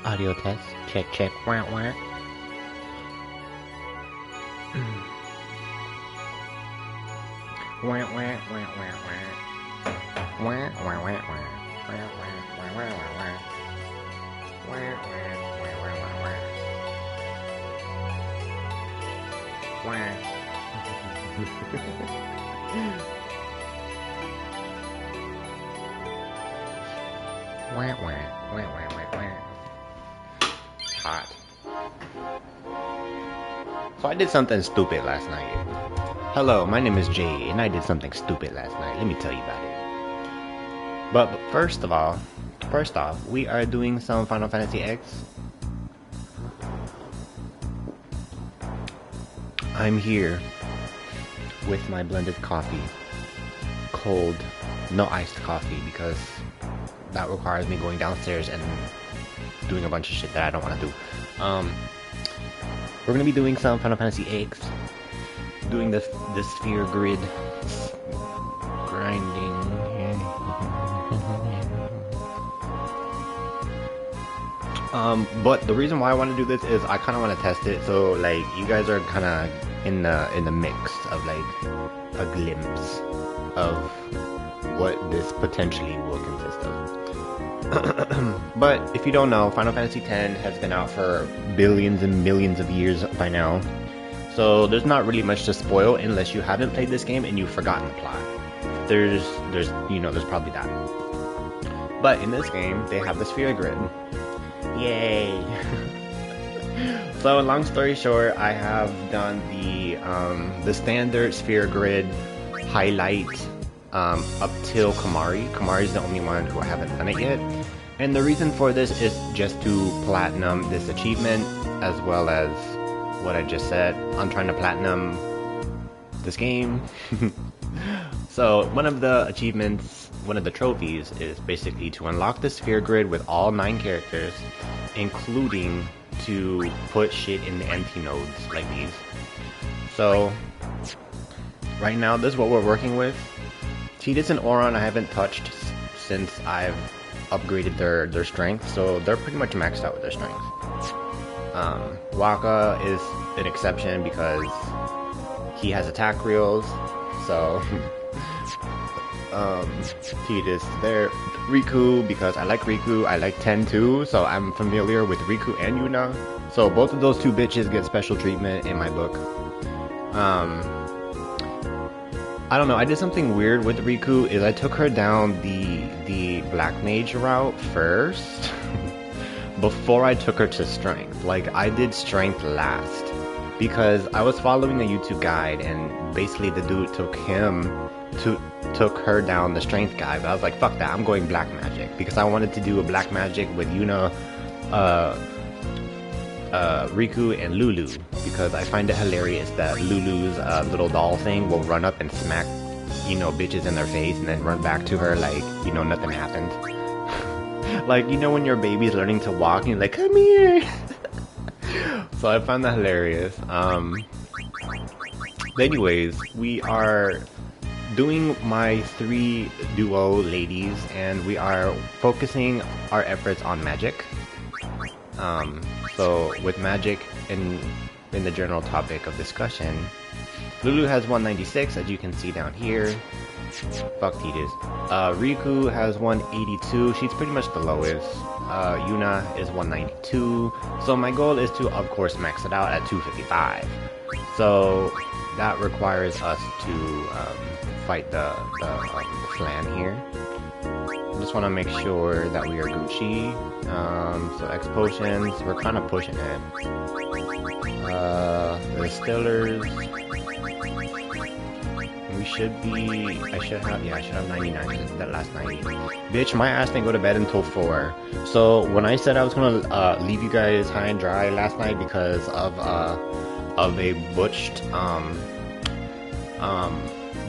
Audio test. Check, check. Wah, wah. Wah, wah, wah, wah, wah. Wah, wah, wah, wah. Wah, wah, wah, wah, wah, wah. Wah, wah, wah, wah, wah, wah. Wah. Wah, wah, wah, wah, wah, wah. Hot. So I did something stupid last night. Hello, my name is Jay, and I did something stupid last night. Let me tell you about it. But first off, we are doing some Final Fantasy X. I'm here with my blended coffee. Cold, no iced coffee, because that requires me going downstairs and doing a bunch of shit that I don't want to do. We're gonna be doing some Final Fantasy X, doing the sphere grid grinding. But the reason why I want to do this is I kind of want to test it, so like you guys are kind of in the mix of like a glimpse of what this potentially will consist of. But if you don't know, Final Fantasy X has been out for billions and millions of years by now, so there's not really much to spoil unless you haven't played this game and you've forgotten the plot. There's probably that. But in this game, they have the sphere grid. Yay! So long story short, I have done the standard sphere grid highlight up till Kamari. Kamari's the only one who I haven't done it yet. And the reason for this is just to platinum this achievement, as well as what I just said. I'm trying to platinum this game. So one of the achievements, one of the trophies, is basically to unlock the sphere grid with all 9 characters, including to put shit in the empty nodes like these. So right now, this is what we're working with. Tidus and Auron I haven't touched since I've upgraded their strength, so they're pretty much maxed out with their strength. Waka is an exception because he has attack reels, so Tidus there. Riku, because I like Riku, I like Ten too, so I'm familiar with Riku and Yuna. So both of those two bitches get special treatment in my book. I don't know, I did something weird with Riku, is I took her down the Black Mage route first, before I took her to Strength. Like, I did Strength last, because I was following a YouTube guide, and basically the dude took her down the Strength guide, but I was like, fuck that, I'm going Black Magic, because I wanted to do a Black Magic with Yuna, Riku, and Lulu, because I find it hilarious that Lulu's little doll thing will run up and smack, bitches in their face and then run back to her like, nothing happened. Like, when your baby's learning to walk and you're like, come here! So I found that hilarious. But anyways, we are doing my 3 duo ladies, and we are focusing our efforts on magic. So with magic in the general topic of discussion, Lulu has 196, as you can see down here. Fuck Tidus. Riku has 182, she's pretty much the lowest. Yuna is 192. So my goal is to, of course, max it out at 255. So that requires us to fight the clan here. I just want to make sure that we are Gucci. So X potions, we're kind of pushing it. The Stillers, we should be, I should have 99, that last 90. Bitch, my ass didn't go to bed until 4. So when I said I was gonna leave you guys high and dry last night because of a butched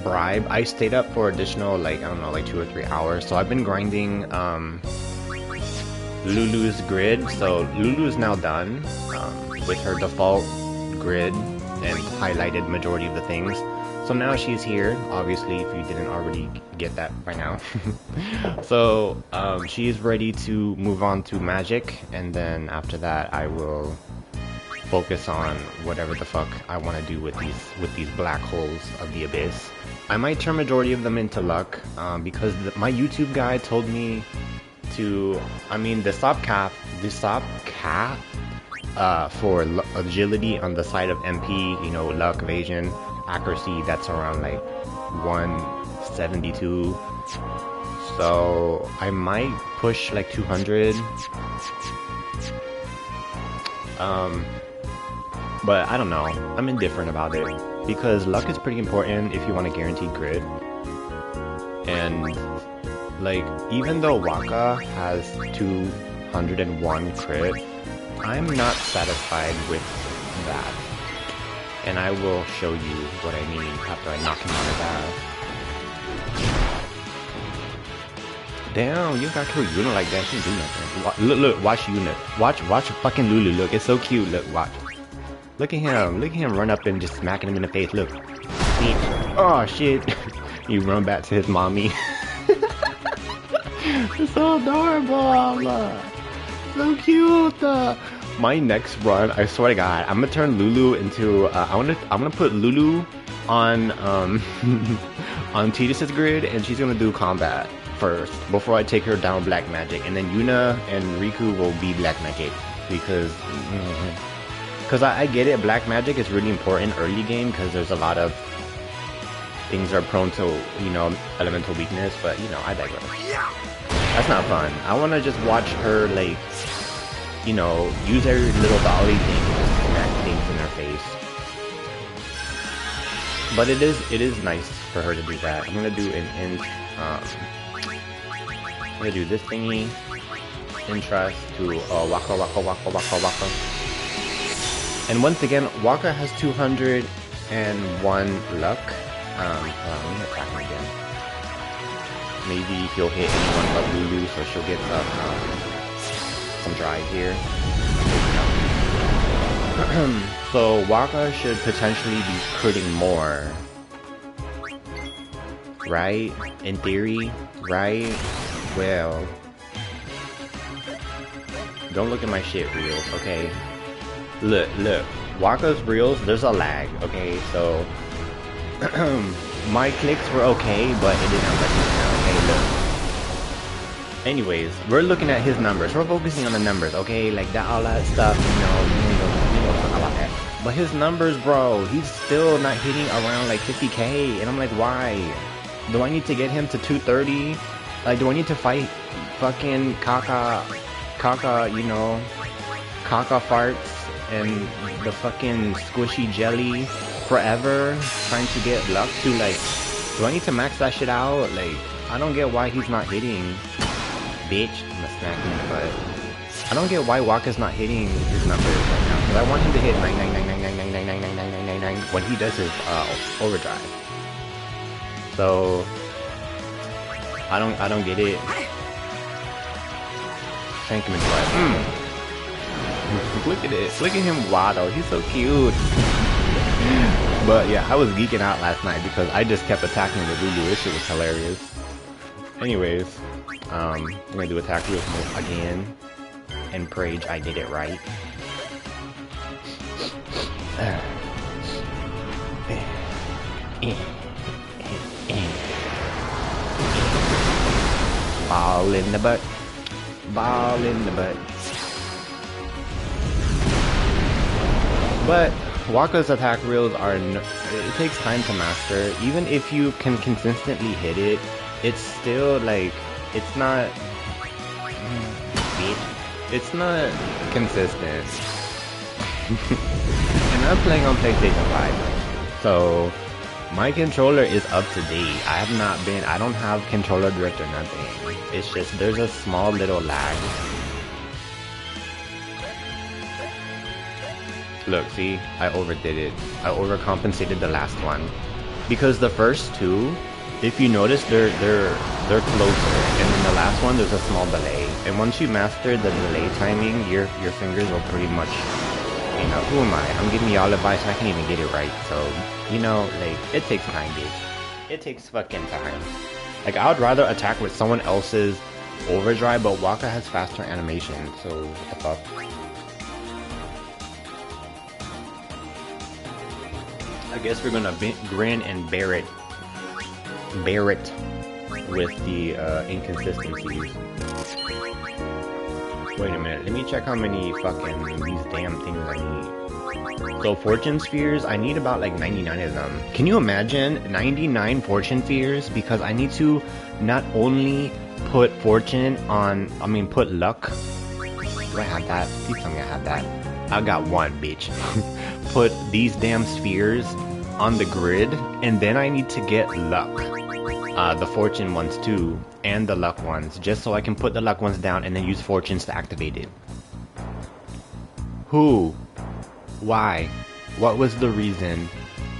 bribe, I stayed up for additional, like 2 or 3 hours. So I've been grinding Lulu's grid. So Lulu's now done with her default grid. and highlighted majority of the things. So now she's here, obviously, if you didn't already get that by now. So she's ready to move on to magic, and then after that I will focus on whatever the fuck I want to do with these black holes of the abyss. I might turn majority of them into luck, because my YouTube guy told me to, I mean, the stop cap for agility on the side of MP, you know, luck, evasion, accuracy, that's around like 172. So I might push like 200. But I don't know. I'm indifferent about it because luck is pretty important if you want a guaranteed grid. And like, even though Waka has 201 crit, I'm not satisfied with that. And I will show you what I mean after I knock him on his ass. Damn, you got kill Yunie like that. She didn't do nothing. Look, watch Yunie. Watch fucking Lulu. Look, it's so cute. Look, watch. Look at him run up and just smacking him in the face. Look. Oh shit. You run back to his mommy. It's so adorable. So cute. My next run, I swear to God, I'm gonna turn Lulu into. I'm gonna put Lulu on on Tidus's grid, and she's gonna do combat first before I take her down black magic, and then Yuna and Riku will be black magic because. Because I get it, black magic is really important early game because there's a lot of things are prone to, you know, elemental weakness, but, you know, I digress. That's not fun. I want to just watch her, like, you know, use her little dolly thing and just smack things in her face. But it is nice for her to do that. I'm going to do an I'm going to do this thingy, interest to Waka. And once again, Waka has 201 luck. Let me attack him again. Maybe he'll hit anyone but Lulu, so she'll get some drive here. So Waka should potentially be critting more. Right? In theory, right? Well, don't look at my shit reels, okay? Look, Waka's reels, there's a lag, okay, so my clicks were okay, but it didn't let me down, okay, look. Anyways, we're looking at his numbers, we're focusing on the numbers, okay, like that, all that stuff, you know, we don't talk about that. But his numbers, bro, he's still not hitting around like 50k, and I'm like, why? Do I need to get him to 230? Like, do I need to fight fucking Kaka, you know, Kaka farts? And the fucking squishy jelly forever trying to get luck to, like, do I need to max that shit out? Like, I don't get why he's not hitting. Bitch, I'm gonna smack him in the butt. I don't get why Waka's not hitting his numbers right now, because I want him to hit 99999999999 when he does his overdrive. So I don't get it. Shank him in the butt. Look at it. Look at him waddle. He's so cute. But yeah, I was geeking out last night because I just kept attacking with Lulu. This shit was hilarious. Anyways, I'm gonna do attack wheel again. And Prage, I did it right. Ball in the butt. Ball in the butt. But Waka's attack reels are, it takes time to master. Even if you can consistently hit it, it's still like, it's not consistent. And I'm playing on PlayStation 5, so my controller is up to date. I don't have controller drift or nothing. It's just, there's a small little lag. Look, see, I overdid it. I overcompensated the last one. Because the first two, if you notice, they're closer. And in the last one, there's a small delay. And once you master the delay timing, your fingers will pretty much You know, who am I? I'm giving y'all advice and I can't even get it right. So, you know, like, it takes time, bitch. It takes fucking time. Like, I would rather attack with someone else's overdrive, but Waka has faster animation, so what the fuck? I guess we're gonna grin and bear it with the inconsistencies. Wait a minute, let me check how many fucking these damn things I need. So fortune spheres, I need about like 99 of them. Can you imagine 99 fortune spheres? Because I need to not only put fortune on, put luck. Do I have that? Please tell me I have that. I got one, bitch. Put these damn spheres on the grid, and then I need to get luck. The fortune ones too, and the luck ones, just so I can put the luck ones down and then use fortunes to activate it. Who? Why? What was the reason?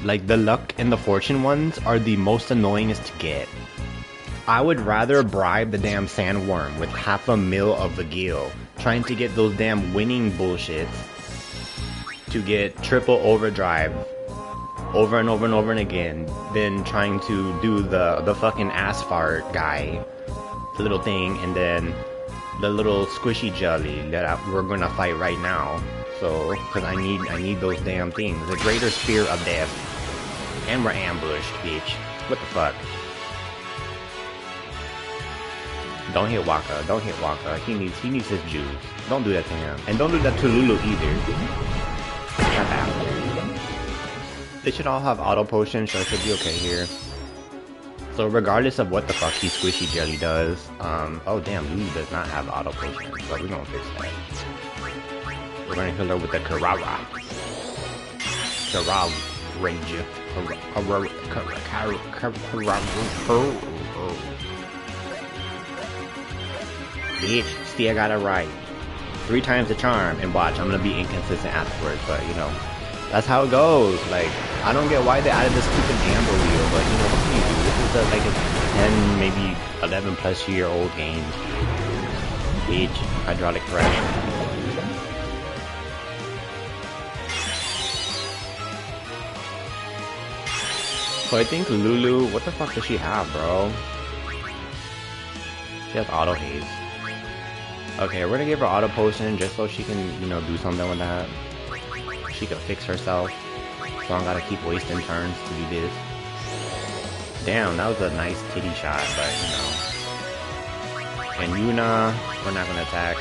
Like, the luck and the fortune ones are the most annoyingest to get. I would rather bribe the damn sandworm with 500,000 of the gil, trying to get those damn winning bullshits to get triple overdrive over and over and over and again, than trying to do the fucking ass fart guy, the little thing, and then the little squishy jelly that we're gonna fight right now. So, because I need those damn things. The greater spear of death, and we're ambushed, bitch. What the fuck? Don't hit Waka. Don't hit Waka. He needs his juice. Don't do that to him, and don't do that to Lulu either. They should all have auto potions, so it should be okay here. So regardless of what the fuck he squishy jelly does, oh damn, Lulu does not have auto potions, but we're gonna fix that. We're gonna kill her with the Karara. Ranger. Bitch, still got it right. 3 times the charm, and watch, I'm gonna be inconsistent afterwards, but you know, that's how it goes. Like, I don't get why they added this stupid amber wheel, but you know, what can you do? This is like a 10, maybe 11 plus year old game. Bitch, hydraulic press. So I think Lulu, what the fuck does she have, bro? She has auto haze. Okay, we're gonna give her auto potion just so she can, you know, do something with that. She can fix herself. So I don't gotta keep wasting turns to do this. Damn, that was a nice titty shot, but you know. And Yunie, we're not gonna attack.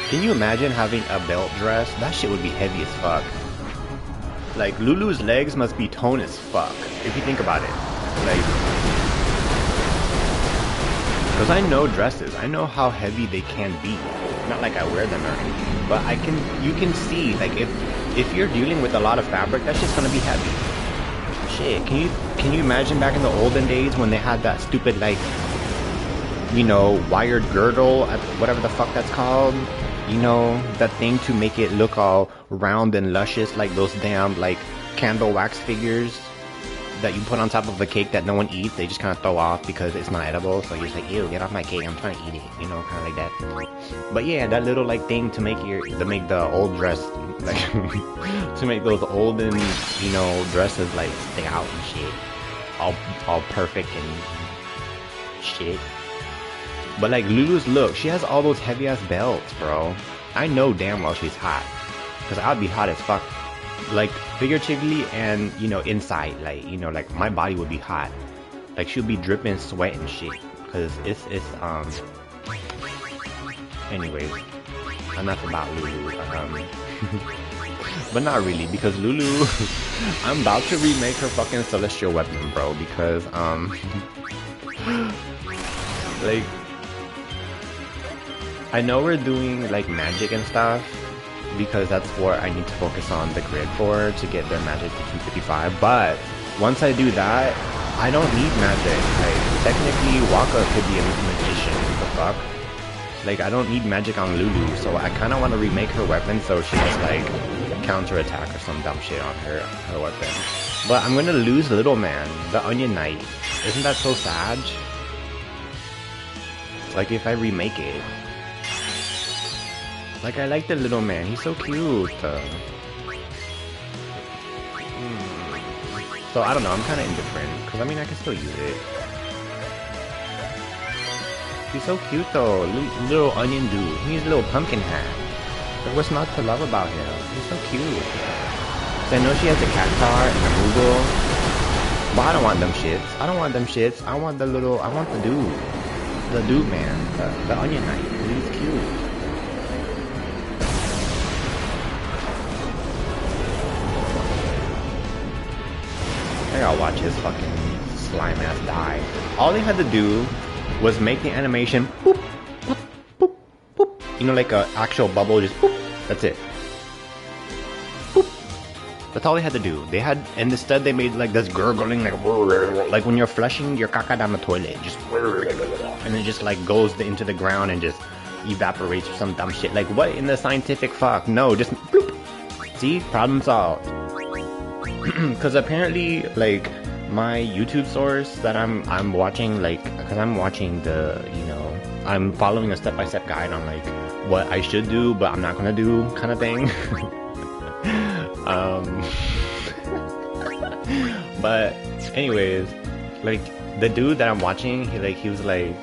Can you imagine having a belt dress? That shit would be heavy as fuck. Like, Lulu's legs must be toned as fuck, if you think about it. Like, because I know dresses, I know how heavy they can be. Not like I wear them or anything, but you can see, like, if you're dealing with a lot of fabric, that's just gonna be heavy. Shit, can you imagine back in the olden days when they had that stupid, like, you know, wired girdle, whatever the fuck that's called? You know, that thing to make it look all round and luscious, like those damn, like, candle wax figures that you put on top of a cake that no one eats. They just kind of throw off because it's not edible. So you're just like, ew, get off my cake, I'm trying to eat it. You know, kind of like that. But yeah, that little, like, thing to make the old dress, like, to make those olden, you know, dresses, like, stay out and shit. All perfect and shit. But like Lulu's look, she has all those heavy ass belts, bro. I know damn well she's hot, cause I'd be hot as fuck, like figuratively and, you know, inside, like, you know, like my body would be hot, like she'll be dripping sweat and shit, cause it's anyways, enough about Lulu. But not really, because Lulu, I'm about to remake her fucking celestial weapon, bro, because like, I know we're doing, like, magic and stuff, because that's what I need to focus on the grid for, to get their magic to 255, but once I do that, I don't need magic. Like, technically, Waka could be a magician, what the fuck? Like, I don't need magic on Lulu, so I kind of want to remake her weapon so she has, like, counter-attack or some dumb shit on her weapon. But I'm gonna lose Little Man, the Onion Knight. Isn't that so sad? Like if I remake it. Like I like the little man, he's so cute. So I don't know, I'm kind of indifferent, because I mean I can still use it. He's so cute though, little onion dude. He needs a little pumpkin hat. Like what's not to love about him? He's so cute. So I know she has a cactar and a Moogle, but I don't want them shits. I don't want them shits. I want the little, I want the dude. The dude man, the onion knight. He's cute. I gotta watch his fucking slime ass die. All they had to do was make the animation boop, boop, boop, boop. You know, like a actual bubble, just boop. That's it. Boop. That's all they had to do. They had, and instead they made like this gurgling, like when you're flushing your caca down the toilet, just, and it just like goes into the ground and just evaporates or some dumb shit. Like what in the scientific fuck? No, just bloop. See, problem solved. Because apparently, like, my YouTube source that I'm watching, like, because I'm watching the, you know, I'm following a step-by-step guide on, like, what I should do, but I'm not gonna do, kind of thing. But, anyways, like, the dude that I'm watching, he was like,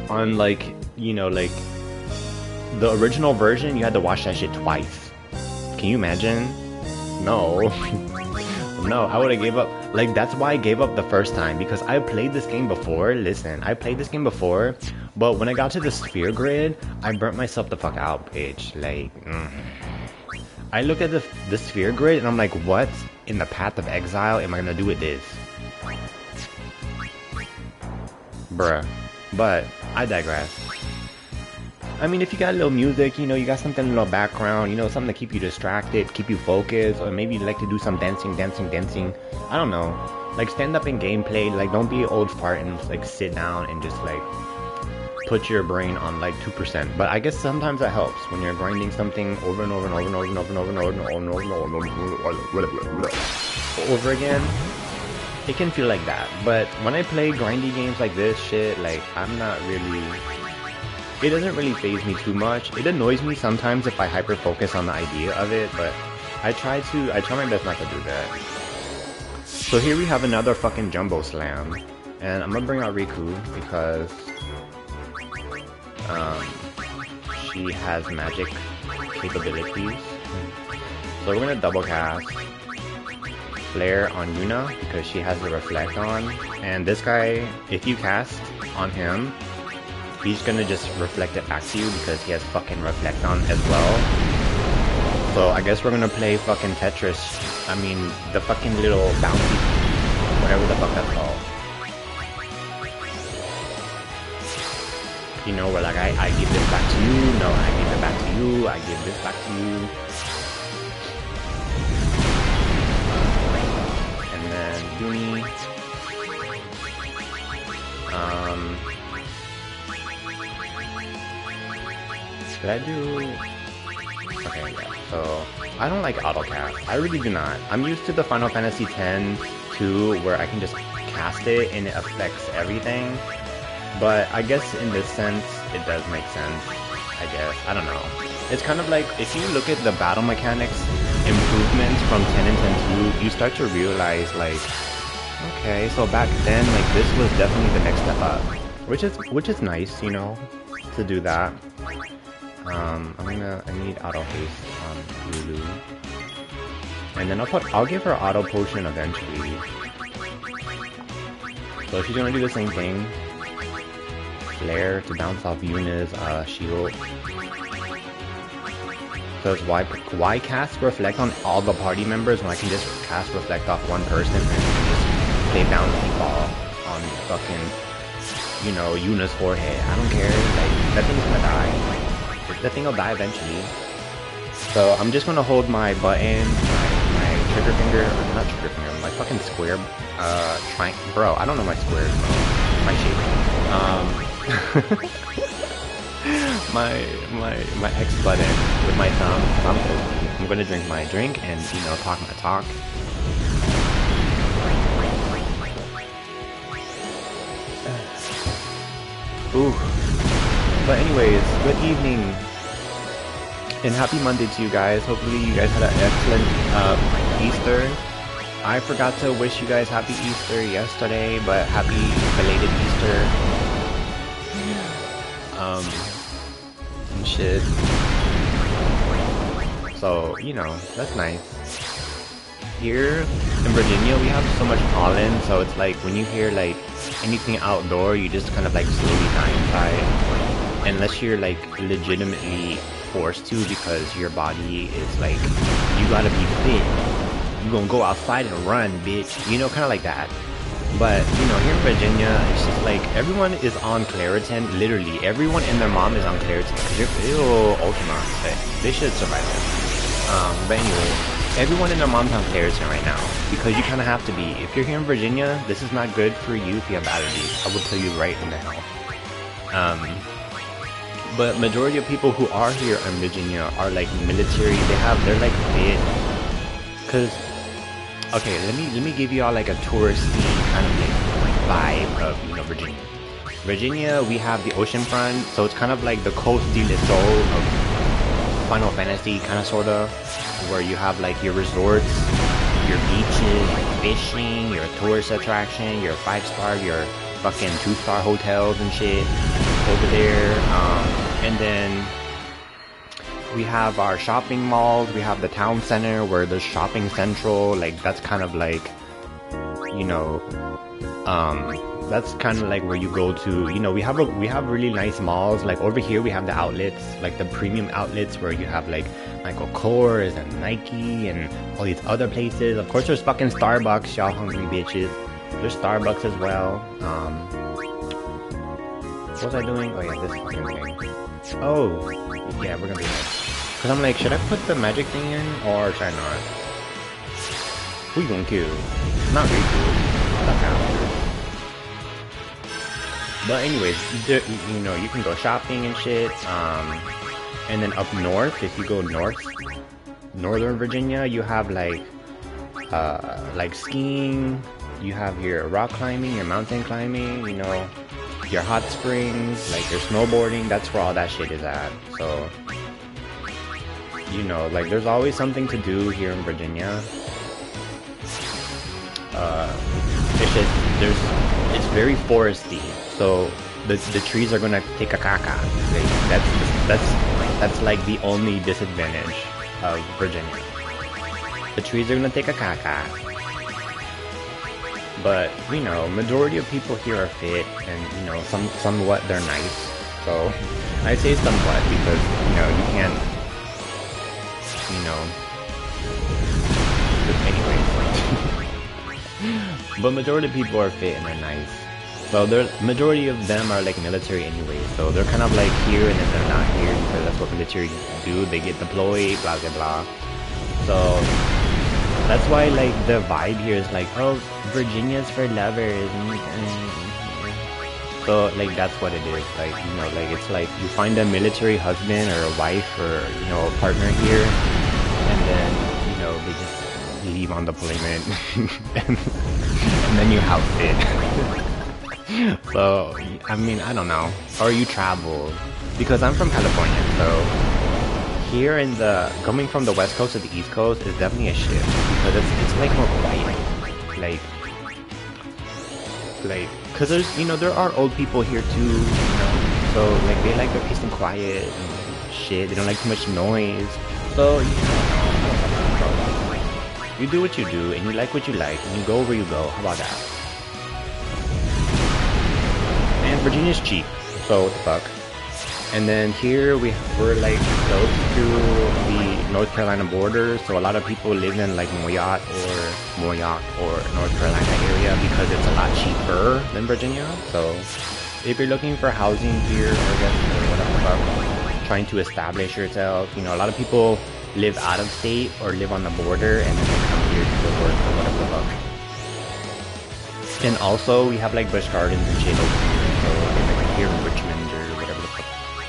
on, like, you know, like, the original version, you had to watch that shit twice. Can you imagine? No. No, I would have gave up. Like, that's why I gave up the first time, because I played this game before. Listen, I played this game before, but when I got to the sphere grid, I burnt myself the fuck out, bitch. Like, I looked at the sphere grid and I'm like, what in the path of exile am I gonna do with this? Bruh. But I digress. I mean, if you got a little music, you know, you got something in the background, you know, something to keep you distracted, keep you focused, or maybe you like to do some dancing. I don't know. Like, stand up in gameplay, like, don't be old fart and, like, sit down and just, like, put your brain on, like, 2%. But I guess sometimes that helps when you're grinding something over and over and over and over and over and over and over and over and over and over again. It can feel like that. But when I play grindy games like this shit, like, I'm not really... It doesn't really faze me too much. It annoys me sometimes if I hyper focus on the idea of it, but I try my best not to do that. So here we have another fucking jumbo slam, and I'm gonna bring out Riku because she has magic capabilities. So we're gonna double cast Flare on Yuna because she has the reflect on, and this guy, if you cast on him, he's gonna just reflect it back to you because he has fucking reflect on as well. So I guess we're gonna play fucking Tetris. I mean, the fucking little bouncy, whatever the fuck that's called. You know, where like I give this back to you, no, I give it back to you, I give this back to you. And then Yunie. Did I do... Okay, yeah. So, I don't like autocast. I really do not. I'm used to the Final Fantasy X-2 where I can just cast it and it affects everything. But I guess in this sense, it does make sense. I guess. I don't know. It's kind of like, if you look at the battle mechanics improvements from 10 and 10.2, you start to realize, like, okay, so back then, like, this was definitely the next step up. Which is nice, you know, to do that. I need auto haste on Lulu. And then I'll give her auto potion eventually. So she's gonna do the same thing. Flare to bounce off Yuna's shield. So it's why cast reflect on all the party members when I can just cast reflect off one person and just play bouncy ball on fucking, you know, Yuna's forehead. I don't care. Like, that thing's gonna die. That thing will die eventually. So I'm just gonna hold my button, my trigger finger, or not trigger finger, my fucking square, bro, I don't know my squares, bro. My shape. my X button with my thumb. I'm gonna drink my drink and, you know, talk my talk. Ooh. But anyways, good evening. And happy Monday to you guys. Hopefully you guys had an excellent Easter. I forgot to wish you guys happy Easter yesterday, but happy belated Easter. And shit. So, you know, that's nice. Here in Virginia, we have so much pollen, so it's like when you hear like anything outdoor, you just kind of like slowly die inside. Unless you're like legitimately forced to, because your body is like, you gotta be fit. You gonna go outside and run, bitch. You know, kind of like that. But, you know, here in Virginia, it's just like, everyone is on Claritin. Literally, everyone and their mom is on Claritin. Because you're ill, Ultima. They should survive it. But anyway, everyone and their mom's on Claritin right now. Because you kind of have to be. If you're here in Virginia, this is not good for you if you have allergies. I will tell you right in the hell. But majority of people who are here in Virginia are like military. They're like fit. Cause, okay, let me give y'all like a touristy kind of like vibe of, you know, Virginia. Virginia, we have the ocean front, so it's kind of like the Coast de l'Isole of Final Fantasy, kind of sorta, where you have like your resorts, your beaches, your fishing, your tourist attraction, your 5-star, your fucking 2-star hotels and shit over there. And then we have our shopping malls. We have the town center where there's shopping central. Like that's kind of like, you know, that's kind of like where you go to. You know, we have really nice malls. Like over here we have the outlets, like the premium outlets where you have like Michael Kors and Nike and all these other places. Of course, there's fucking Starbucks, y'all hungry bitches. There's Starbucks as well. What was I doing? Oh yeah, this fucking thing. Oh, yeah, we're gonna do that. Cause I'm like, should I put the magic thing in or should I not? Who you gonna kill? Not really cool. That's after. But anyways, you know, you can go shopping and shit. And then up north, if you go north, Northern Virginia, you have like skiing. You have your rock climbing, your mountain climbing. You know, your hot springs, like your snowboarding. That's where all that shit is at. So, you know, like there's always something to do here in Virginia. It's just it's very foresty, so the trees are gonna take a caca. Like, that's like the only disadvantage of Virginia. The trees are gonna take a caca. But, you know, majority of people here are fit, and, you know, somewhat they're nice. So, I say somewhat because, you know, you can't, you know, anyways. But majority of people are fit and they're nice. So, majority of them are, like, military anyway. So, they're kind of, like, here and then they're not here because that's what military do. They get deployed, blah, blah, blah. So, that's why, like, the vibe here is like, oh, Virginia's for lovers. So, like, that's what it is. Like, you know, like, it's like you find a military husband or a wife or, you know, a partner here, and then, you know, they just leave on deployment, and then you house it. So, I mean, I don't know. Or you travel. Because I'm from California, so here in the, coming from the west coast to the east coast is definitely a shift, because it's like more quiet, like, cause there's, you know, there are old people here too, you know, so like they like their peace and quiet and shit, they don't like too much noise, so, you know, you do what you do, and you like what you like, and you go where you go, how about that? And Virginia's cheap, so what the fuck. And then here we're like close to the North Carolina border, so a lot of people live in like Moyotte or North Carolina area because it's a lot cheaper than Virginia. So if you're looking for housing here, I guess, or whatever, trying to establish yourself, you know, a lot of people live out of state or live on the border and then they come here to work or whatever the fuck. And also we have like Busch Gardens and shit over here, so like here in Richmond.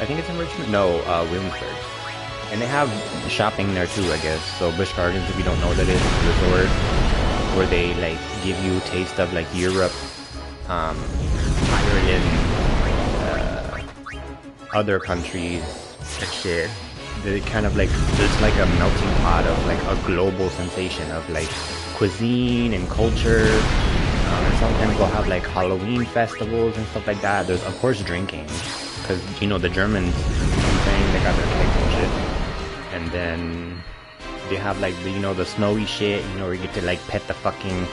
I think it's in Richmond? No, Williamsburg. And they have shopping there too, I guess. So Busch Gardens, if you don't know what that is, it's a resort where they like give you a taste of like Europe, Ireland, other countries and shit. They kind of like, there's like a melting pot of like a global sensation of like cuisine and culture. And sometimes they'll have like Halloween festivals and stuff like that. There's of course drinking, because you know the Germans, you know what I'm saying, they got their kegs and shit. And then they have like the, you know, the snowy shit, you know, where you get to like pet the fucking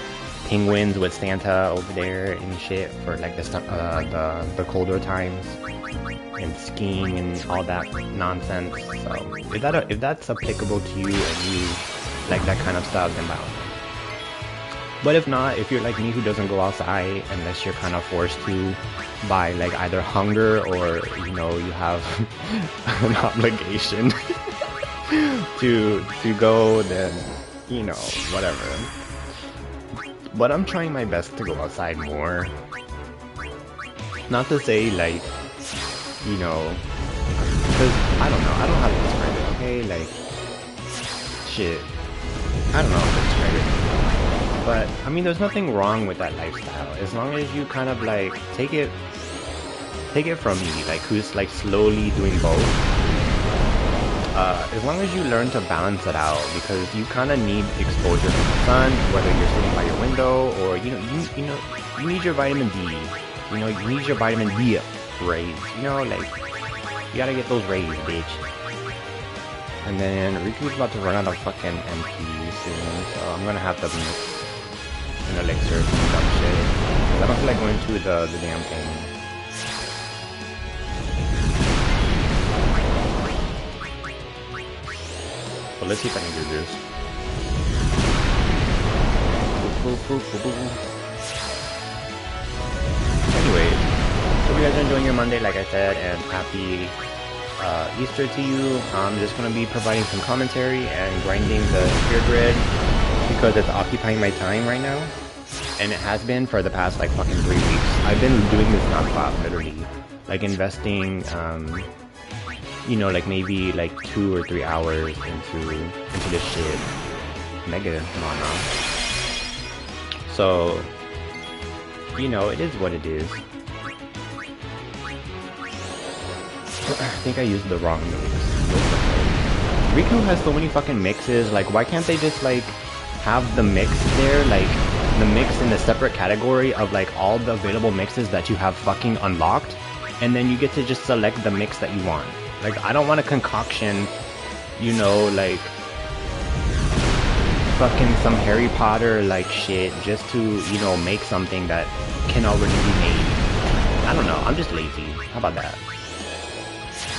penguins with Santa over there and shit for like the colder times, and skiing and all that nonsense. So if that's applicable to you and you like that kind of stuff, then wow. But if not, if you're like me who doesn't go outside unless you're kind of forced to by like either hunger or, you know, you have an obligation to go, then, you know, whatever. But I'm trying my best to go outside more. Not to say like, you know, because I don't know how to describe it, okay? Like, shit, I don't know how to describe it. But I mean, there's nothing wrong with that lifestyle as long as you kind of like take it from me, like who's like slowly doing both. As long as you learn to balance it out, because you kind of need exposure from the sun, whether you're sitting by your window or you need your vitamin D. You know, you need your vitamin D rays. You know, like you gotta get those rays, bitch. And then Riku's about to run out of fucking MP soon, so I'm gonna have to mix an elixir and some shit. I don't feel like going to the damn thing. But let's see if I can do this. Anyway, hope you guys are enjoying your Monday, like I said, and happy Easter to you. I'm just going to be providing some commentary and grinding the Sphere Grid because it's occupying my time right now. And it has been for the past like fucking 3 weeks. I've been doing this non-stop, literally. Like investing, you know, like maybe like 2 or 3 hours into this shit. Mega mana. So, you know, it is what it is. I think I used the wrong mix. Riku has so many fucking mixes, like why can't they just like have the mix there, like the mix in a separate category of like all the available mixes that you have fucking unlocked, and then you get to just select the mix that you want. Like I don't want a concoction, you know, like fucking some Harry Potter like shit just to, you know, make something that can already be made. I don't know, I'm just lazy. How about that?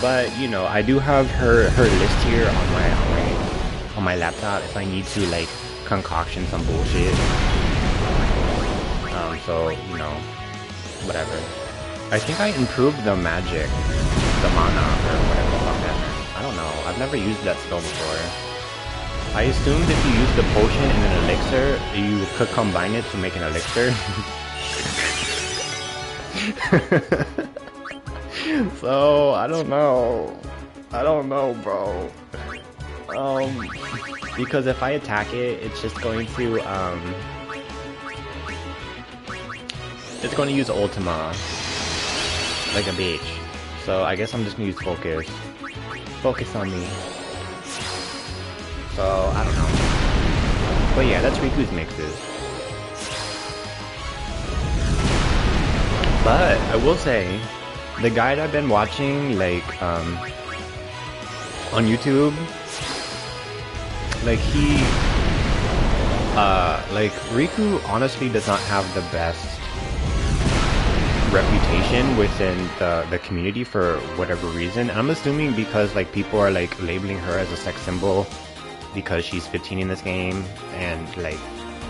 But you know, I do have her list here on my laptop if I need to like concoction some bullshit. So you know, whatever. I think I improved the magic, the mana or whatever the fuck that meant. I don't know. I've never used that spell before. I assumed if you use the potion in an elixir, you could combine it to make an elixir. So, I don't know. I don't know, bro. Because if I attack it, it's just going to, it's going to use Ultima. Like a bitch. So, I guess I'm just going to use Focus. Focus on me. So, I don't know. But yeah, that's Riku's mixes. But, I will say, the guide I've been watching, like, on YouTube, like, like, Riku honestly does not have the best reputation within the community for whatever reason. And I'm assuming because, like, people are, like, labeling her as a sex symbol because she's 15 in this game, and, like,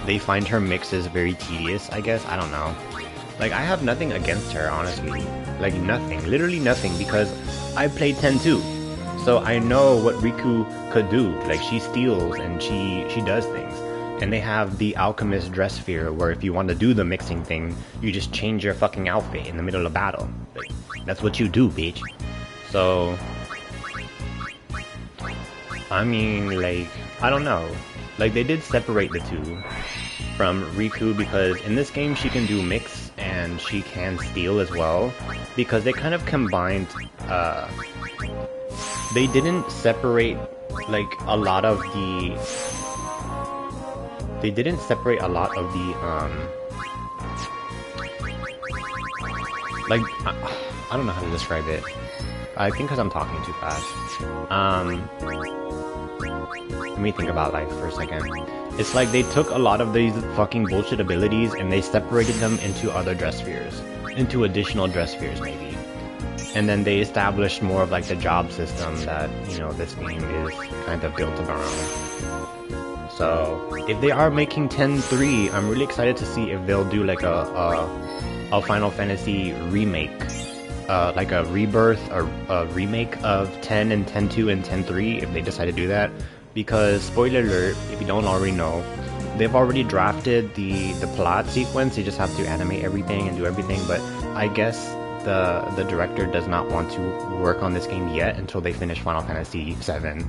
they find her mixes very tedious, I guess. I don't know. Like, I have nothing against her, honestly. Like, nothing. Literally nothing, because I played 10 too. So I know what Riku could do. Like, she steals and she does things. And they have the Alchemist dress sphere, where if you want to do the mixing thing, you just change your fucking outfit in the middle of battle. Like, that's what you do, bitch. So, I mean, like, I don't know. Like, they did separate the two from Riku, because in this game she can do mix and and she can steal as well, because they kind of combined, they didn't separate like a lot of the, like, I don't know how to describe it. I think because I'm talking too fast. Let me think about life for a second. It's like they took a lot of these fucking bullshit abilities and they separated them into other dress spheres. Into additional dress spheres, maybe. And then they established more of like the job system that, you know, this game is kind of built around. So, if they are making 10-3, I'm really excited to see if they'll do like a Final Fantasy remake. Like a rebirth or a remake of 10 and 10-2 and 10-3 if they decide to do that. Because, spoiler alert, if you don't already know, they've already drafted the plot sequence. You just have to animate everything and do everything, but I guess the director does not want to work on this game yet until they finish Final Fantasy VII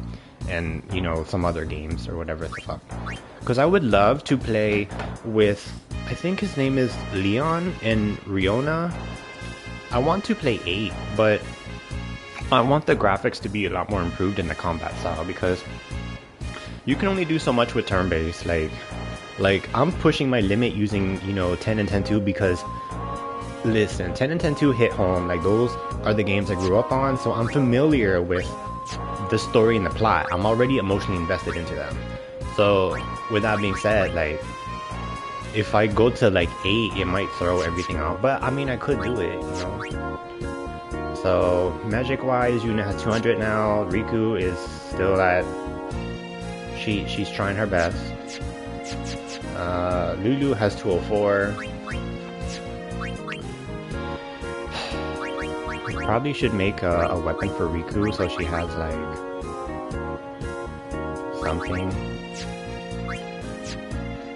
and, you know, some other games or whatever the fuck. Because I would love to play with, I think his name is Leon and Riona. I want to play 8, but I want the graphics to be a lot more improved in the combat style, because you can only do so much with turn-based. Like I'm pushing my limit using, you know, 10 and 10-2 because, listen, 10 and 10-2 hit home. Like, those are the games I grew up on, so I'm familiar with the story and the plot. I'm already emotionally invested into them. So, with that being said, like, if I go to like 8, it might throw everything out. But I mean, I could do it, you know. So, magic-wise, Yunie has 200 now. Riku is still at... She's trying her best. Lulu has 204. I probably should make a weapon for Riku so she has like something.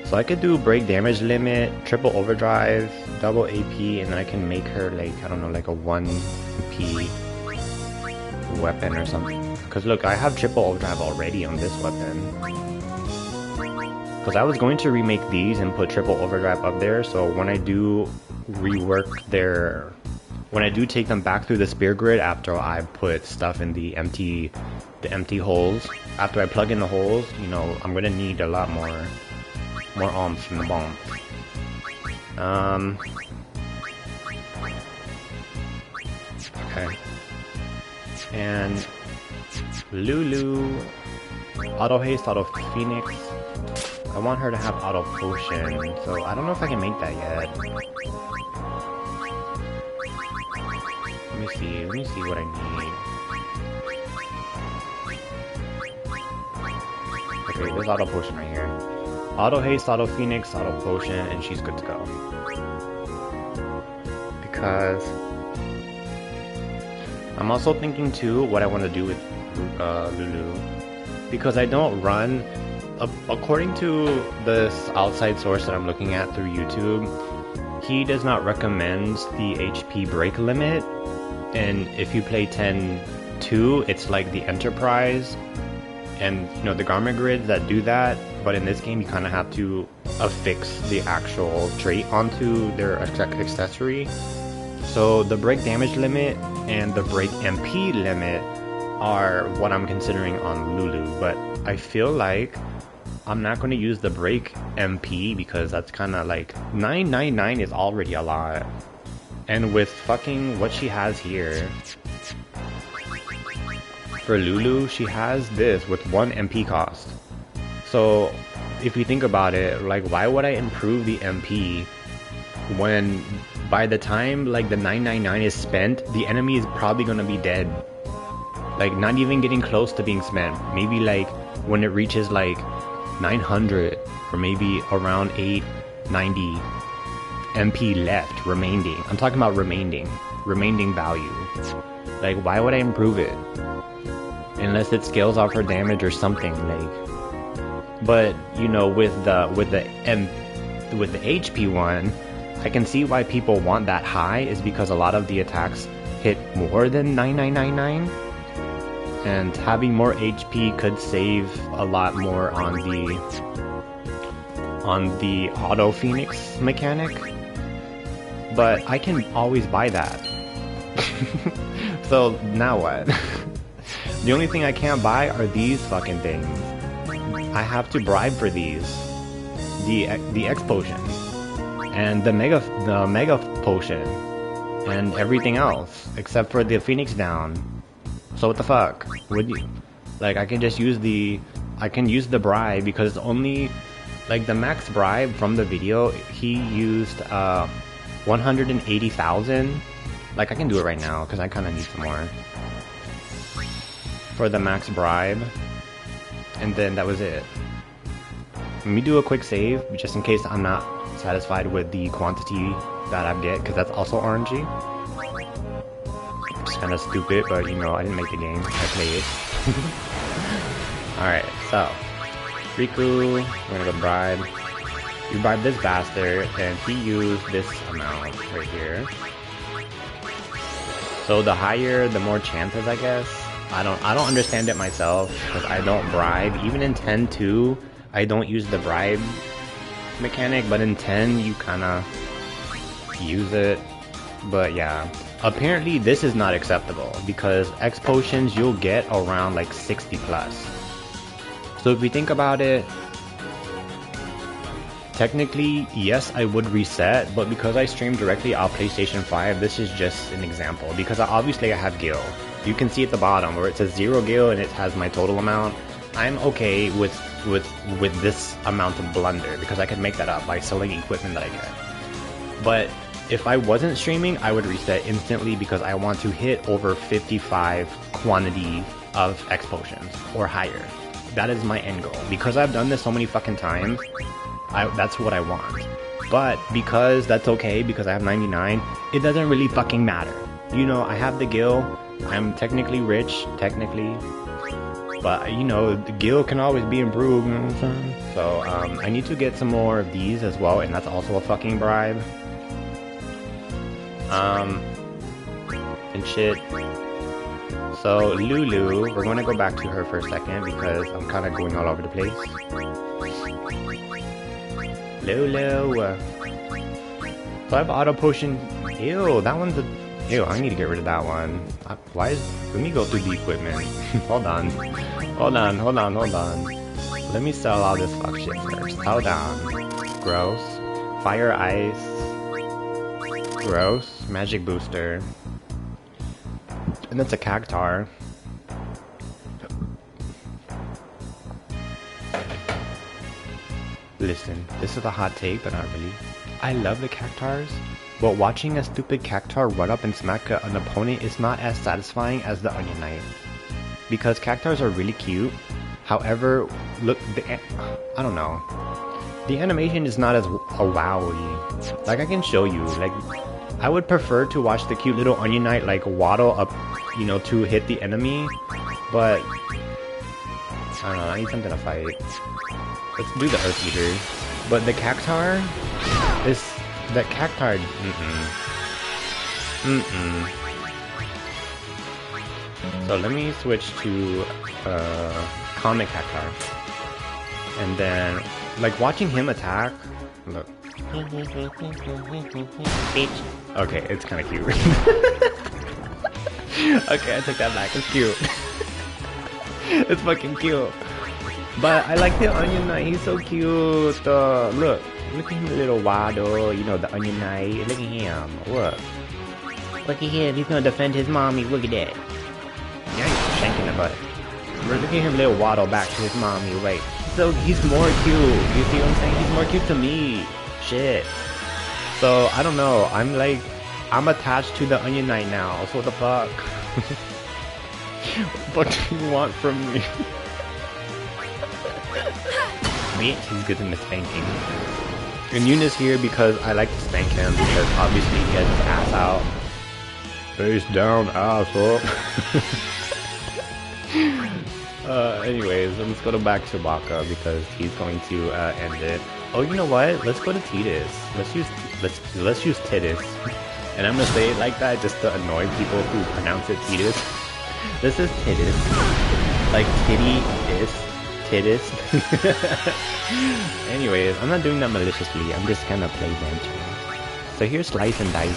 So I could do break damage limit, triple overdrive, double AP, and then I can make her like, I don't know, like a 1P weapon or something. Because look, I have triple overdrive already on this weapon. Because I was going to remake these and put triple overdrive up there, so when I do rework their... When I do take them back through the spear grid after I put stuff in the empty holes, after I plug in the holes, you know, I'm gonna need a lot more arms from the bomb. Okay. And Lulu, auto haste, auto phoenix. I want her to have auto potion, so I don't know if I can make that yet. Let me see what I need. Okay, there's auto potion right here. Auto haste, auto phoenix, auto potion, and she's good to go. Because I'm also thinking too what I want to do with Lulu. Because I don't run, according to this outside source that I'm looking at through YouTube, he does not recommend the HP break limit. And if you play 10-2, it's like the Enterprise and, you know, the garment grids that do that. But in this game, you kind of have to affix the actual trait onto their accessory. So the break damage limit and the break MP limit are what I'm considering on Lulu. But I feel like I'm not going to use the break MP because that's kind of like 999 is already a lot. And with fucking what she has here, for Lulu, she has this with 1 MP cost. So, if you think about it, like, why would I improve the MP when by the time, like, the 999 is spent, the enemy is probably gonna be dead. Like, not even getting close to being spent. Maybe, like, when it reaches, like, 900, or maybe around 890. MP left, remaining. I'm talking about remaining value. Like, why would I improve it? Unless it scales off her damage or something, like. But, you know, with the HP one, I can see why people want that high, is because a lot of the attacks hit more than 9999. And having more HP could save a lot more on the auto phoenix mechanic. but I can always buy that. So now what? The only thing I can't buy are these fucking things. I have to bribe for these. The X potion and the mega potion and everything else except for the Phoenix down. So what the fuck? Would you like? I can just use the bribe because it's only like the max bribe from the video. He used 180,000. Like I can do it right now because I kind of need some more for the max bribe, and then that was it. Let me do a quick save just in case I'm not satisfied with the quantity that I get, because that's also RNG. It's kind of stupid, but you know, I didn't make the game, I played it. Alright, so Riku, we're gonna go bribe. You bribe this bastard, and he used this amount right here. So the higher, the more chances, I guess. I don't understand it myself, because I don't bribe. Even in 10-2, I don't use the bribe mechanic, but in 10 you kinda use it. But yeah, apparently this is not acceptable because X potions you'll get around like 60 plus. So if we think about it, technically yes, I would reset, but because I stream directly off PlayStation 5, this is just an example because obviously I have gil. You can see at the bottom where it says 0 gil and it has my total amount. I'm okay with this amount of blunder because I can make that up by selling equipment that I get. But if I wasn't streaming, I would reset instantly because I want to hit over 55 quantity of X potions or higher. That is my end goal. Because I've done this so many fucking times, that's what I want. But because that's okay, because I have 99, it doesn't really fucking matter. You know, I have the gil, I'm technically rich, technically. But, you know, the gil can always be improved, you know what I'm saying? So, I need to get some more of these as well, and that's also a fucking bribe. And shit. So, Lulu, we're gonna go back to her for a second, because I'm kinda going all over the place. Lulu! So I have auto potion. Ew, that one's a... Ew, I need to get rid of that one. Why is... Let me go through the equipment. Hold on. Hold on. Let me sell all this fuck shit first. Hold on. Gross. Fire ice. Gross. Magic booster. And that's a cactar. Listen, this is a hot take, but not really. I love the cactars, but watching a stupid cactar run up and smack an opponent is not as satisfying as the Onion Knight. Because cactars are really cute, however, look, I don't know. The animation is not as wowy. Like, I can show you, like, I would prefer to watch the cute little Onion Knight, like, waddle up, you know, to hit the enemy, but, I don't know, I need something to fight. Let's do the Earth Eater. But the cactar is... That cactar... So let me switch to comic cactar. And then, like, watching him attack... Look. Okay, it's kind of cute. Okay, I take that back. It's cute. It's fucking cute. But I like the Onion Knight, he's so cute. Look at him, a little waddle, you know, the Onion Knight. Look at him, look at him, he's gonna defend his mommy, look at that. Yeah, he's shanking the butt. Look at him, little waddle back to his mommy, wait. So he's more cute, you see what I'm saying? He's more cute to me, shit. So, I don't know, I'm attached to the Onion Knight now, so what the fuck? What do you want from me? He's good in the spanking. And Yunie's here because I like to spank him because obviously he has his ass out. Face down, ass up. Anyways, let's go back to Baka because he's going to end it. Oh, you know what? Let's go to Titus. Let's use Titus. And I'm gonna say it like that just to annoy people who pronounce it Titus. This is Titus. Like titty-is. Titus. Anyways, I'm not doing that maliciously. I'm just gonna play banter. So here's Slice and Dice.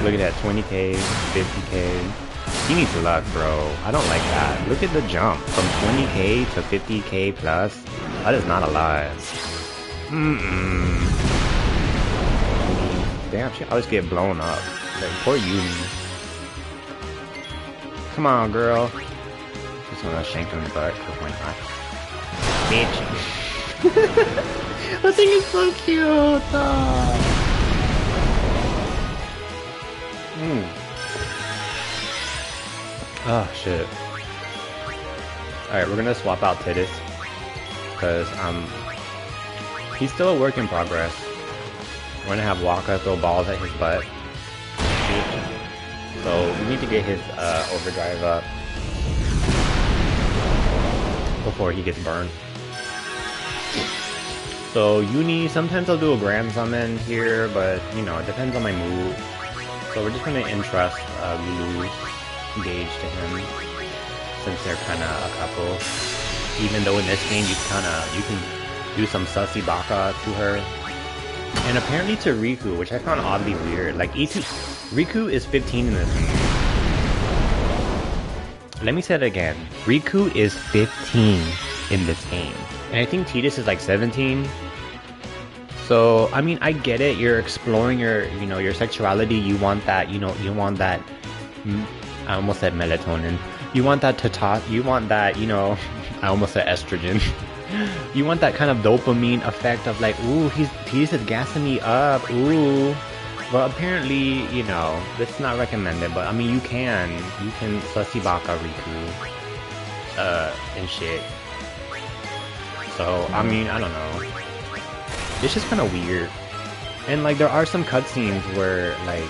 Look at that, 20k, 50k. He needs luck, bro. I don't like that. Look at the jump from 20k to 50k plus. That is not a lot. Damn, she always get blown up. Like, poor Yunie. Come on, girl. Just gonna shank him in the butt for 0.5. Bitch. That thing is so cute. Oh shit. Alright, we're gonna swap out Tidus. Because he's still a work in progress. We're gonna have Waka throw balls at his butt. So we need to get his overdrive up before he gets burned. So Yunie, sometimes I'll do a grand summon here, but you know, it depends on my mood. So we're just gonna entrust Lulu Gauge to him, since they're kinda a couple. Even though in this game you can do some sussy baka to her. And apparently to Riku, which I found oddly weird. Like Riku is 15 in this game. Let me say it again. Riku is 15 in this game. And I think Tidus is like 17. So, I mean, I get it. You're exploring your, you know, your sexuality. You want that, you know, you want that, I almost said melatonin. You want that you want that, you know, I almost said estrogen. You want that kind of dopamine effect of like, ooh, Tidus is gassing me up, ooh. Well, apparently, you know, that's not recommended, but I mean, you can sussy baka Riku, and shit. So, I mean, I don't know. It's just kind of weird. And like, there are some cutscenes where like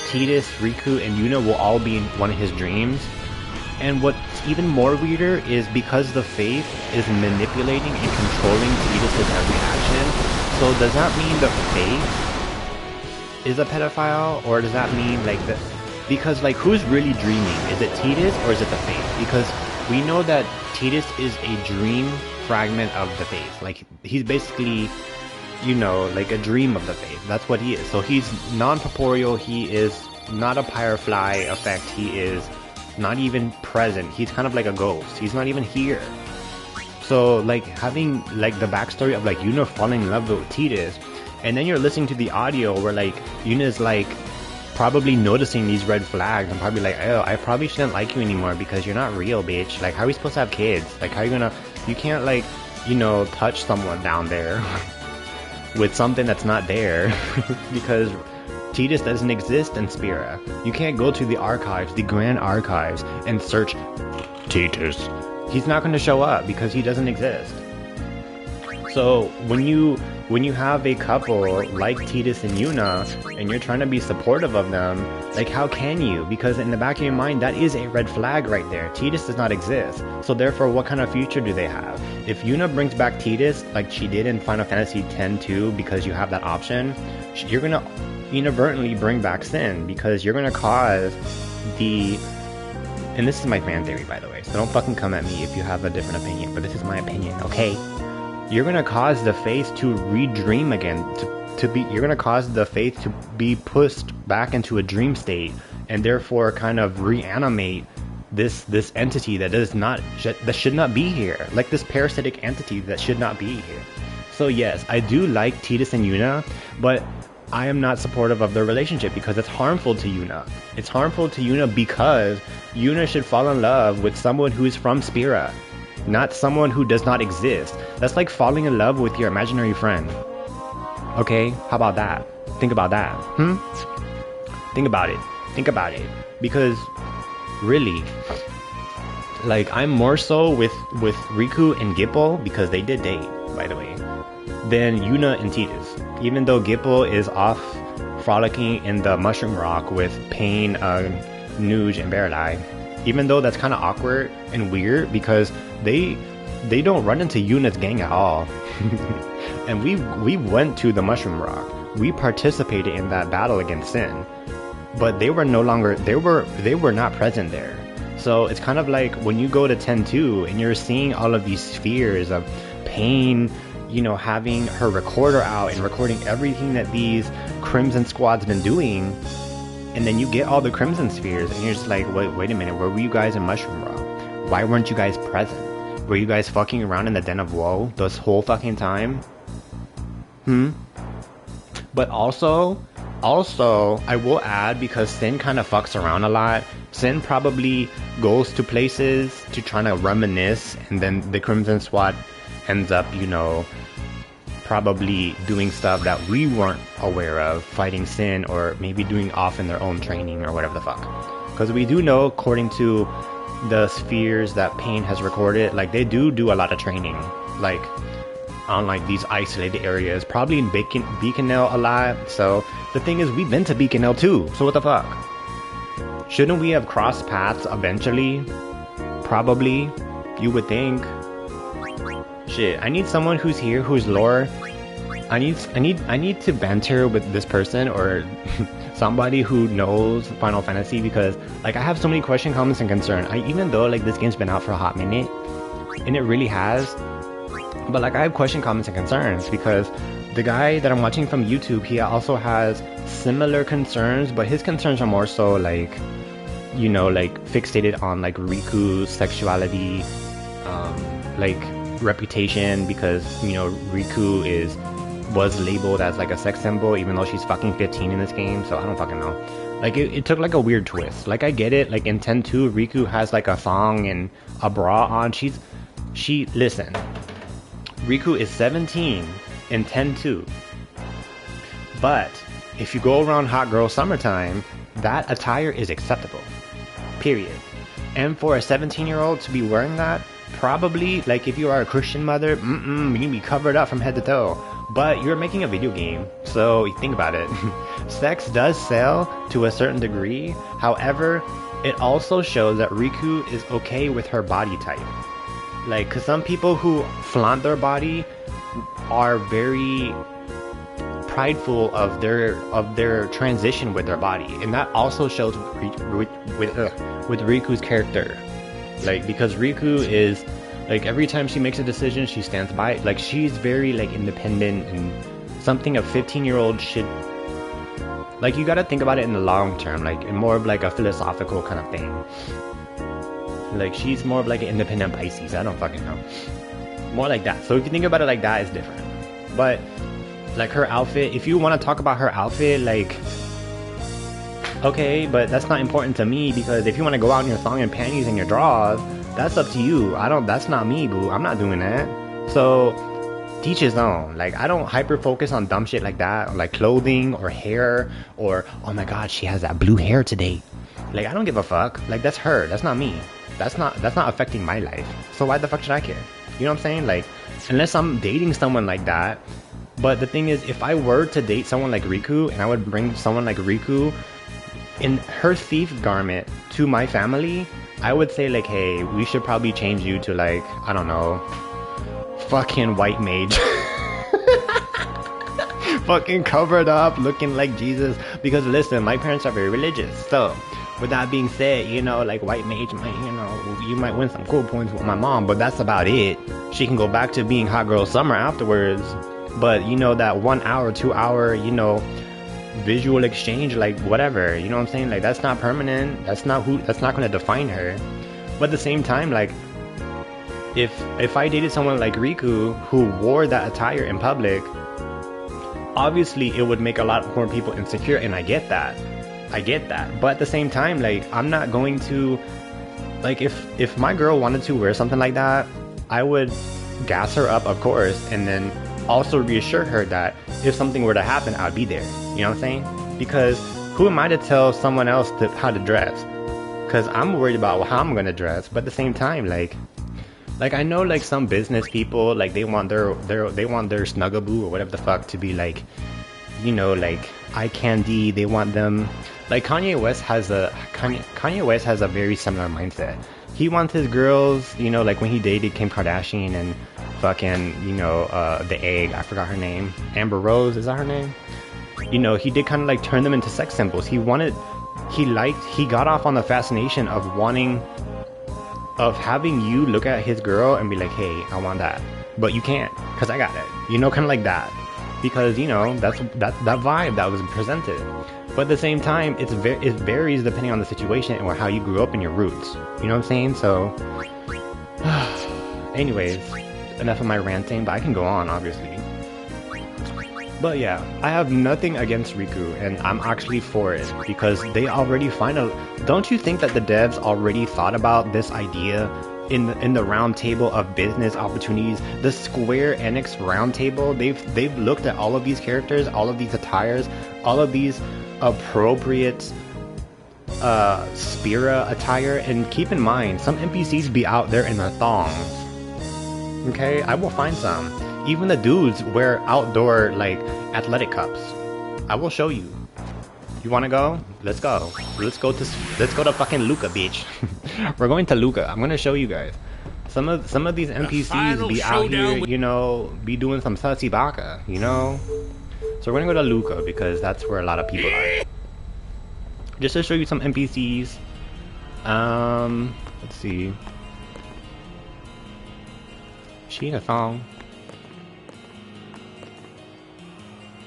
Tidus, Riku, and Yuna will all be in one of his dreams. And what's even more weirder is because the Faith is manipulating and controlling Tidus' every action. So does that mean the Faith is a pedophile, or does that mean like the? Because like, who's really dreaming? Is it Tidus or is it the Faith? Because we know that Tidus is a dream fragment of the Faith. Like, he's basically, you know, like a dream of the Faith. That's what he is. So he's non-corporeal. He is not a Firefly effect. He is not even present. He's kind of like a ghost. He's not even here. So like, having like the backstory of like Yuna falling in love with Tidus, and then you're listening to the audio where like Yuna's like probably noticing these red flags and probably like, oh, I probably shouldn't like you anymore because you're not real, bitch. Like, how are we supposed to have kids? Like, how are you gonna, you can't like, you know, touch someone down there with something that's not there because Tidus doesn't exist in Spira. You can't go to the archives, the grand archives, and search Tidus. He's not going to show up because he doesn't exist. So when you have a couple like Tidus and Yuna, and you're trying to be supportive of them, like, how can you? Because in the back of your mind, that is a red flag right there. Tidus does not exist. So therefore, what kind of future do they have? If Yuna brings back Tidus, like she did in Final Fantasy X-2, because you have that option, you're going to inadvertently bring back Sin, because you're going to cause the... And this is my fan theory, by the way, so don't fucking come at me if you have a different opinion, but this is my opinion, okay? You're gonna cause the Faith to redream again, you're gonna cause the Faith to be pushed back into a dream state, and therefore kind of reanimate this entity that should not be here, like this parasitic entity that should not be here. So yes, I do like Tidus and Yuna, but I am not supportive of their relationship because it's harmful to Yuna. It's harmful to Yuna because Yuna should fall in love with someone who is from Spira, not someone who does not exist. That's like falling in love with your imaginary friend. Okay, how about that? Think about that. Think about it. Think about it. Because really, like, I'm more so with Riku and Gipple, because they did date, by the way, than Yuna and Tidus. Even though Gipple is off frolicking in the Mushroom Rock with Pain, Nuge, and Barreleye. Even though that's kind of awkward and weird because they don't run into Yuna's gang at all. And we went to the Mushroom Rock. We participated in that battle against Sin. But they were not present there. So it's kind of like when you go to 10-2 and you're seeing all of these spheres of Pain, you know, having her recorder out and recording everything that these Crimson Squad's been doing, and then you get all the Crimson Spheres, and you're just like, wait a minute, where were you guys in Mushroom Row? Why weren't you guys present? Were you guys fucking around in the Den of Woe this whole fucking time? But also, I will add, because Sin kind of fucks around a lot, Sin probably goes to places to try to reminisce, and then the Crimson Squad ends up, you know, probably doing stuff that we weren't aware of, fighting Sin, or maybe doing off in their own training or whatever the fuck. Because we do know, according to the spheres that Pain has recorded, like, they do a lot of training, like on like these isolated areas, probably in Beaconell a lot. So the thing is, we've been to Beaconell too, so what the fuck? Shouldn't we have crossed paths eventually? Probably, you would think. Shit, I need someone who's here, who's lore. I need to banter with this person, or somebody who knows Final Fantasy, because like I have so many questions, comments, and concerns. Even though like this game's been out for a hot minute, and it really has, but like I have question, comments, and concerns, because the guy that I'm watching from YouTube, he also has similar concerns, but his concerns are more so like, you know, like fixated on like Riku's sexuality, like reputation, because, you know, Riku was labeled as like a sex symbol, even though she's fucking 15 in this game. So I don't fucking know. Like it took like a weird twist. Like I get it. Like in 10-2, Riku has like a thong and a bra on. Listen. Riku is 17 in 10-2. But if you go around Hot Girl Summertime, that attire is acceptable. Period. And for a 17-year-old to be wearing that, probably, like if you are a Christian mother, you can be covered up from head to toe. But you're making a video game, so you think about it. Sex does sell to a certain degree. However, it also shows that Riku is okay with her body type. Like, cause some people who flaunt their body are very prideful of their transition with their body, and that also shows with Riku's character. Like, because Riku is like, every time she makes a decision, she stands by it. Like, she's very like independent, and something a 15-year-old should, like, you gotta think about it in the long term, like in more of like a philosophical kind of thing. Like, she's more of like an independent Pisces. I don't fucking know. More like that. So if you think about it like that, it's different. But like her outfit, if you want to talk about her outfit, like, okay, but that's not important to me, because if you want to go out in your thong and panties and your drawers, that's up to you. That's not me, boo. I'm not doing that. So teach his own. Like, I don't hyper focus on dumb shit like that, like clothing or hair, or oh my god, she has that blue hair today. Like, I don't give a fuck. Like, that's her. That's not me. That's not affecting my life. So why the fuck should I care? You know what I'm saying? Like, unless I'm dating someone like that. But the thing is, if I were to date someone like Riku, and I would bring someone like Riku in her thief garment to my family, I would say like, hey, we should probably change you to like, I don't know, fucking white mage. Fucking covered up, looking like Jesus. Because listen, my parents are very religious. So with that being said, you know, like white mage might, you know, you might win some cool points with my mom, but that's about it. She can go back to being Hot Girl Summer afterwards. But you know, that 1 hour, 2 hour, you know, visual exchange, like whatever, you know what I'm saying? Like, that's not permanent. That's not going to define her. But at the same time, like, if I dated someone like Riku who wore that attire in public, obviously it would make a lot more people insecure, and I get that. But at the same time, like, I'm not going to, like, if my girl wanted to wear something like that, I would gas her up, of course, and then also reassure her that if something were to happen, I'd be there. You know what I'm saying? Because who am I to tell someone else how to dress? Because I'm worried about how I'm gonna dress. But at the same time, like I know, like, some business people, like, they want their snuggaboo or whatever the fuck to be like, you know, like eye candy. They want them, like, Kanye West has a very similar mindset. He wants his girls, you know, like when he dated Kim Kardashian and fucking, you know, the egg, I forgot her name, Amber Rose, is that her name? You know, he did kind of like turn them into sex symbols. He got off on the fascination of having you look at his girl and be like, hey, I want that. but you can't, because I got it. You know, kind of like that. Because, you know, that's that vibe that was presented. But at the same time, it varies depending on the situation and how you grew up and your roots. You know what I'm saying? So, anyways, enough of my ranting, but I can go on, obviously. But yeah, I have nothing against Riku, and I'm actually for it, because they already don't you think that the devs already thought about this idea in the round table of business opportunities? The Square Enix round table, they've looked at all of these characters, all of these attires, all of these appropriate Spira attire, and keep in mind, some NPCs be out there in their thongs. Okay, I will find some. Even the dudes wear outdoor, like, athletic cups. I will show you. You wanna go? Let's go. Let's go to fucking Luca Beach. We're going to Luca. I'm gonna show you guys. Some of these NPCs be out here, you know, be doing some sussy baka, you know? So we're gonna go to Luca because that's where a lot of people are. Just to show you some NPCs. Let's see. She in a thong.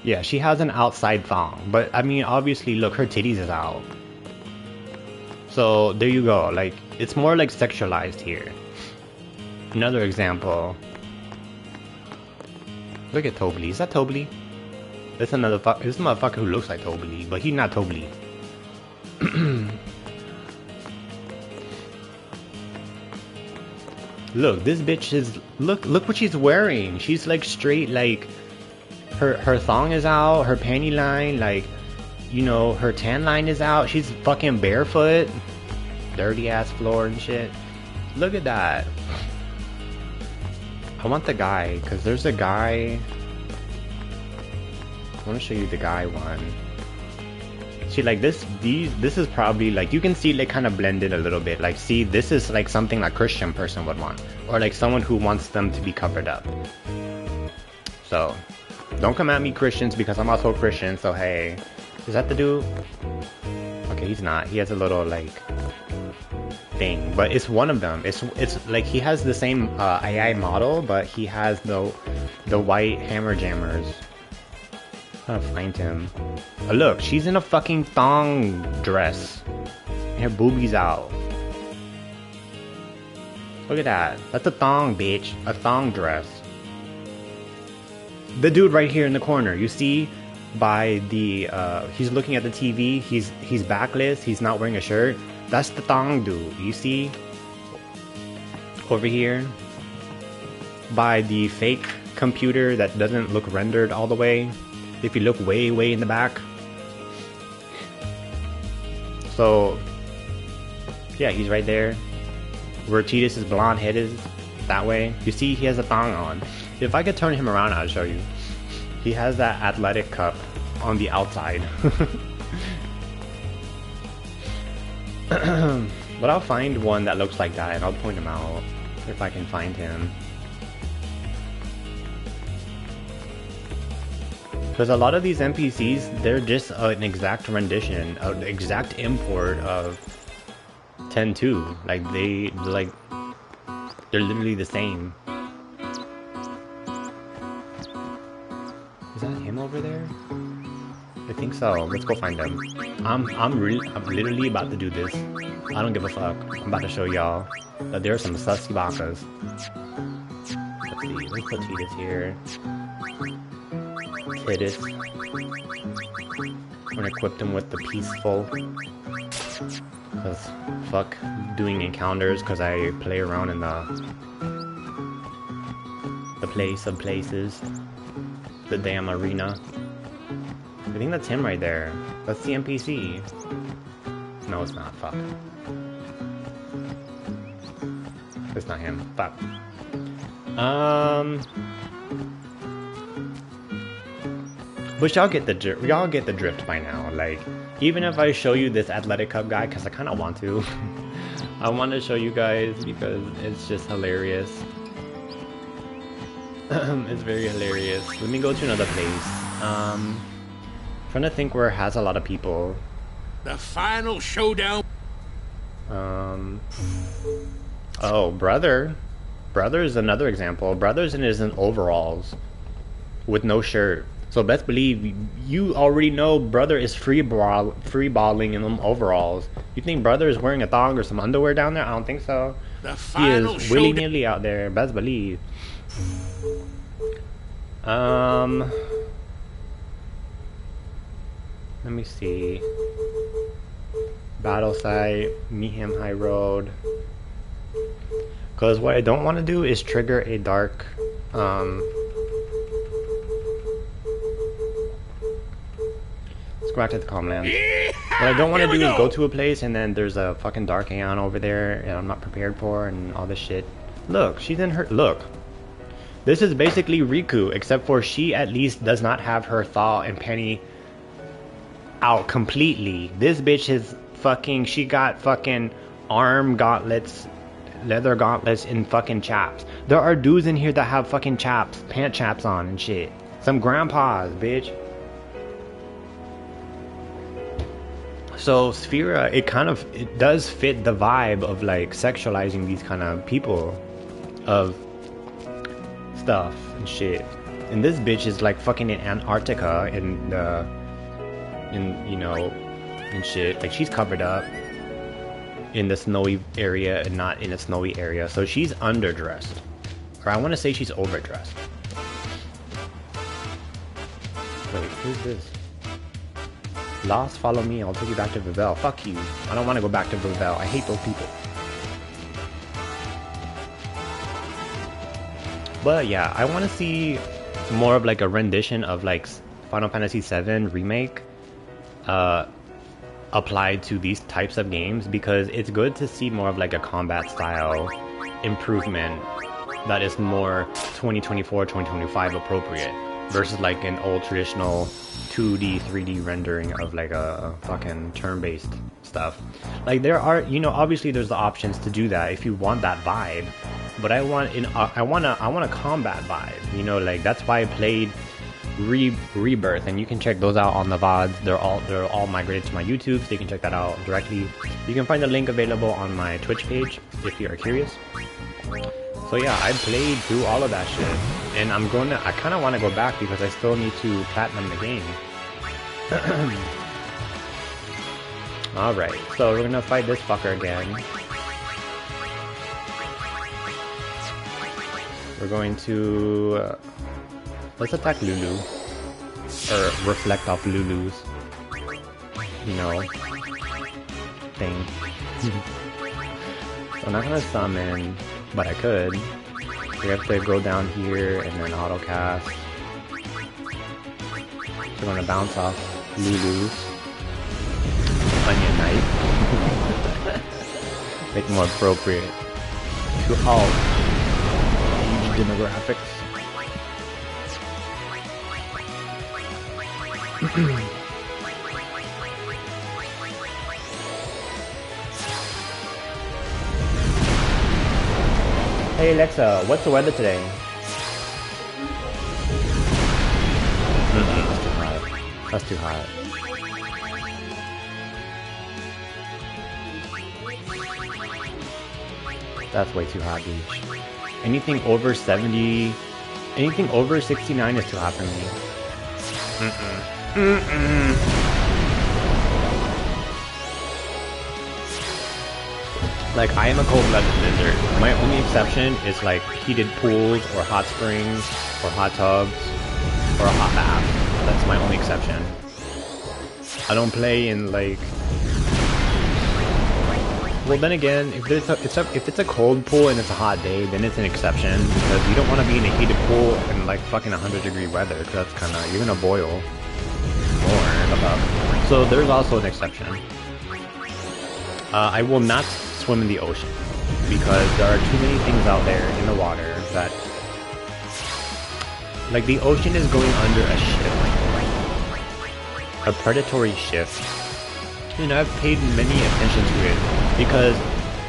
Yeah, she has an outside thong, but I mean, obviously, look, her titties is out. So there you go. Like, it's more like sexualized here. Another example. Look at Tobli. Is that Tobli? This motherfucker who looks like Tobli, but he's not Tobli. Look, this bitch is look what she's wearing. She's like straight, like her thong is out, her panty line, like, you know, her tan line is out. She's fucking barefoot, dirty ass floor and shit. Look at that. I want the guy, because there's a guy. I want to show you the guy one. See, like this is probably, like, you can see like kind of blended a little bit. Like, see, this is like something like Christian person would want, or like someone who wants them to be covered up. So don't come at me, Christians, because I'm also a Christian. So hey, is that the dude? Okay, he's not. He has a little like thing, but it's one of them. It's like he has the same AI model, but he has the white hammer jammers. I'm trying to find him. Oh, look, she's in a fucking thong dress. And her boobies out. Look at that. That's a thong, bitch. A thong dress. The dude right here in the corner, you see by the he's looking at the TV, he's backless, he's not wearing a shirt. That's the thong dude. You see over here by the fake computer that doesn't look rendered all the way. If you look way in the back. So yeah, he's right there where Tidus' blonde head is, that way. You see he has a thong on. If I could turn him around, I'll show you. He has that athletic cup on the outside. But I'll find one that looks like that and I'll point him out if I can find him. Because a lot of these NPCs, they're just an exact rendition, an exact import of 10.2. Like they're literally the same. Is that him over there? I think so. Let's go find him. I'm literally about to do this. I don't give a fuck. I'm about to show y'all that there are some sussy bakas. Let's see. Let's put Tidus here. Tidus. I'm gonna equip him with the peaceful. Cause fuck doing encounters, cause I play around in the place of places. The damn arena. I think that's him right there. That's the NPC. No, it's not. Fuck. It's not him. Fuck. But y'all get the drift by now. Like, even if I show you this athletic cup guy, because I kind of want to. I want to show you guys because it's just hilarious. It's very hilarious. Let me go to another place. Trying to think where it has a lot of people. The final showdown. Oh, brother. Brother is another example. Brother's in his overalls with no shirt. So best believe you already know Brother is free balling in them overalls. You think Brother is wearing a thong or some underwear down there? I don't think so. He is willy-nilly out there. Best believe. Let me see. Battle site, meet him high road. Because what I don't want to do is trigger a dark let's go back to the Calmlands. What I don't want to do is go to a place and then there's a fucking dark Aeon over there and I'm not prepared for and all this shit. Look, she's in her look. This is basically Riku, except for she at least does not have her Thaw and Penny out completely. This bitch is fucking, she got fucking arm gauntlets, leather gauntlets and fucking chaps. There are dudes in here that have fucking chaps, pant chaps on and shit. Some grandpas, bitch. So Sphera, it does fit the vibe of like sexualizing these kind of people of stuff and shit. And this bitch is like fucking in Antarctica and you know, and shit. Like she's covered up in the snowy area and not in a snowy area. So she's underdressed. Or I want to say she's overdressed. Wait, who's this? Lost, follow me, I'll take you back to Vivel. Fuck you. I don't want to go back to Vivel. I hate those people. But yeah, I want to see more of like a rendition of like Final Fantasy VII Remake applied to these types of games, because it's good to see more of like a combat style improvement that is more 2024, 2025 appropriate versus like an old traditional 2D, 3D rendering of like a fucking turn-based stuff. Like there are, you know, obviously there's the options to do that if you want that vibe, but I want a combat vibe, you know, like that's why I played Rebirth, and you can check those out on the VODs. They're all migrated to my YouTube, so you can check that out directly. You can find the link available on my Twitch page if you are curious. So yeah, I played through all of that shit, and I kind of want to go back because I still need to platinum the game. Alright, so we're gonna fight this fucker again. We're going to... let's attack Lulu. Or reflect off Lulu's, you know, thing. So I'm not gonna summon, but I could. We have to go down here and then auto cast. We're gonna bounce off Lulu's onion knife. Make it more appropriate to all age demographics. Hey Alexa, what's the weather today? That's too hot. That's too hot. That's way too hot, dude. Anything over 70, anything over 69 is too hot for me. Like, I am a cold-blooded lizard. My only exception is like heated pools or hot springs or hot tubs or a hot bath. That's my only exception. I don't play in like... Well, then again, if it's a cold pool and it's a hot day, then it's an exception, because you don't want to be in a heated pool in like fucking 100-degree weather, because that's kind of, you're gonna boil more. So there's also an exception. I will not swim in the ocean because there are too many things out there in the water that, like, the ocean is going under a shift, a predatory shift. And I've paid many attention to it because,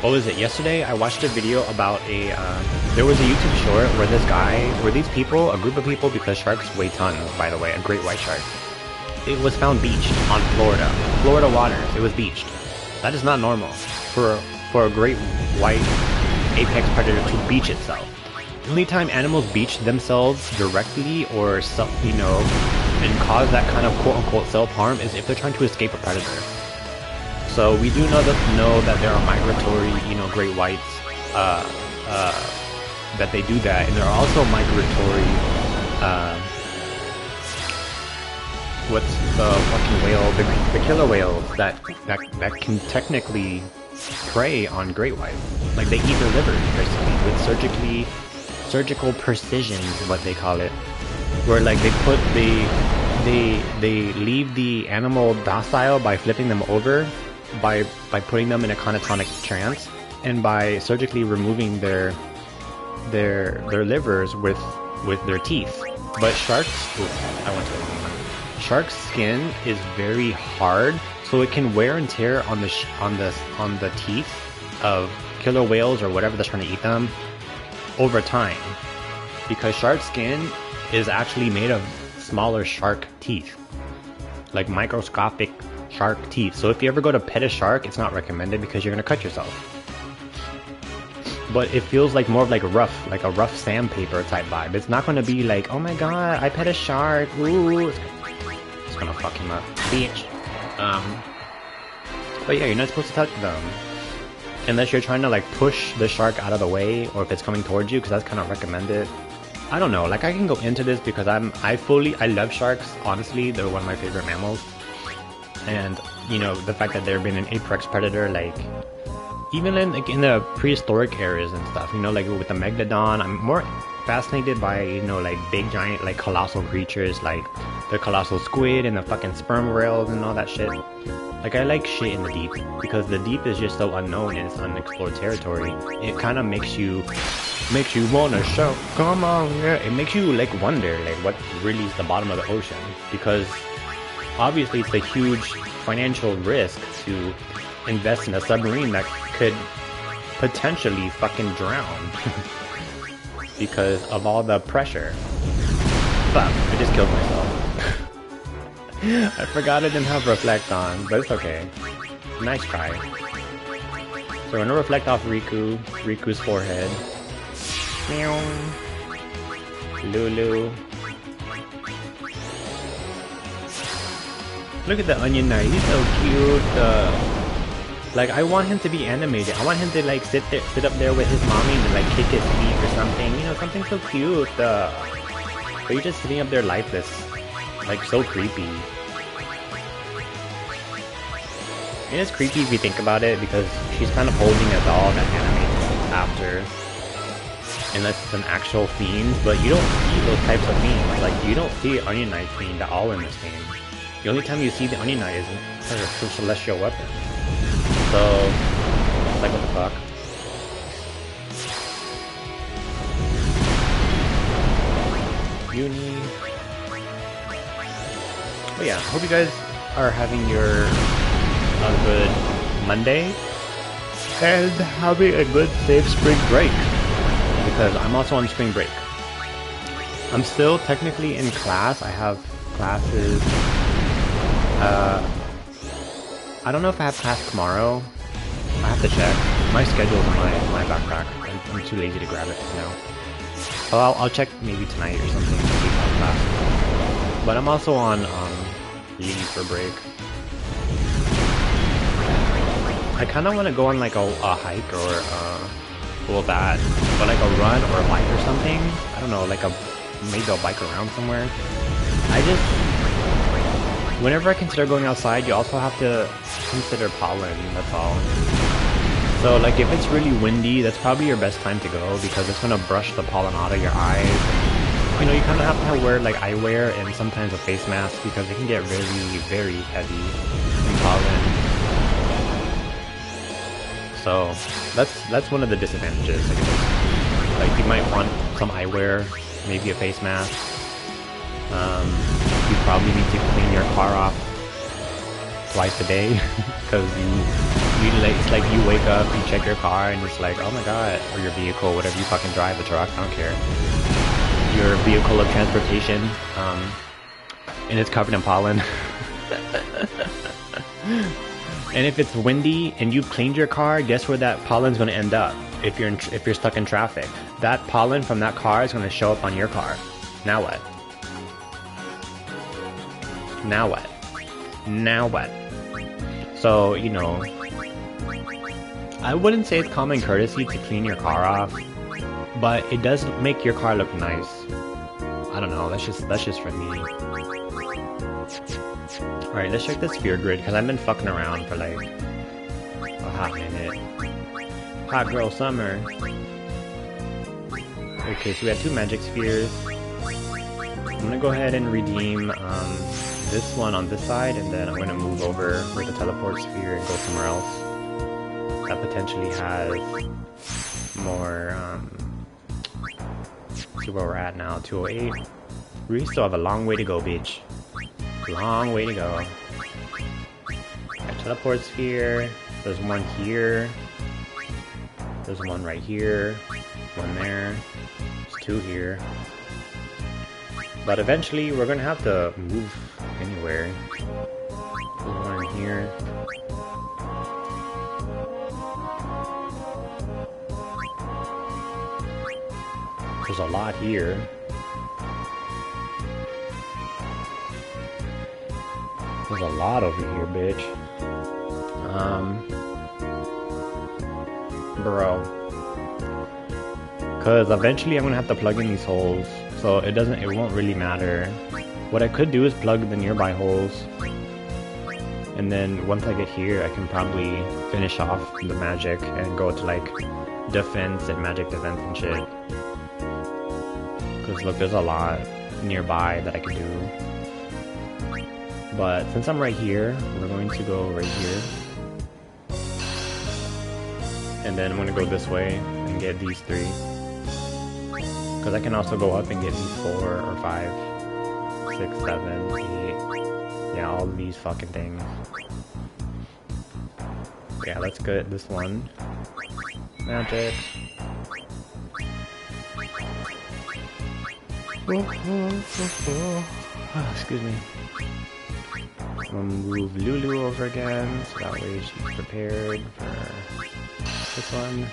what was it, yesterday I watched a video about there was a YouTube short where these people, a group of people, because sharks weigh tons, by the way, a great white shark, it was found beached on Florida waters. It was beached. That is not normal for a great white apex predator to beach itself. The only time animals beach themselves directly or and cause that kind of quote-unquote self-harm is if they're trying to escape a predator. So we do know that there are migratory, great whites that they do that, and there are also migratory what's the fucking whale, the killer whales that can technically prey on great whites. Like they eat their livers basically with surgical precision is what they call it, where like they leave the animal docile by flipping them over, by putting them in a catatonic trance, and by surgically removing their livers with their teeth. But sharks' skin is very hard, so it can wear and tear on the teeth of killer whales or whatever that's trying to eat them over time, because shark skin is actually made of smaller shark teeth, like microscopic shark teeth. So if you ever go to pet a shark, it's not recommended because you're gonna cut yourself. But it feels like more of like a rough sandpaper type vibe. It's not gonna be like, oh my god, I pet a shark, ooh, it's gonna fuck him up, bitch. But yeah, you're not supposed to touch them unless you're trying to like push the shark out of the way, or if it's coming towards you, because that's kind of recommended. I don't know, like I can go into this because I love sharks. Honestly, they're one of my favorite mammals, and the fact that they've been an apex predator, like even in the prehistoric eras and stuff, like with the megalodon, I'm more fascinated by like big giant like colossal creatures like the colossal squid and the fucking sperm whales and all that shit. Like I like shit in the deep because the deep is just so unknown and it's unexplored territory. It kind of makes you wanna shout, come on, yeah. It makes you like wonder like what really is the bottom of the ocean, because obviously it's a huge financial risk to invest in a submarine that could potentially fucking drown because of all the pressure. Fuck, I just killed myself. I forgot I didn't have reflect on, but it's okay. Nice try. So we're gonna reflect off Riku's forehead. Meow. Lulu. Look at the onion knight, he's so cute. Like I want him to be animated. I want him to like sit up there with his mommy and like kick his feet or something. Something so cute. But you're just sitting up there lifeless, like so creepy. And it's creepy if you think about it, because she's kind of holding a doll that animates after, unless it's an actual fiend. But you don't see those types of fiends. Like you don't see Onion Knight fiend at all in this game. The only time you see the Onion Knight is her celestial weapon. So, like what the fuck? Yunie. But yeah, hope you guys are having a good Monday and having a good safe spring break, because I'm also on spring break. I'm still technically in class. I have classes. I don't know if I have class tomorrow. I have to check. My schedule's in my backpack. I'm too lazy to grab it now. So I'll check maybe tonight or something to see if I have class. But I'm also on leave for break. I kind of want to go on like a hike or but like a run or a bike or something. I don't know, like maybe a bike around somewhere. Whenever I consider going outside, you also have to consider pollen, that's all. So like if it's really windy, that's probably your best time to go, because it's gonna brush the pollen out of your eyes. And, you kind of have to wear like eyewear and sometimes a face mask, because it can get very, very heavy in pollen. So that's one of the disadvantages, I guess. Like you might want some eyewear, maybe a face mask. You probably need to clean your car off twice a day, because it's like you wake up, you check your car, and it's like, oh my god, or your vehicle, whatever you fucking drive, a truck, I don't care. Your vehicle of transportation, and it's covered in pollen. And if it's windy and you've cleaned your car, guess where that pollen's gonna end up? if you're stuck in traffic. That pollen from that car is gonna show up on your car. Now what? Now what? Now what? So, you know, I wouldn't say it's common courtesy to clean your car off, but it does make your car look nice. I don't know, that's just for me. Alright, let's check the sphere grid, because I've been fucking around for like a hot minute. Hot girl summer. Okay, so we have 2 magic spheres. I'm gonna go ahead and redeem this one on this side, and then I'm gonna move over with the teleport sphere and go somewhere else that potentially has more. See where we're at now, 208. We still have a long way to go, bitch. Long way to go. Got teleport sphere. There's one here. There's one right here. One there. There's 2 here. But eventually, we're gonna have to move anywhere. There's one here. There's a lot here. There's a lot over here, bitch. Bro. Cause eventually I'm gonna have to plug in these holes. So it won't really matter. What I could do is plug the nearby holes. And then once I get here, I can probably finish off the magic and go to like defense and magic defense and shit. Cause look, there's a lot nearby that I can do. But since I'm right here, we're going to go right here. And then I'm going to go this way and get these 3. Because I can also go up and get these 4 or 5, 6, 7, 8. Yeah, all of these fucking things. Yeah, let's get this one. Magic. Oh, excuse me. We'll move Lulu over again, so that way she's prepared for this one.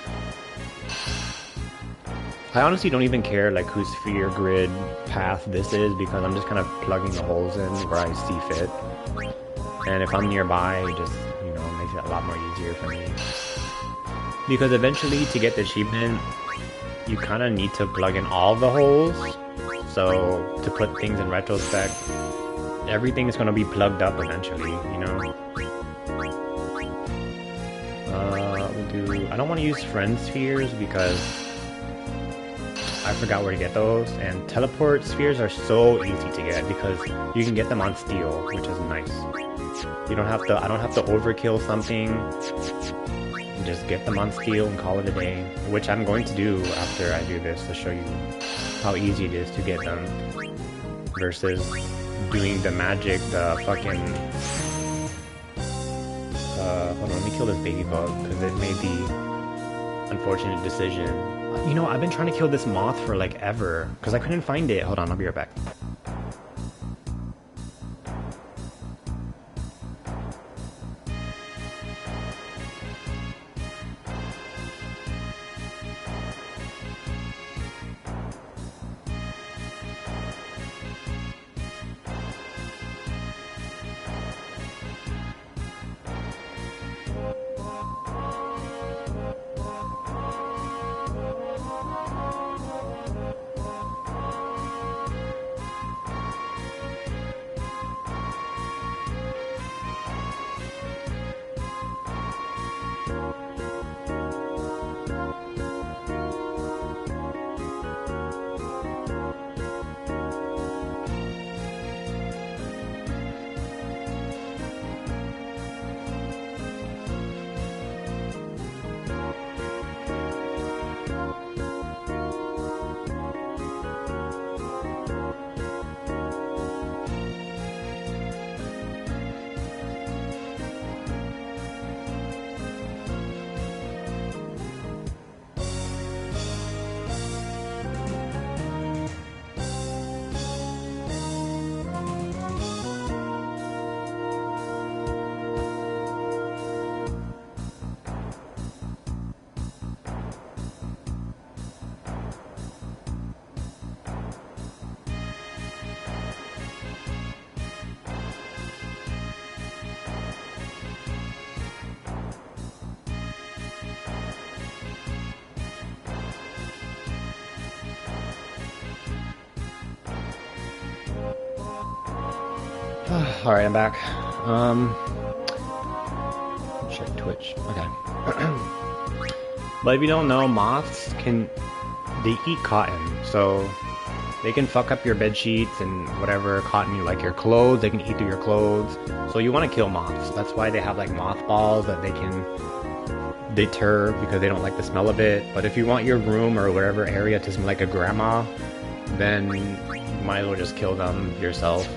I honestly don't even care like whose sphere grid path this is, because I'm just kind of plugging the holes in where I see fit. And if I'm nearby, it just, you know, makes it a lot more easier for me. Because eventually, to get the achievement, you kind of need to plug in all the holes. So, to put things in retrospect, everything is going to be plugged up eventually, you know? I don't want to use friend spheres because I forgot where to get those, and teleport spheres are so easy to get because you can get them on steel, which is nice. I don't have to overkill something. Just get them on steel and call it a day, which I'm going to do after I do this to show you how easy it is to get them versus doing the magic, the fucking hold on, let me kill this baby bug because it made the unfortunate decision. You know, I've been trying to kill this moth for like ever because I couldn't find it. Hold on, I'll be right back. Alright, I'm back. Check Twitch. Okay. But if you don't know, moths they eat cotton, so they can fuck up your bed sheets and whatever cotton you like, your clothes, they can eat through your clothes. So you want to kill moths. That's why they have like mothballs that they can deter because they don't like the smell of it. But if you want your room or whatever area to smell like a grandma, then you might as well just kill them yourself.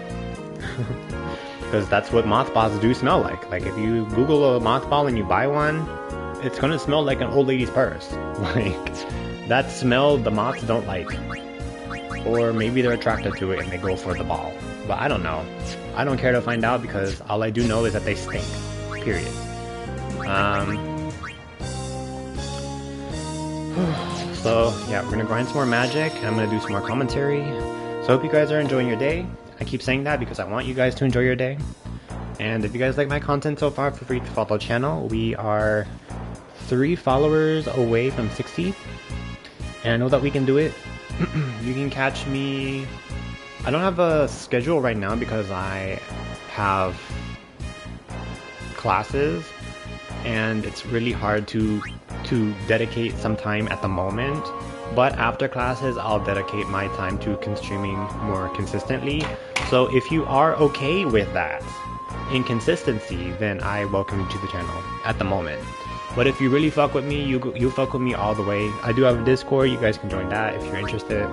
Because that's what mothballs do smell like. Like if you Google a mothball and you buy one, it's gonna smell like an old lady's purse. Like that smell the moths don't like. Or maybe they're attracted to it and they go for the ball. But I don't know. I don't care to find out because all I do know is that they stink. Period. So yeah, we're gonna grind some more magic and I'm gonna do some more commentary. So I hope you guys are enjoying your day. I keep saying that because I want you guys to enjoy your day. And if you guys like my content so far, feel free to follow the channel. We are 3 followers away from 60. And I know that we can do it. You can catch me. I don't have a schedule right now because I have classes and it's really hard to dedicate some time at the moment. But after classes, I'll dedicate my time to streaming more consistently. So if you are okay with that inconsistency, then I welcome you to the channel at the moment. But if you really fuck with me, you fuck with me all the way. I do have a Discord, you guys can join that if you're interested.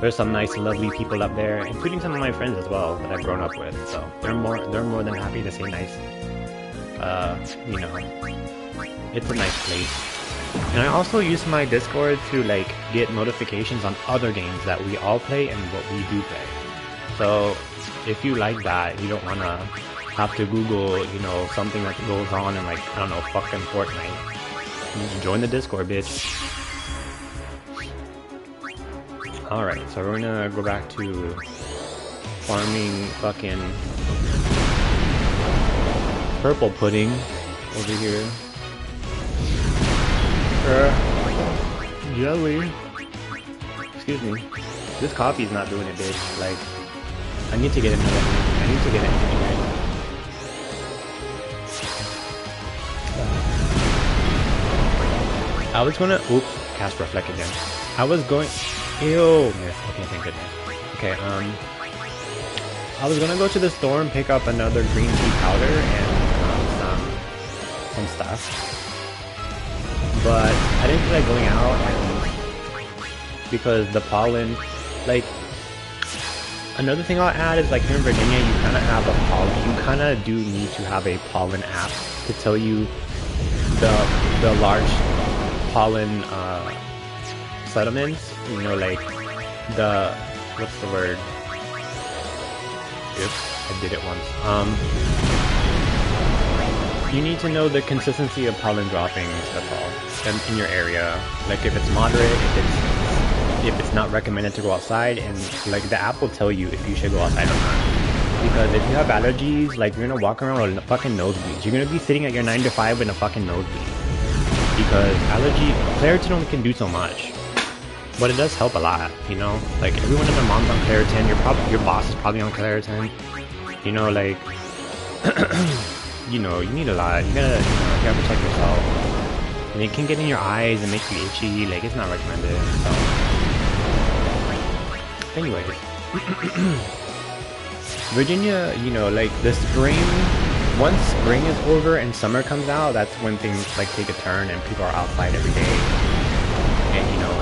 There's some nice, lovely people up there, including some of my friends as well that I've grown up with. So they're more than happy to say nice. You know, it's a nice place. And I also use my Discord to like get notifications on other games that we all play and what we do play. So if you like that, you don't wanna have to Google, you know, something that goes on in like, I don't know, fucking Fortnite. Just join the Discord, bitch. Alright, so we're gonna go back to farming fucking purple pudding over here. Jelly. Excuse me. This coffee's not doing it, bitch. Like, I need to get another. I need to get it anyway. I was gonna. Oop, cast reflect again. I was going. Ew. Miss. Okay, thank goodness. Okay, I was gonna go to the store and pick up another green tea powder and some stuff. But I didn't feel like going out and because the pollen, like, another thing I'll add is like here in Virginia you kind of have a pollen, you kind of do need to have a pollen app to tell you the large pollen settlements, you know, like the, what's the word? Oops, I did it once. You need to know the consistency of pollen droppings, that's all, in your area. Like if it's moderate, if it's not recommended to go outside, and like the app will tell you if you should go outside or not. Because if you have allergies, like you're gonna walk around with fucking nosebleeds. You're gonna be sitting at your 9 to 5 with a fucking nosebleed. Because Claritin only can do so much. But it does help a lot, you know? Like everyone and their mom's on Claritin, your boss is probably on Claritin. You know, like you know, you need a lot. You gotta protect yourself. And it can get in your eyes and make you itchy. Like, it's not recommended. So, anyways, Virginia, you know, like the spring. Once spring is over and summer comes out, that's when things like take a turn and people are outside every day, and you know,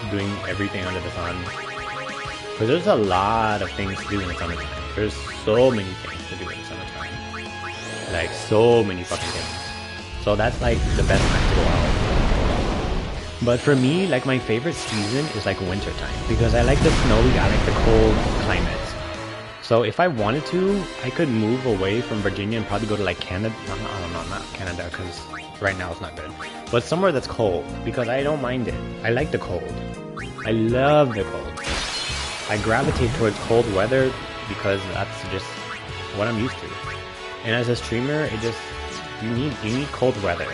doing everything under the sun. Because there's a lot of things to do in the summertime. There's so many things to do in the summertime. Like so many fucking things. So that's like the best time to go out. But for me, like my favorite season is like winter time because I like the snowy, I like the cold climate. So if I wanted to, I could move away from Virginia and probably go to like Canada. I don't know, not Canada because right now it's not good. But somewhere that's cold because I don't mind it. I like the cold. I love the cold. I gravitate towards cold weather because that's just what I'm used to. And as a streamer, it just, you need cold weather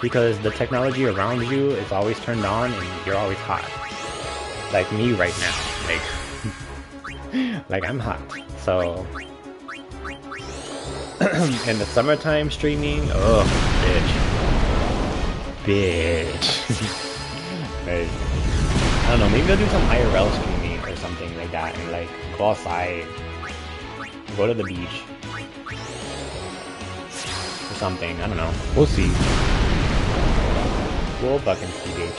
because the technology around you is always turned on and you're always hot. Like me right now, like I'm hot. So In the summertime streaming, oh, bitch. Like, I don't know, maybe I'll do some IRL streaming or something like that, and like go outside, go to the beach, or something. I don't know. We'll see. We'll fucking see, bitch.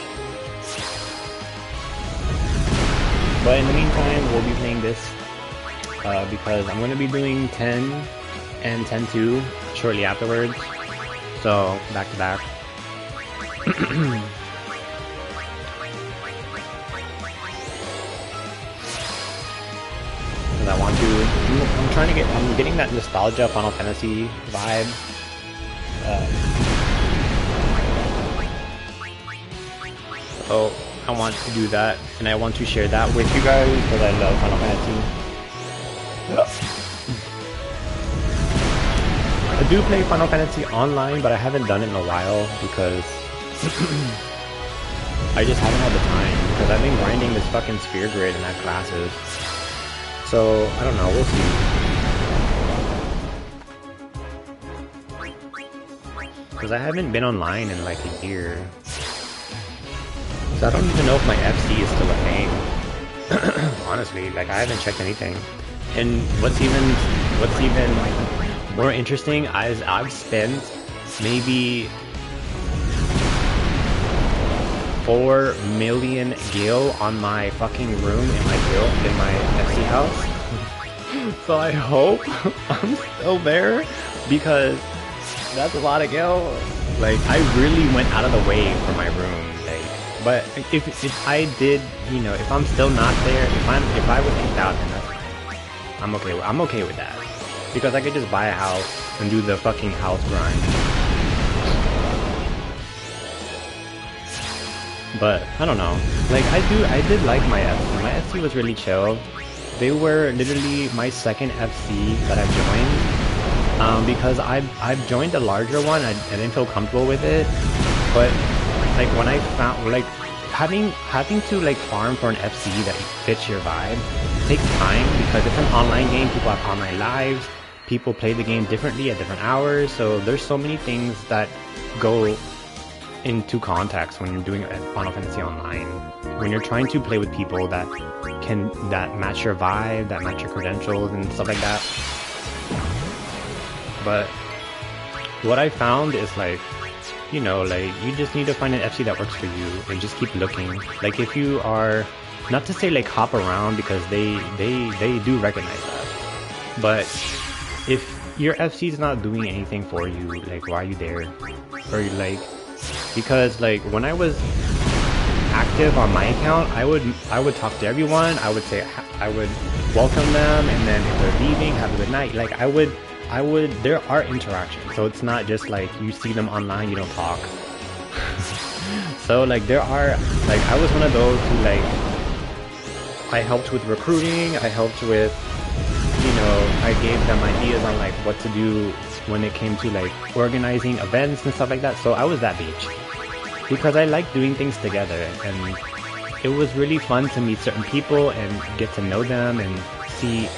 But in the meantime, we'll be playing this because I'm gonna be doing 10 and 10-2 shortly afterwards. So back to back. I want to. I'm trying to get. I'm getting that nostalgia Final Fantasy vibe. So I want to do that, and I want to share that with you guys because I love Final Fantasy. I do play Final Fantasy online, but I haven't done it in a while because I just haven't had the time because I've been grinding this fucking sphere grid and I have classes. So, I don't know, we'll see. Because I haven't been online in like a year. So I don't even know if my FC is still a thing. Honestly, like I haven't checked anything. And what's even more interesting is I've spent maybe 4 million gil on my fucking room in my FC house. So I hope I'm still there because that's a lot of gil. Like I really went out of the way for my room. Like, but if I did, you know, if I'm still not there, if I was kicked out, then that's fine. I'm okay with that because I could just buy a house and do the fucking house grind. But I don't know. Like I did like my FC. My FC was really chill. They were literally my second FC that I joined. Because I've joined a larger one. I didn't feel comfortable with it. But like when I found like having to like farm for an FC that fits your vibe takes time because it's an online game. People have online lives. People play the game differently at different hours. So there's so many things that go into context when you're doing Final Fantasy Online. When you're trying to play with people that match your vibe, that match your credentials and stuff like that. But what I found is like, you know, like you just need to find an FC that works for you and just keep looking. Like if you are, not to say like hop around because they do recognize that. But if your FC is not doing anything for you, like why are you there? Or like, because like when I was active on my account, I would talk to everyone. I would welcome them, and then if they're leaving, have a good night. Like I would there are interactions, so it's not just like you see them online, you don't talk. So like there are, like I was one of those who like, I helped with recruiting, I helped with, you know, I gave them ideas on like what to do when it came to like organizing events and stuff like that. So I was that bitch because I like doing things together, and it was really fun to meet certain people and get to know them and see,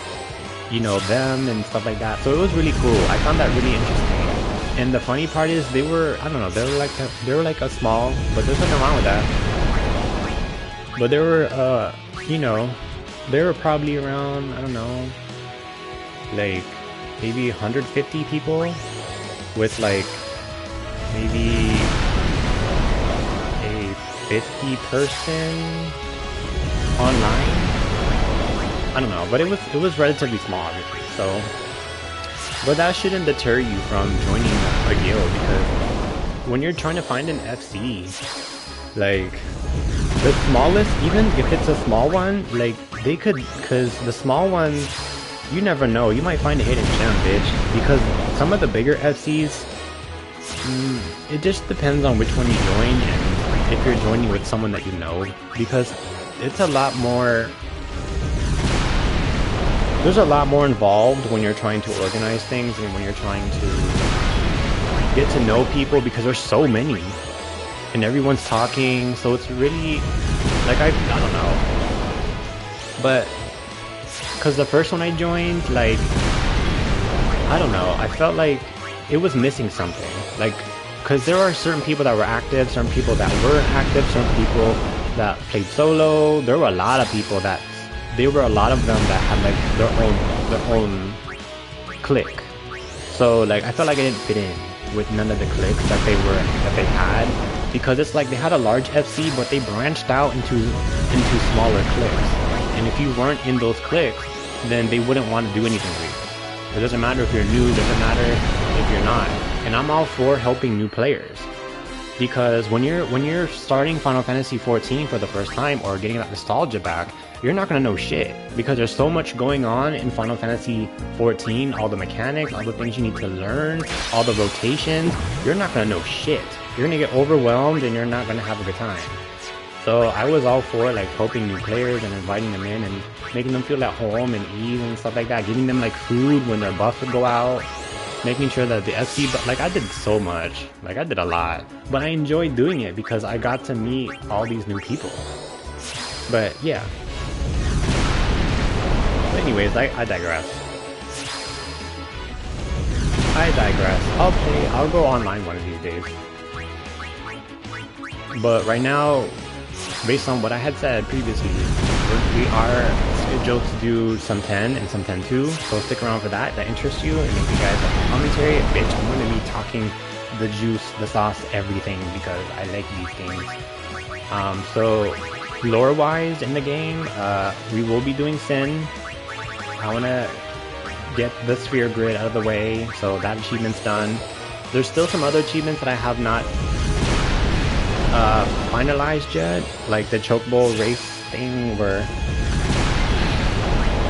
you know, them and stuff like that. So it was really cool. I found that really interesting. And the funny part is they were, I don't know, they were like a small, but there's nothing wrong with that. But they were, you know, they were probably around, I don't know, like maybe 150 people with like maybe a 50 person online. I don't know, but it was relatively small, obviously. So, but that shouldn't deter you from joining a guild, because when you're trying to find an FC, like the smallest, even if it's a small one, like they could, because the small ones, you never know, you might find a hidden gem, bitch. Because some of the bigger FCs, it just depends on which one you join and if you're joining with someone that you know, because it's a lot more. There's a lot more involved when you're trying to organize things and when you're trying to get to know people, because there's so many and everyone's talking, so it's really like I don't know. But because the first one I joined, like I don't know. I felt like it was missing something. Like, because there are certain people that were active, certain people that weren't active, certain people that played solo. There were a lot of people that, there were a lot of them that had like their own clique. So like I felt like I didn't fit in with none of the cliques that they had, because it's like they had a large FC, but they branched out into smaller cliques. And if you weren't in those cliques, then they wouldn't want to do anything with you. It doesn't matter if you're new, it doesn't matter if you're not. And I'm all for helping new players, because when you're starting Final Fantasy 14 for the first time or getting that nostalgia back, you're not gonna know shit, because there's so much going on in Final Fantasy 14, all the mechanics, all the things you need to learn, all the rotations. You're not gonna know shit. You're gonna get overwhelmed and you're not gonna have a good time. So I was all for like helping new players and inviting them in and making them feel at home and ease and stuff like that, giving them like food when their buff would go out, making sure that the SC, like I did so much, like I did a lot, but I enjoyed doing it because I got to meet all these new people. But yeah. But anyways, I digress. I'll go online one of these days. But right now, based on what I had said previously, we are scheduled to do some 10 and some 10-2, so stick around for that. That interests you, and if you guys like commentary, bitch, I'm gonna be talking the juice, the sauce, everything, because I like these games. So lore-wise in the game, we will be doing Sin. I wanna get the sphere grid out of the way, so that achievement's done. There's still some other achievements that I have not finalized yet, like the chocobo race thing where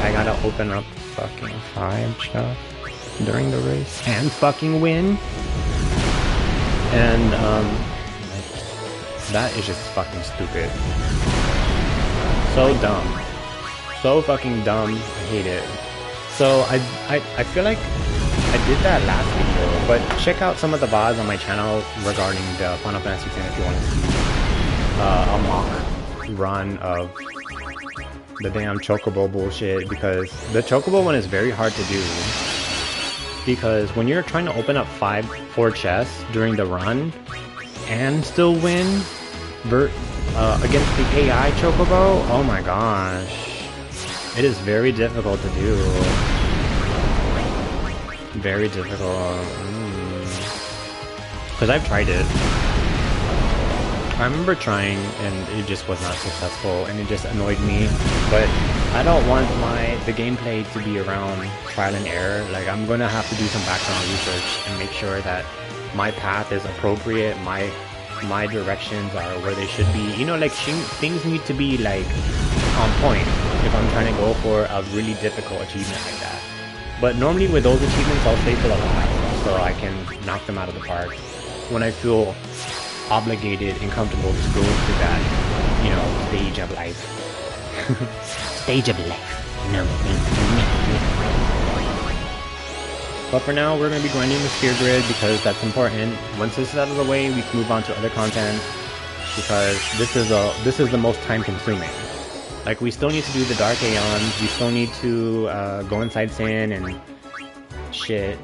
I gotta open up fucking 5 stuff during the race and fucking win. And that is just fucking stupid. So dumb. So fucking dumb. I hate it. So I feel like I did that last video, but check out some of the VODs on my channel regarding the Final Fantasy X if you want to see a mock run of the damn chocobo bullshit, because the chocobo one is very hard to do, because when you're trying to open up 4 chests during the run and still win against the AI chocobo, oh my gosh, it is very difficult to do. Very difficult. Because I've tried it. I remember trying and it just was not successful and it just annoyed me. But I don't want the gameplay to be around trial and error. Like, I'm gonna have to do some background research and make sure that my path is appropriate, my directions are where they should be. You know, like things need to be like on point if I'm trying to go for a really difficult achievement like that. But normally with those achievements, I'll stay for the last, so I can knock them out of the park when I feel obligated and comfortable to go through that, you know, stage of life. Stage of life. No. But for now, we're going to be grinding the sphere grid because that's important. Once this is out of the way, we can move on to other content, because this is the most time consuming. Like, we still need to do the Dark Aeons, we still need to go inside Sin and shit.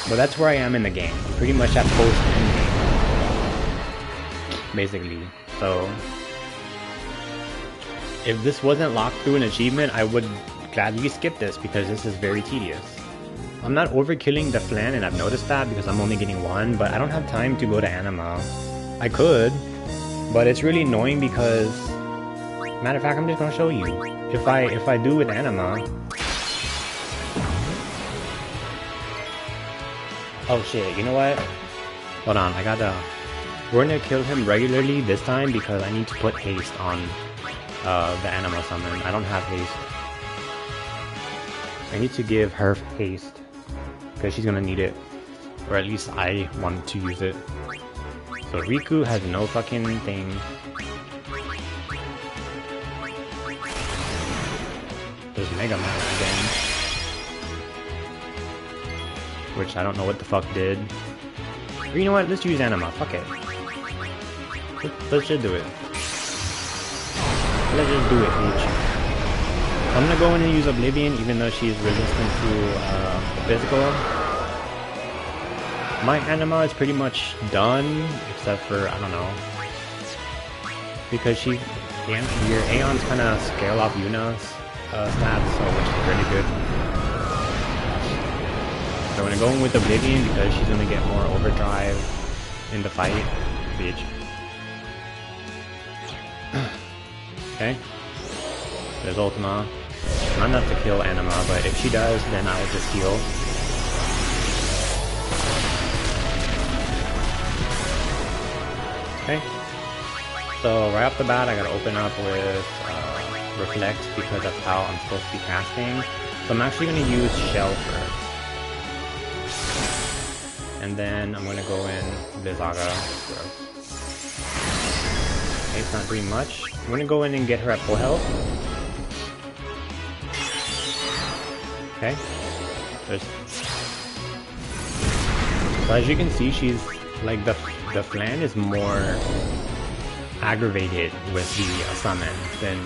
But that's where I am in the game. I'm pretty much at post-endgame, basically. So, if this wasn't locked through an achievement, I would gladly skip this because this is very tedious. I'm not overkilling the flan, and I've noticed that because I'm only getting 1, but I don't have time to go to Anima. I could, but it's really annoying because... Matter of fact, I'm just gonna show you. If I do with Anima... Oh shit, you know what? Hold on, we're gonna kill him regularly this time because I need to put haste on the Anima summon. I don't have haste. I need to give her haste because she's gonna need it. Or at least I want to use it. So Riku has no fucking thing. There's Mega Man again, which I don't know what the fuck did. Or you know what? Let's use Anima. Fuck it. Let's just do it. Let's just do it, bitch. I'm gonna go in and use Oblivion, even though she's resistant to physical. My Anima is pretty much done, except for, I don't know, because your Aeon's kind of scale off Yuna's stats, so which is really good. So I'm gonna go in with Oblivion because she's gonna get more overdrive in the fight, bitch. Okay. There's Ultima. Not enough to kill Anima, but if she does, then I will just heal. Okay. So right off the bat, I gotta open up with Reflect because that's how I'm supposed to be casting. So I'm actually gonna use Shell first. And then I'm gonna go in Blizzaga. Okay, it's not doing much. I'm gonna go in and get her at full health. Okay. So as you can see, she's like the Flan is more aggravated with the summon than,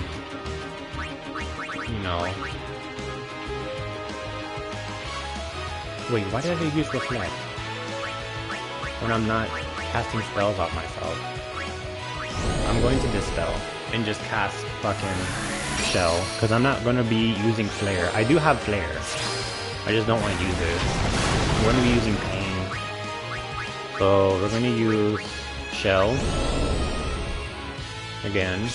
you know. Wait, why did I use Reflect when I'm not casting spells off myself? I'm going to Dispel and just cast fucking Shell, because I'm not going to be using Flare. I do have Flare, I just don't want to use it. I'm going to be using Pain. So we're going to use Shell again,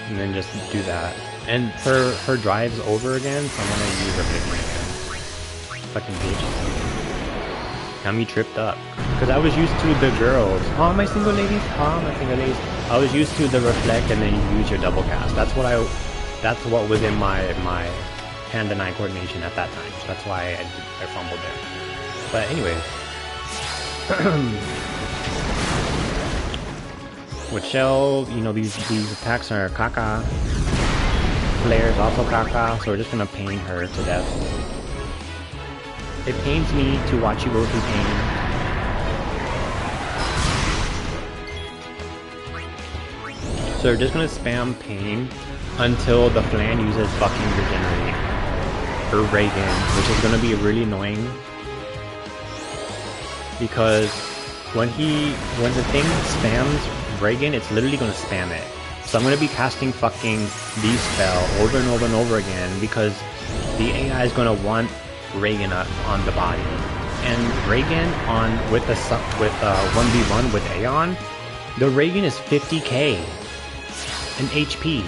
and then just do that. And her drive's over again, so I'm going to use Oblivion again. Fucking bitch. Got me tripped up. Because I was used to the girls. Oh, my single ladies. Oh, my single ladies. I was used to the Reflect and then you use your double cast. That's what was in my hand and eye coordination at that time. That's why I fumbled there. But anyway. With Shell, you know, these attacks are caca. Flare is also caca, so we're just gonna pain her to death. It pains me to watch you go through pain. So we're just gonna spam pain until the Flan uses fucking Regenerate or Reagan, which is gonna be really annoying. Because when the thing spams Reagan, it's literally gonna spam it. So I'm gonna be casting fucking V-Spell over and over and over again because the AI is gonna want Reagan on the body. And Reagan with 1v1 with Aeon, the Reagan is 50k in HP.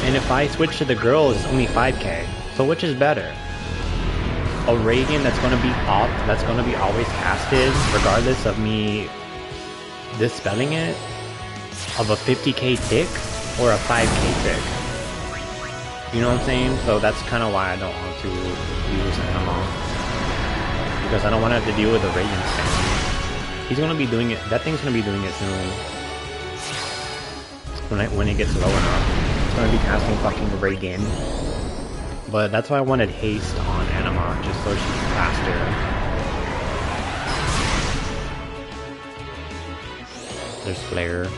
And if I switch to the girl, it's only 5k. So which is better? A Reagan that's gonna be always casted, regardless of me dispelling it, of a 50k tick or a 5k tick. You know what I'm saying? So that's kind of why I don't want to use Anima, because I don't want to have to deal with the Reagan spam. He's gonna be doing it. That thing's gonna be doing it soon. When it gets low enough, it's gonna be casting fucking Reagan. But that's why I wanted haste on Anima, just so she's faster. There's Flare.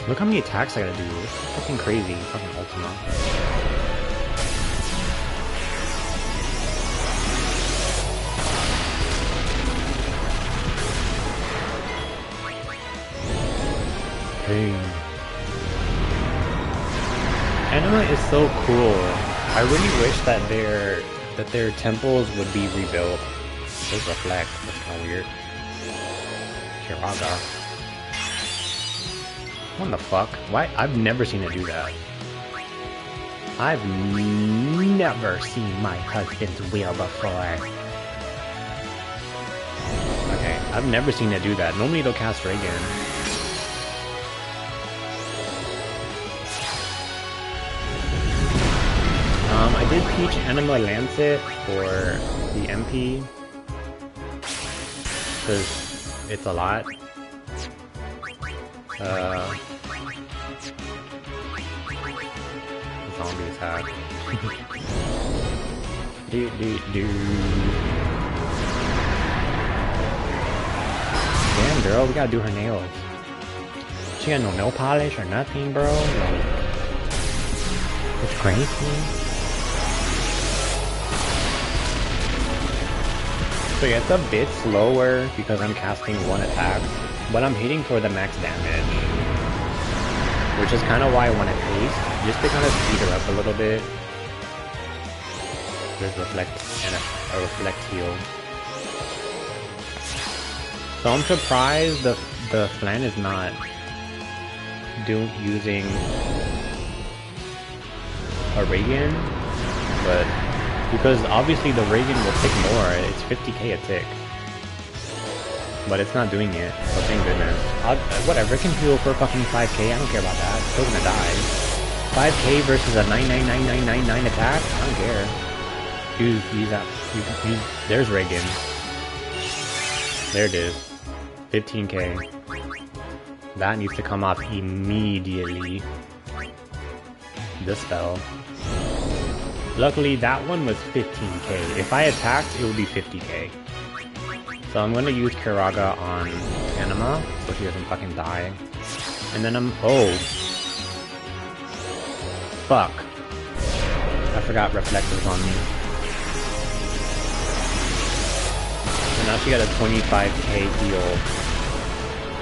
Look how many attacks I gotta do. It's fucking crazy. Fucking Ultima. Anima is so cool. I really wish that their temples would be rebuilt. There's Reflect. That's kind of weird. Kiraga. What the fuck? Why? I've never seen it do that. I've never seen my husband's wheel before. Okay, I've never seen it do that. Normally they'll cast Reagan. I did teach Anima Lancet for the MP, because it's a lot. Zombie attack. Damn, girl, we gotta do her nails. She got no nail polish or nothing, bro. Like, it's crazy. So yeah, it's a bit slower because I'm casting one attack, but I'm hitting for the max damage, which is kind of why I want it paced, just to kind of speed her up a little bit. There's reflect and a reflect heal. So I'm surprised the Flan is not using a Reagan, but because obviously the Reagan will tick more. It's 50k a tick, but it's not doing it. So thank goodness. Whatever, it can heal for fucking 5k. I don't care about that. It's still gonna die. 5k versus a 99999 attack. I don't care. Use that. There's Reagan. There it is. 15k. That needs to come off immediately. This spell. Luckily, that one was 15k. If I attacked, it would be 50k. So I'm going to use Kiraga on Anima, so she doesn't fucking die. And then oh! Fuck. I forgot Reflect was on me. So now she got a 25k heal.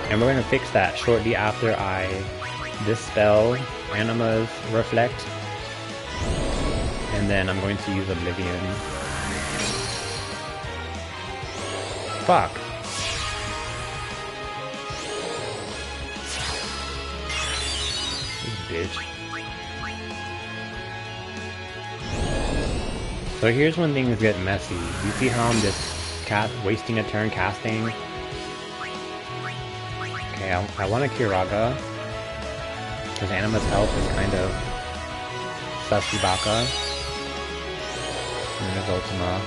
And we're going to fix that shortly after I dispel Anima's Reflect. And then I'm going to use Oblivion. Fuck. This bitch. So here's when things get messy. You see how I'm just wasting a turn casting? Okay, I want a Kiraga. Because Anima's health is kind of sussy baka. And there's Ultima.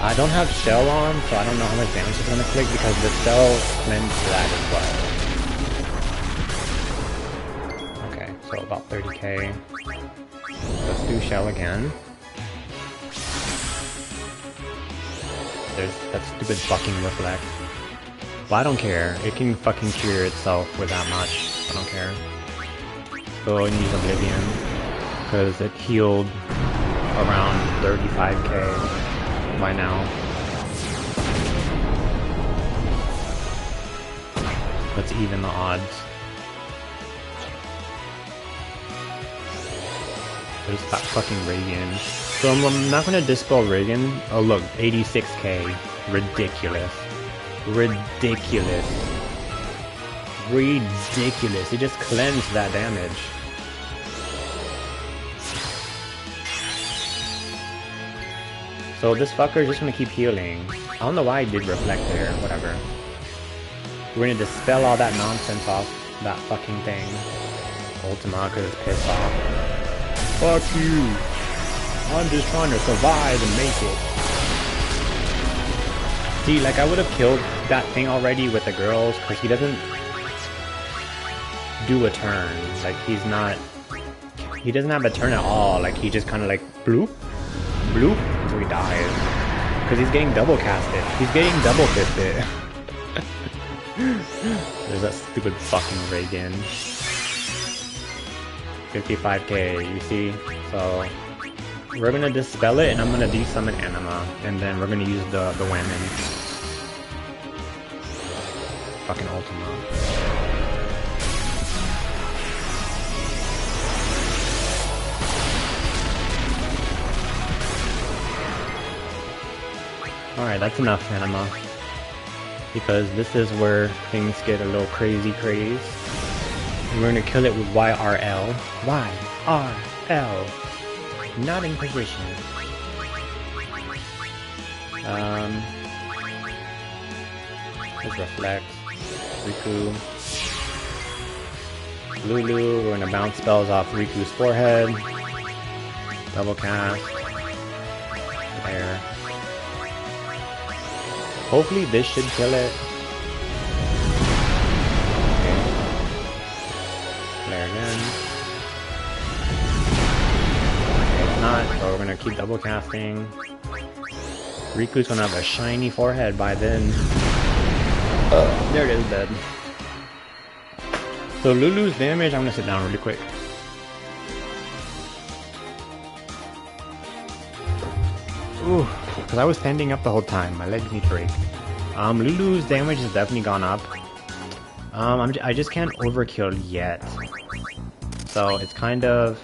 I don't have Shell on, so I don't know how much damage it's gonna click because the Shell cleansed that as well. Okay, so about 30k. Let's do Shell again. There's that stupid fucking Reflect. Well, I don't care. It can fucking cure itself with that much. I don't care. Go and use Oblivion because it healed around 35k by now. Let's even the odds. There's that fucking Reagan. So I'm not gonna dispel Reagan. Oh look, 86k. Ridiculous. Ridiculous. Ridiculous. It just cleansed that damage. So this fucker is just gonna keep healing. I don't know why I did Reflect there, whatever. We're gonna dispel all that nonsense off that fucking thing. Ultima, cause it's pissed off. Fuck you! I'm just trying to survive and make it. See, like I would have killed that thing already with the girls, cause he doesn't do a turn. Like he doesn't have a turn at all. Like he just kind of like bloop, bloop. Until he dies. Because he's getting double casted. He's getting double fisted. There's that stupid fucking Reagan. 55k, you see? So we're gonna dispel it and I'm gonna de-summon Anima. And then we're gonna use the women. Fucking Ultima. Alright, that's enough, Anima. Because this is where things get a little crazy. And we're gonna kill it with YRL. YRL. Not in position. Let's Reflect. Riku. Lulu, we're gonna bounce spells off Riku's forehead. Double cast. There. Hopefully this should kill it. Okay. Flare again. Okay, it's not, so we're gonna gonna keep double casting. Riku's gonna have a shiny forehead by then. There it is, dead. So Lulu's damage, I'm gonna sit down really quick. Ooh, because I was standing up the whole time. My legs need to break. Lulu's damage has definitely gone up. I just can't overkill yet. So it's kind of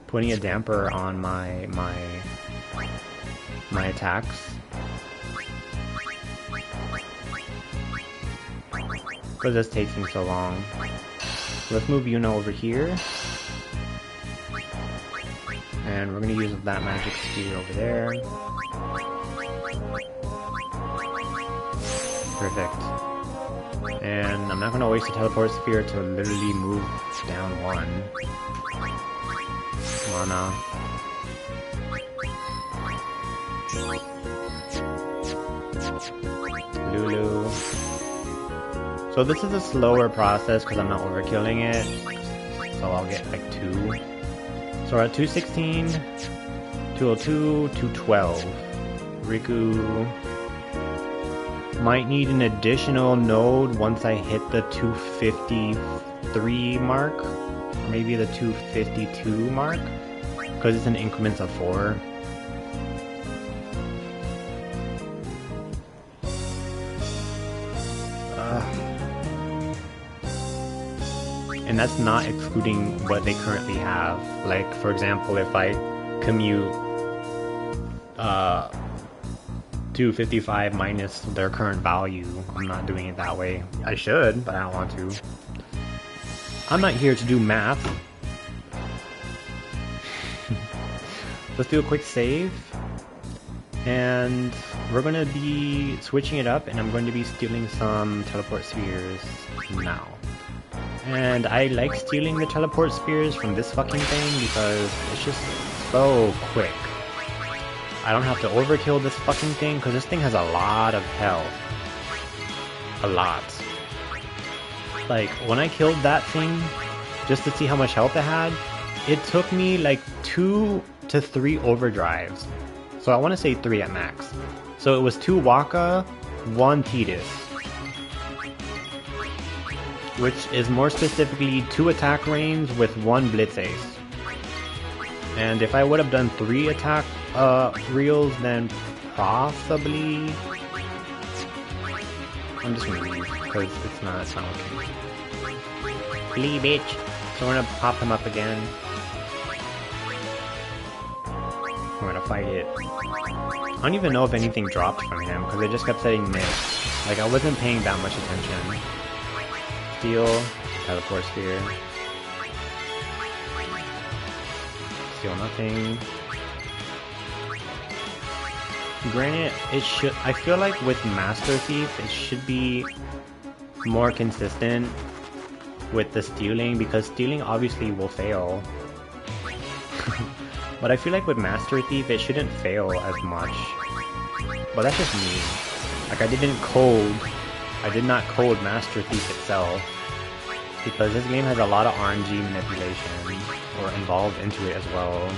putting a damper on my attacks. Because this taking so long. Let's move Yunie over here. And we're gonna use that magic spear over there. Perfect. And I'm not gonna waste a teleport sphere to literally move down one. Mana. Lulu. So this is a slower process because I'm not overkilling it. So I'll get like 2. So we're at 216, 202, 212. Riku might need an additional node once I hit the 253 mark. Or maybe the 252 mark. Because it's in increments of 4. And that's not excluding what they currently have. Like, for example, if I commute 255 minus their current value, I'm not doing it that way. I should, but I don't want to. I'm not here to do math. Let's do a quick save. And we're going to be switching it up, and I'm going to be stealing some teleport spheres now. And I like stealing the teleport spears from this fucking thing because it's just so quick. I don't have to overkill this fucking thing because this thing has a lot of health. A lot. Like, when I killed that thing, just to see how much health it had, it took me like 2 to 3 overdrives. So I want to say 3 at max. So it was 2 Waka, 1 Tidus. Which is more specifically 2 attack range with 1 Blitz Ace. And if I would have done 3 attack reels, then possibly... I'm just gonna leave, because it's not okay. Leave, bitch! So we're gonna pop him up again. We're gonna fight it. I don't even know if anything dropped from him, because I just kept saying miss. Like, I wasn't paying that much attention. Steal, teleport sphere. Steal nothing. Granted, it should. I feel like with Master Thief, it should be more consistent with the stealing because stealing obviously will fail. But I feel like with Master Thief, it shouldn't fail as much. But that's just me. Like I did not code Master Thief itself. Because this game has a lot of RNG manipulation or involved into it as well.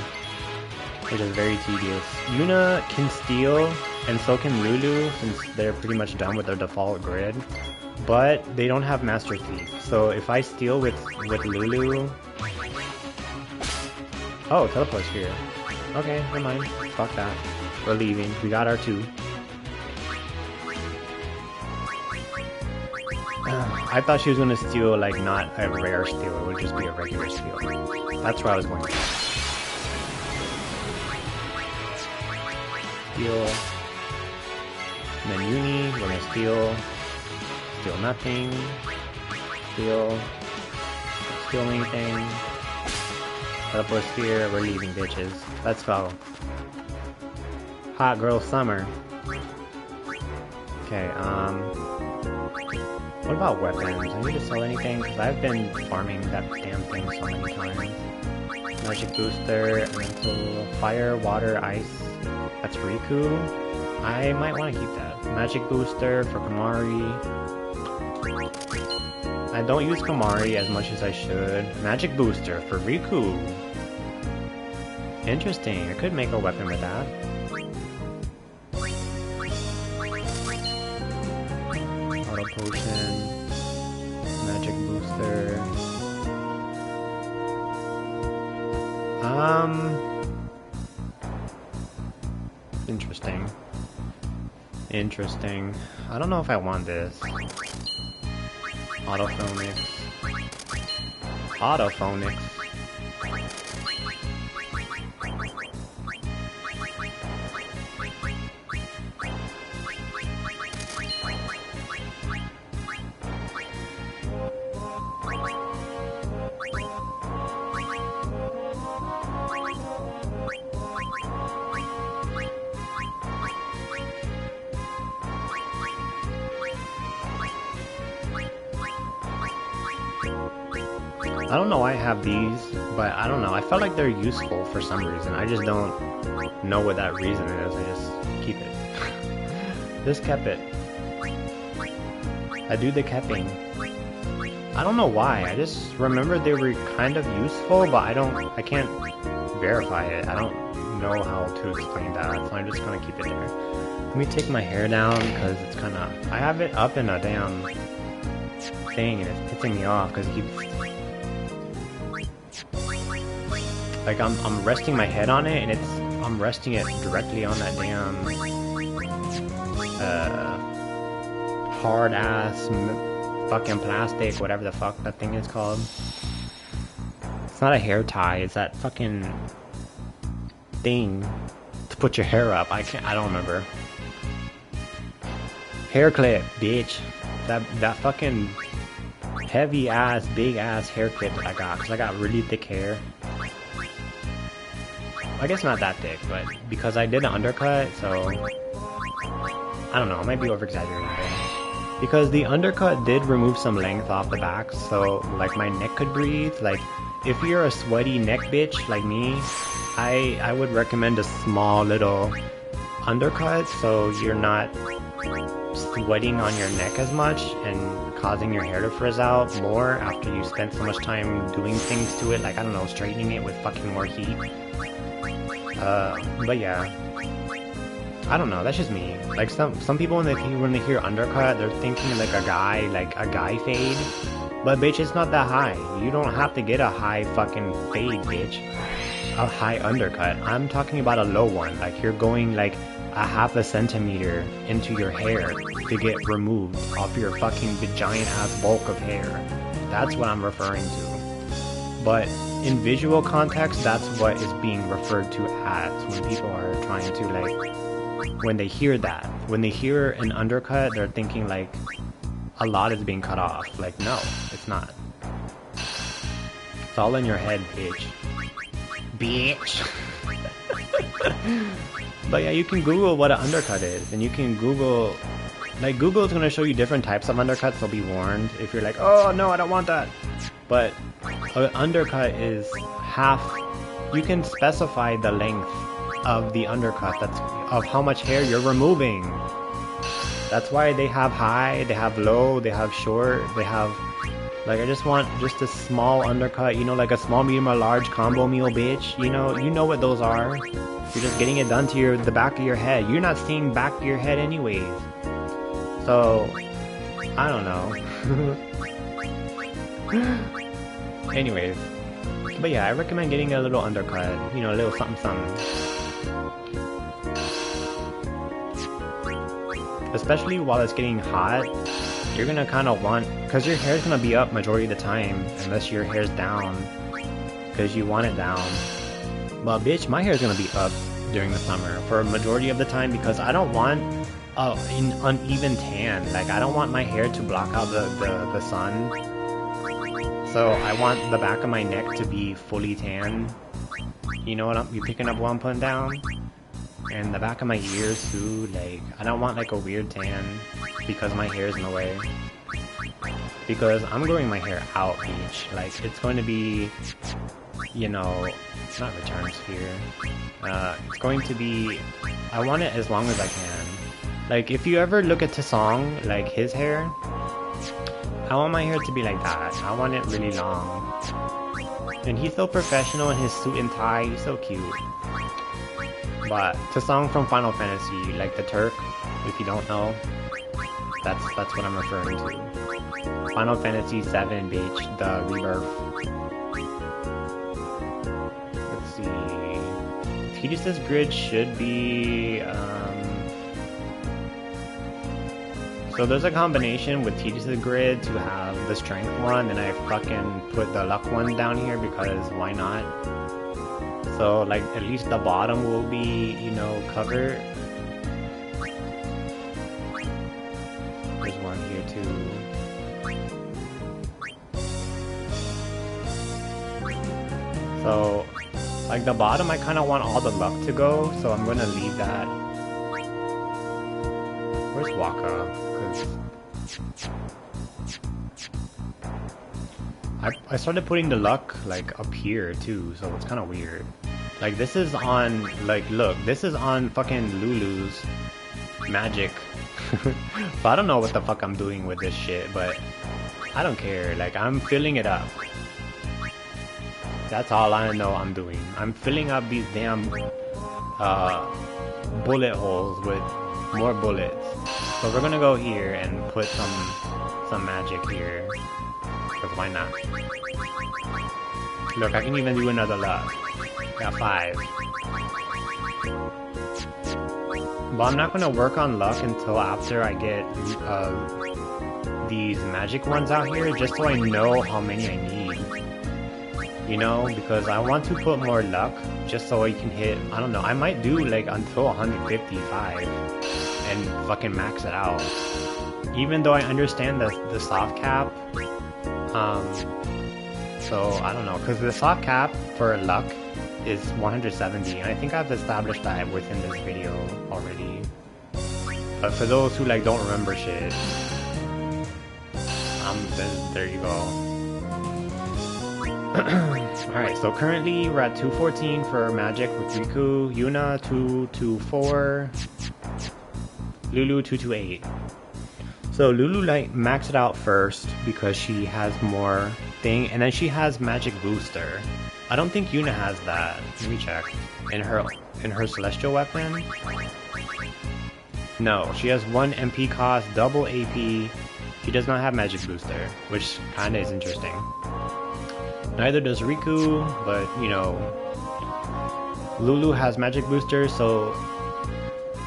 Which is very tedious. Yunie can steal, and so can Lulu, since they're pretty much done with their default grid. But they don't have Master Thief. So if I steal with Lulu... Oh, teleport sphere. Okay, never mind. Fuck that. We're leaving. We got our 2. I thought she was going to steal, like, not a rare steal, it would just be a regular steal. That's where I was going with. Steal. And then Yunie, we're going to steal. Steal nothing. Steal. Steal anything. Teleport sphere, we're leaving, bitches. Let's go. Hot girl summer. Okay, what about weapons? I need to sell anything? Because I've been farming that damn thing so many times. Magic booster, elemental, fire, water, ice. That's Riku. I might want to keep that. Magic booster for Kimahri. I don't use Kimahri as much as I should. Magic booster for Riku. Interesting. I could make a weapon with that. Auto potion. Magic booster. Interesting. Interesting. I don't know if I want this. Autophonics. Autophonics. I don't know why I have these, but I don't know. I felt like they're useful for some reason. I just don't know what that reason is. I just keep it. Just kept it. I do the keeping. I don't know why. I just remember they were kind of useful, but I can't verify it. I don't know how to explain that, so I'm just gonna keep it there. Let me take my hair down because it's kind of. I have it up in a damn thing and it's pissing me off because it keeps. Like I'm resting my head on it, and I'm resting it directly on that damn hard ass fucking plastic, whatever the fuck that thing is called. It's not a hair tie, it's that fucking thing to put your hair up. I don't remember. Hair clip, bitch. That fucking heavy ass, big ass hair clip that I got, because I got really thick hair. I guess not that thick, but because I did an undercut, so I don't know, I might be over-exaggerating there. Because the undercut did remove some length off the back, so like my neck could breathe. Like if you're a sweaty neck bitch like me, I would recommend a small little undercut so you're not sweating on your neck as much and causing your hair to frizz out more after you spent so much time doing things to it, like I don't know, straightening it with fucking more heat. But yeah, I don't know, that's just me. Like some people when they hear undercut, they're thinking like a guy fade. But bitch, it's not that high. You don't have to get a high fucking fade, bitch. A high undercut. I'm talking about a low one. Like you're going like a half a centimeter into your hair to get removed off your fucking giant ass bulk of hair. That's what I'm referring to. But in visual context, that's what is being referred to as when people are trying to like, when they hear that. When they hear an undercut, they're thinking like a lot is being cut off. Like, no, it's not. It's all in your head, bitch. Bitch. But yeah, you can Google what an undercut is, and you can Google, like Google's gonna show you different types of undercuts, so be warned if you're like, oh no, I don't want that. But an undercut is half, you can specify the length of the undercut, that's of how much hair you're removing. That's why they have high, they have low, they have short, they have, like I just want just a small undercut, you know, like a small, medium, or large combo meal, bitch. You know what those are. You're just getting it done to the back of your head. You're not seeing back of your head anyways. So, I don't know. Anyways. But yeah, I recommend getting a little undercut. You know, a little something something. Especially while it's getting hot. You're gonna kind of want, because your hair's gonna be up majority of the time, unless your hair's down, because you want it down. Well, bitch, my hair's gonna be up during the summer for a majority of the time, because I don't want an uneven tan. Like, I don't want my hair to block out the sun. So I want the back of my neck to be fully tan. You know what you picking up what I'm putting down? And the back of my ears too, like, I don't want like a weird tan because my hair is in the way. Because I'm growing my hair out, bitch. Like, it's going to be, you know, it's not returns here. It's going to be, I want it as long as I can. Like, if you ever look at Tasong, like his hair, I want my hair to be like that. I want it really long. And he's so professional in his suit and tie, he's so cute. But it's a song from Final Fantasy, like the Turk, if you don't know. That's what I'm referring to. Final Fantasy 7, bitch, the rebirth. Let's see. Tidus's grid should be so there's a combination with Tidus's grid to have the strength one, and I fucking put the luck one down here because why not? So like at least the bottom will be, you know, covered. There's one here too. So like the bottom I kinda want all the luck to go, so I'm gonna leave that. Where's Waka? I started putting the luck like up here too, so it's kind of weird. Like this is on, like look, this is on fucking Lulu's magic. So I don't know what the fuck I'm doing with this shit, but I don't care. Like I'm filling it up. That's all I know I'm doing. I'm filling up these damn bullet holes with more bullets. So we're gonna go here and put some magic here. Because why not? Look, I can even do another luck. Got 5. But I'm not gonna work on luck until after I get these magic ones out here, just so I know how many I need. You know, because I want to put more luck, just so I can hit, I don't know, I might do like until 155 and fucking max it out. Even though I understand the soft cap, so I don't know, because the soft cap for luck is 170, and I think I've established that within this video already. But for those who like don't remember shit, there you go. Alright, so currently we're at 214 for magic with Riku, Yuna 224, Lulu 228. So Lulu like maxed it out first because she has more thing, and then she has magic booster. I don't think Yuna has that. Let me check. In her celestial weapon? No, she has 1 MP cost, double AP. She does not have magic booster, which kinda is interesting. Neither does Riku, but you know, Lulu has magic booster, so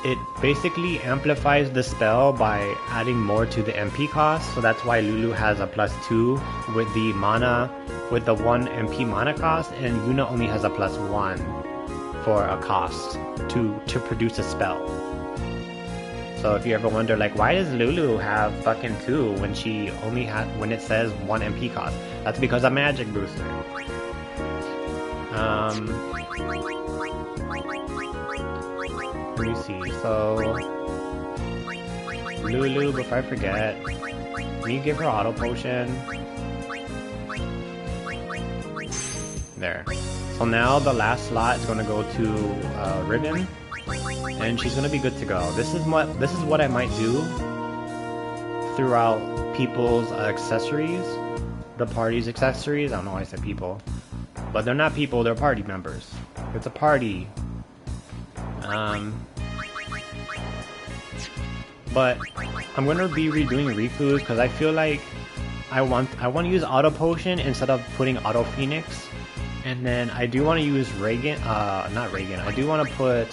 it basically amplifies the spell by adding more to the MP cost, so that's why Lulu has a +2 with the mana, with the 1 MP mana cost, and Yuna only has a +1 for a cost to produce a spell. So if you ever wonder, like, why does Lulu have fucking 2 when she only had, when it says 1 MP cost? That's because of magic booster. Let me see, so Lulu, before I forget, can you give her auto potion? There. So now the last slot is gonna go to Ribbon, and she's gonna be good to go. This is what I might do throughout people's accessories, the party's accessories. I don't know why I said people, but they're not people, they're party members. It's a party. But I'm gonna be redoing Riku's because I feel like I want to use auto potion instead of putting auto phoenix, and then I do want to use Reagan. Not Reagan. I do want to put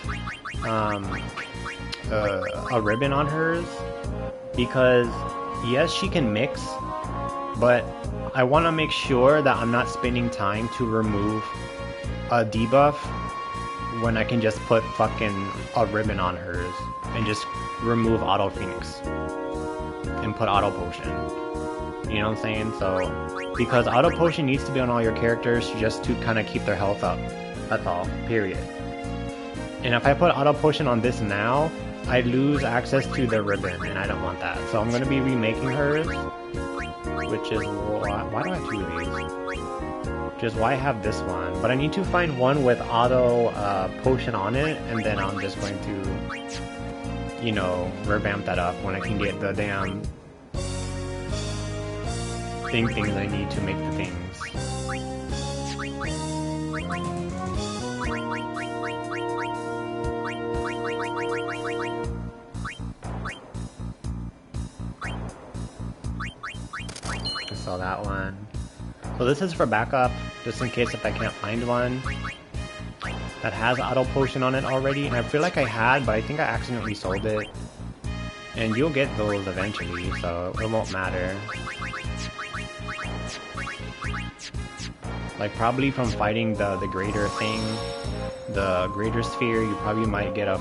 a ribbon on hers because yes, she can mix, but I want to make sure that I'm not spending time to remove a debuff when I can just put fucking a ribbon on hers and just remove auto phoenix and put auto potion. You know what I'm saying? So because auto potion needs to be on all your characters just to kind of keep their health up. That's all. Period. And if I put auto potion on this now, I lose access to the ribbon, and I don't want that. So I'm gonna be remaking hers, which is why do I have 2 of these? Just why I have this one, but I need to find one with auto potion on it, and then I'm just going to, you know, revamp that up when I can get the damn things I need to make the things. I saw that one. So this is for backup, just in case if I can't find one that has auto potion on it already. And I feel like I had, but I think I accidentally sold it. And you'll get those eventually, so it won't matter. Like probably from fighting the greater thing, the greater sphere, you probably might get a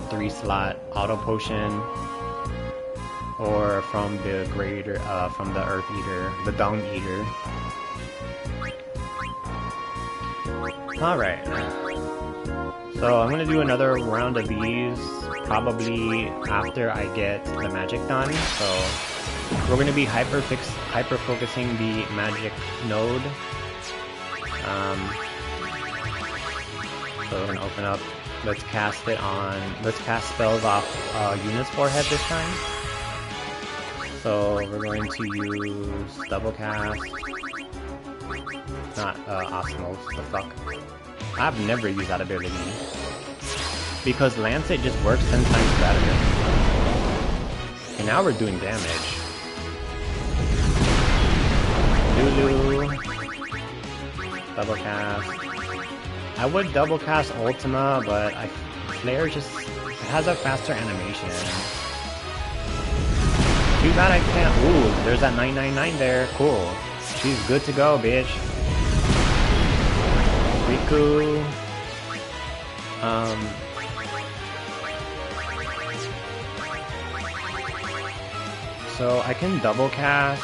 3-slot auto potion. Or from the greater, from the Earth Eater, the Dung Eater. Alright. So I'm gonna do another round of these, probably after I get the magic done. So we're gonna be hyper focusing the magic node. So we're gonna open up, let's cast spells off Yunie's forehead this time. So we're going to use double cast, not Osmos, the fuck. I've never used that ability, because Lancet just works 10 times better. And now we're doing damage. Lulu, double cast. I would double cast Ultima, but Flare just has a faster animation. Too bad I can't. Ooh, there's that 999 there. Cool. She's good to go, bitch. Riku. So I can double cast.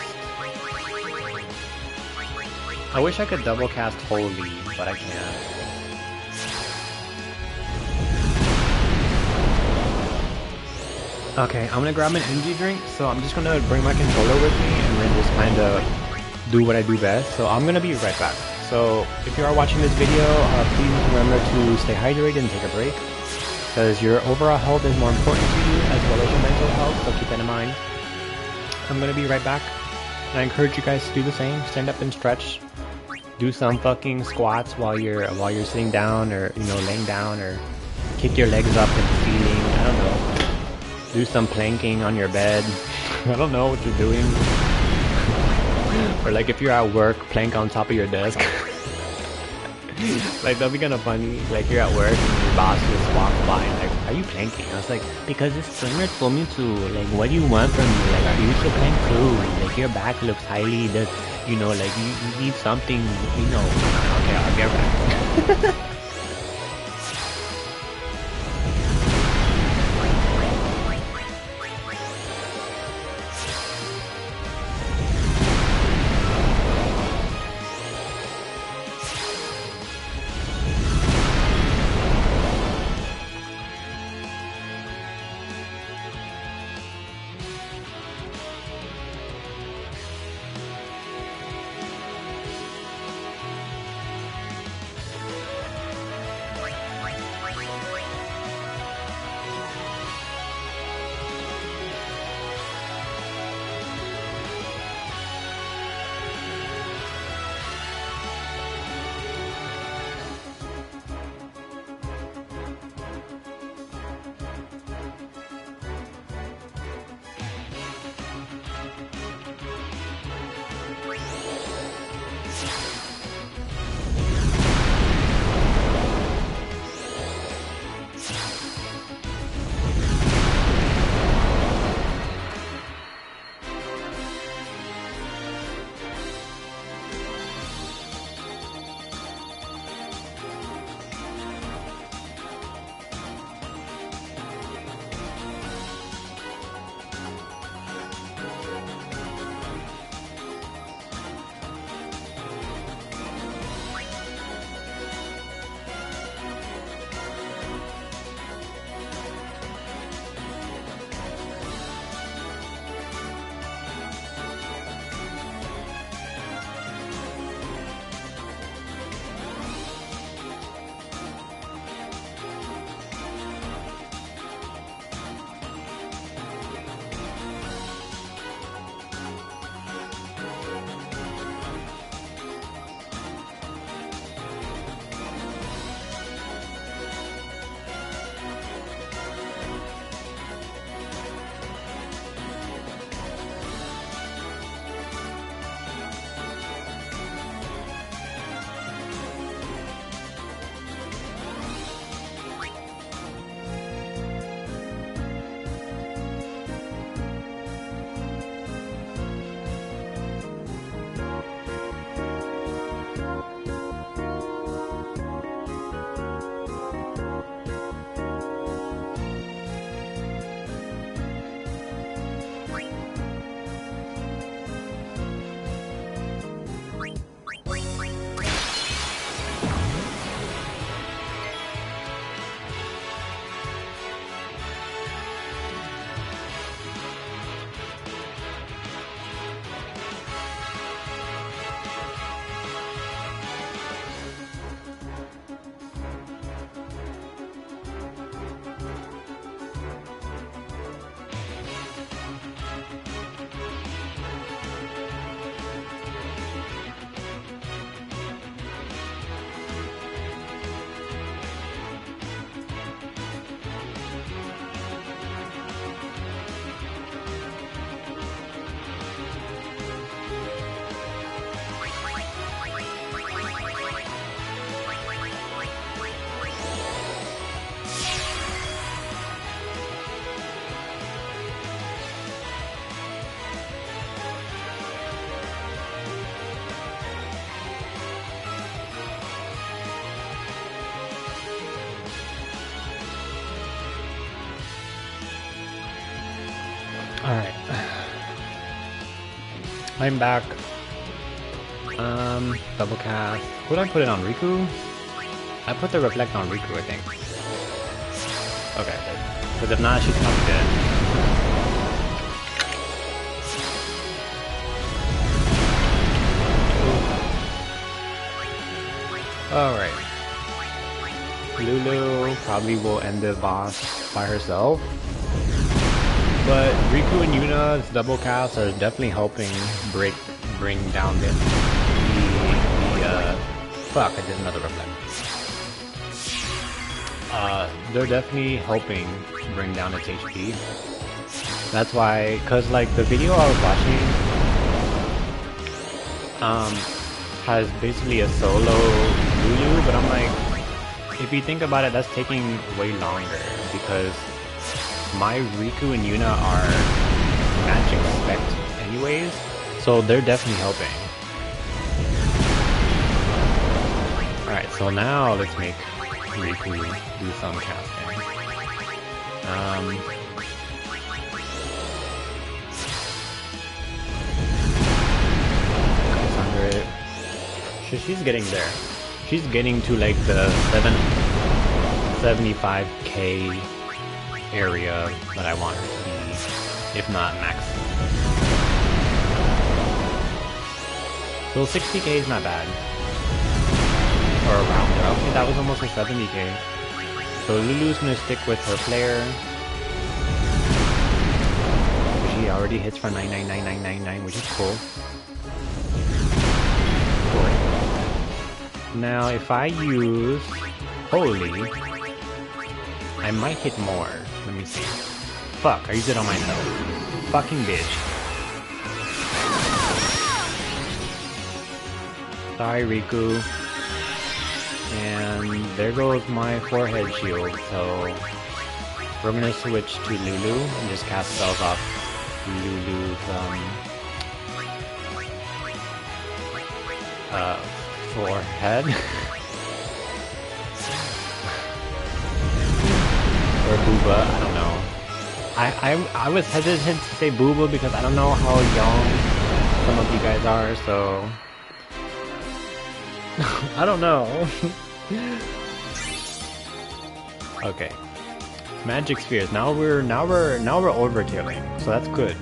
I wish I could double cast Holy, but I can't. Okay, I'm gonna grab an energy drink, so I'm just gonna bring my controller with me and then just kind of do what I do best. So I'm gonna be right back. So if you are watching this video, please remember to stay hydrated and take a break, because your overall health is more important to you as well as your mental health, so keep that in mind. I'm gonna be right back, and I encourage you guys to do the same. Stand up and stretch. Do some fucking squats while you're sitting down, or laying down, or kick your legs up in the ceiling. I don't know. Do some planking on your bed. I don't know what you're doing. Or like if you're at work, plank on top of your desk. Like that'd be kind of funny. Like you're at work and your boss just walks by and like, "Are you planking?" I was like, "Because this trainer told me to." Like, what do you want from me? Like, you should plank too. Like your back looks highly, like you need something. Okay, I'll get back. I'm back. Double cast. Who did I put it on? Riku? I put the reflect on Riku, I think. Okay, because if not, she's probably dead. Alright. Lulu probably will end the boss by herself. But Riku and Yuna's double cast are definitely helping bring down the fuck, I did another reflect. They're definitely helping bring down its HP. That's why, cause like the video I was watching has basically a solo Lulu, but I'm like, if you think about it, that's taking way longer because my Riku and Yuna are magic spec anyways, so they're definitely helping. Alright, so now let's make Riku do some casting. 600. She's getting there. She's getting to like the 75k area that I want her to be, if not max. So 60k is not bad. Or around there. Okay, that was almost a 70k. So Lulu's gonna stick with her player. She already hits for 99999, which is cool. Now if I use Holy, I might hit more. Let me see. Fuck, I used it on myself. Fucking bitch. Sorry, Riku. And there goes my forehead shield, so we're gonna switch to Lulu and just cast spells off Lulu's forehead. Or Booba, I don't know. I was hesitant to say Booba because I don't know how young some of you guys are, so I don't know. Okay. Magic spheres. Now we're overkilling, so that's good.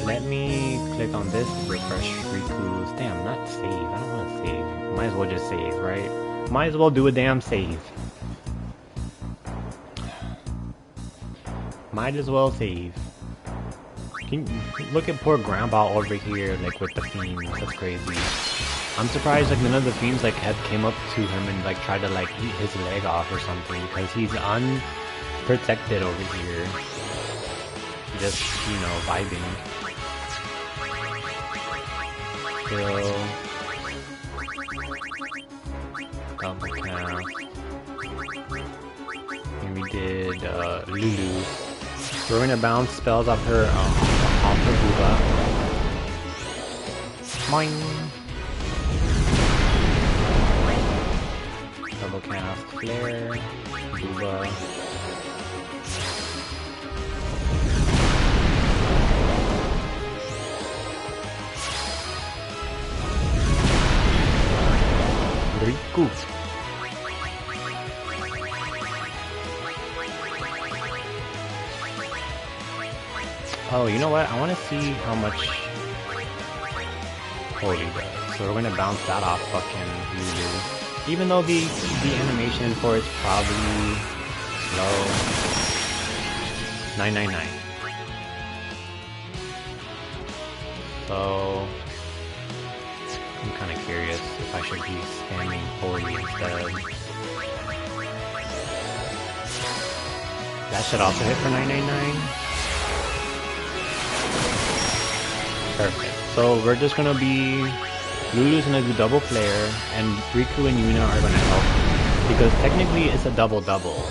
Let me click on this to refresh Riku's. Damn, not save. I don't want to save. Might as well just save, right? Might as well do a damn save. Might as well save. Look at poor Grandpa over here, like with the fiends. That's crazy. I'm surprised like none of the fiends like came up to him and like tried to like eat his leg off or something because he's unprotected over here. Just, you know, vibing. Kill. Double cast. And we did Lulu. We're gonna bounce spells off her Booba. Boing. Double cast Flare. Booba. Riku. Oh, you know what? I want to see how much Holy does. So we're gonna bounce that off fucking Lulu. Even though the animation for it's probably slow. 999. So I'm kind of curious if I should be spamming Holy instead. That should also hit for 999. Perfect. So we're just gonna be Lulu's gonna do double flare, and Riku and Yuna are gonna help because technically it's a double-double.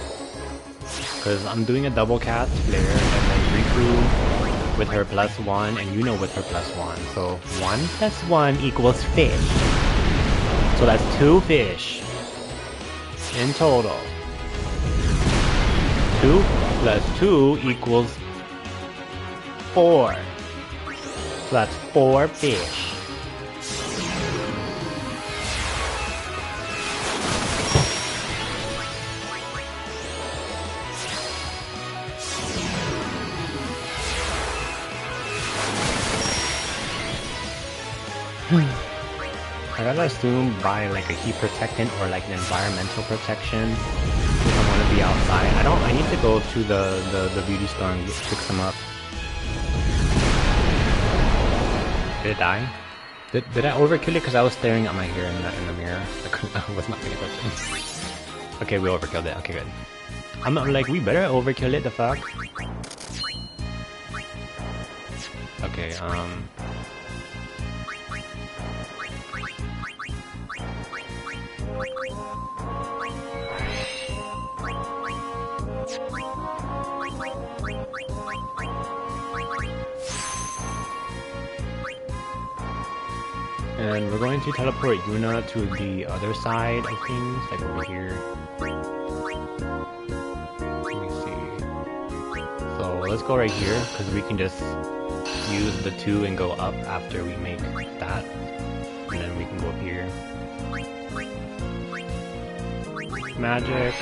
Because I'm doing a double cast flare, and then Riku with her +1 and Yuna with her +1. So 1 + 1 equals fish. So that's 2 fish in total. 2 + 2 equals 4. So that's 4 fish. I gotta assume by like a heat protectant or like an environmental protection if I want to be outside. I need to go to the beauty store and fix them up. Did it die? Did I overkill it because I was staring at my hair in the mirror? I was not paying attention. Okay, we overkilled it. Okay, good. I'm like, we better overkill it, the fuck? Okay, and we're going to teleport Yuna to the other side of things, like over here. Let me see. So let's go right here, because we can just use the 2 and go up after we make that. And then we can go up here. Magic.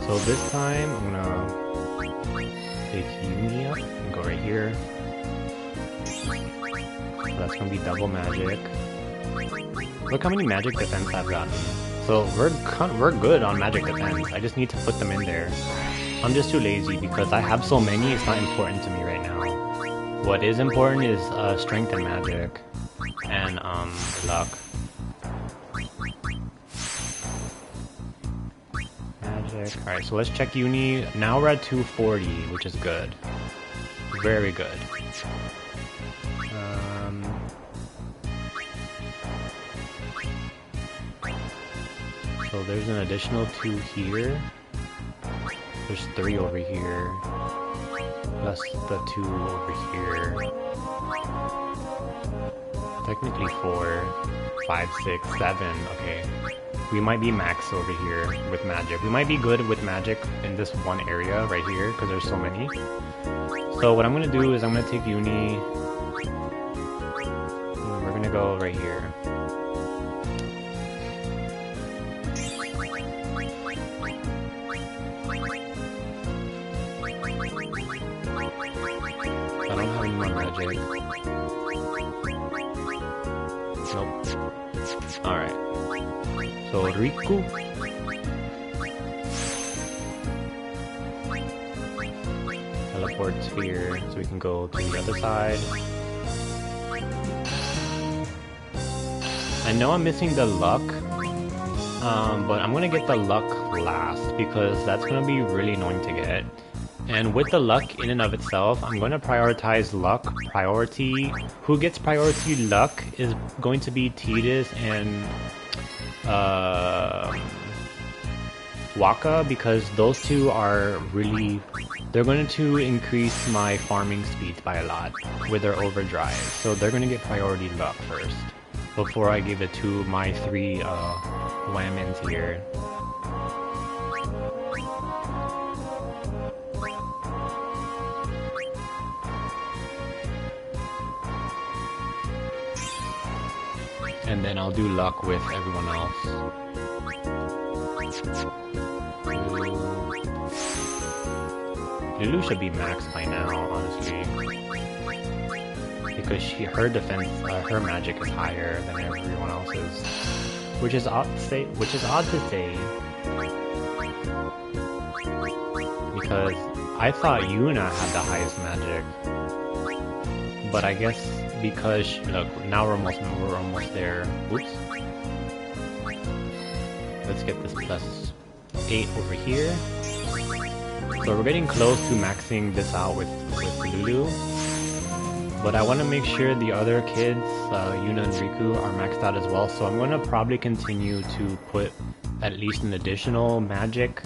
So this time, I'm gonna take Yunie up and go right here. So that's gonna be double magic. Look how many magic defense I've gotten. So we're good on magic defense. I just need to put them in there. I'm just too lazy because I have so many. It's not important to me right now. What is important is strength and magic, and luck. Magic. All right, so let's check Yunie. Now we're at 240, which is good. Very good. So there's an additional 2 here. There's 3 over here. Plus the 2 over here. Technically 4, 5, 6, 7. Okay. We might be max over here with magic. We might be good with magic in this one area right here because there's so many. So what I'm going to do is I'm going to take Yunie. We're going to go right here. I don't have any more magic. Nope. Alright. So Riku. Teleports here, so we can go to the other side. I know I'm missing the luck, but I'm gonna get the luck last because that's gonna be really annoying to get. And with the luck in and of itself, I'm going to prioritize luck priority. Who gets priority luck is going to be Tidus and Waka, because those 2 are really... They're going to increase my farming speeds by a lot with their overdrive. So they're going to get priority luck first before I give it to my 3 whammons here. And then I'll do luck with everyone else. Lulu should be maxed by now, honestly. Because her defense, her magic is higher than everyone else's. Which is odd to say. Because I thought Yuna had the highest magic. But I guess because look, now we're almost there. Oops. Let's get this plus 8 over here. So we're getting close to maxing this out with Lulu. But I want to make sure the other kids, Yuna and Riku, are maxed out as well. So I'm going to probably continue to put at least an additional magic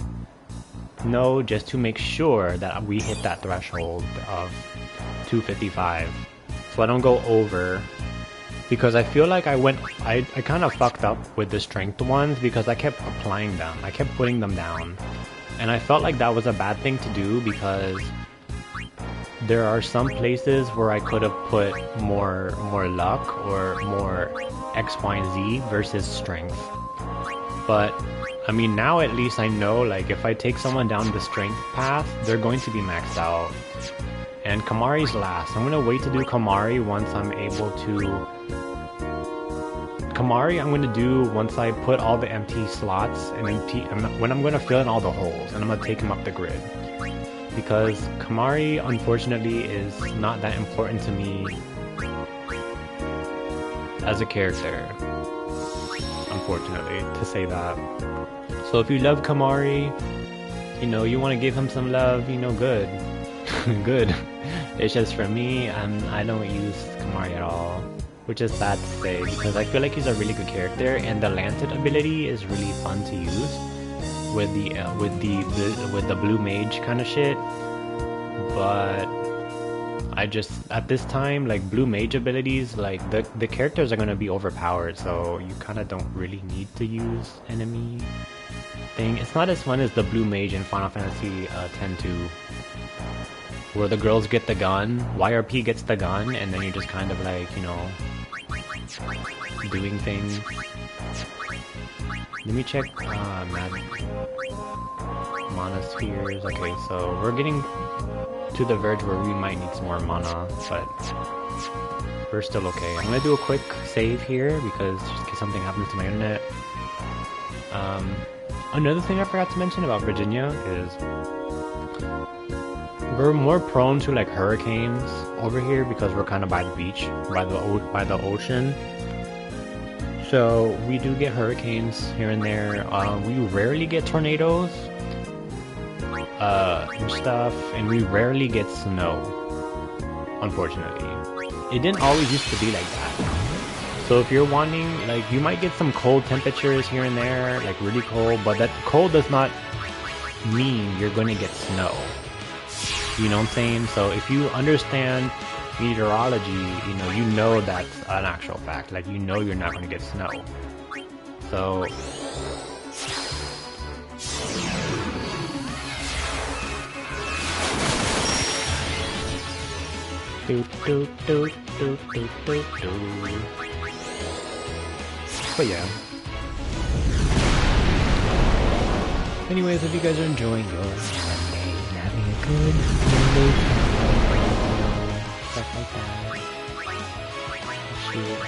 node just to make sure that we hit that threshold of 255. So I don't go over, because I feel like I kind of fucked up with the strength ones because I kept applying them. I kept putting them down. And I felt like that was a bad thing to do because there are some places where I could have put more luck or more X, Y, and Z versus strength. But I mean, now at least I know, like, if I take someone down the strength path, they're going to be maxed out. And Kamari's last. I'm gonna wait to do Kamari once I'm able to. Kamari I'm gonna do once I put all the empty slots and when I'm gonna fill in all the holes, and I'm gonna take him up the grid. Because Kamari, unfortunately, is not that important to me as a character. Unfortunately, to say that. So if you love Kamari, you know, you want to give him some love, you know, good. Good. It's just for me, I don't use Kamari at all, which is sad to say because I feel like he's a really good character, and the Lancet ability is really fun to use with the blue mage kind of shit. But I just, at this time, like, blue mage abilities, like the characters are gonna be overpowered, so you kind of don't really need to use enemy thing. It's not as fun as the blue mage in Final Fantasy X-2, where the girls get the gun, YRP gets the gun, and then you just kind of like, you know, doing things. Let me check mana spheres. Okay, so we're getting to the verge where we might need some more mana, but we're still okay. I'm gonna do a quick save here because just in case something happens to my internet. Another thing I forgot to mention about Virginia is we're more prone to like hurricanes over here because we're kind of by the beach, by the ocean. So we do get hurricanes here and there. We rarely get tornadoes and stuff, and we rarely get snow, unfortunately. It didn't always used to be like that. So if you're wanting, like, you might get some cold temperatures here and there, like really cold, but that cold does not mean you're going to get snow. You know what I'm saying? So if you understand meteorology, you know that's an actual fact. Like, you know you're not going to get snow. So but yeah. Anyways, if you guys are enjoying your Monday and having a good Monday, stuff like that. Shoot.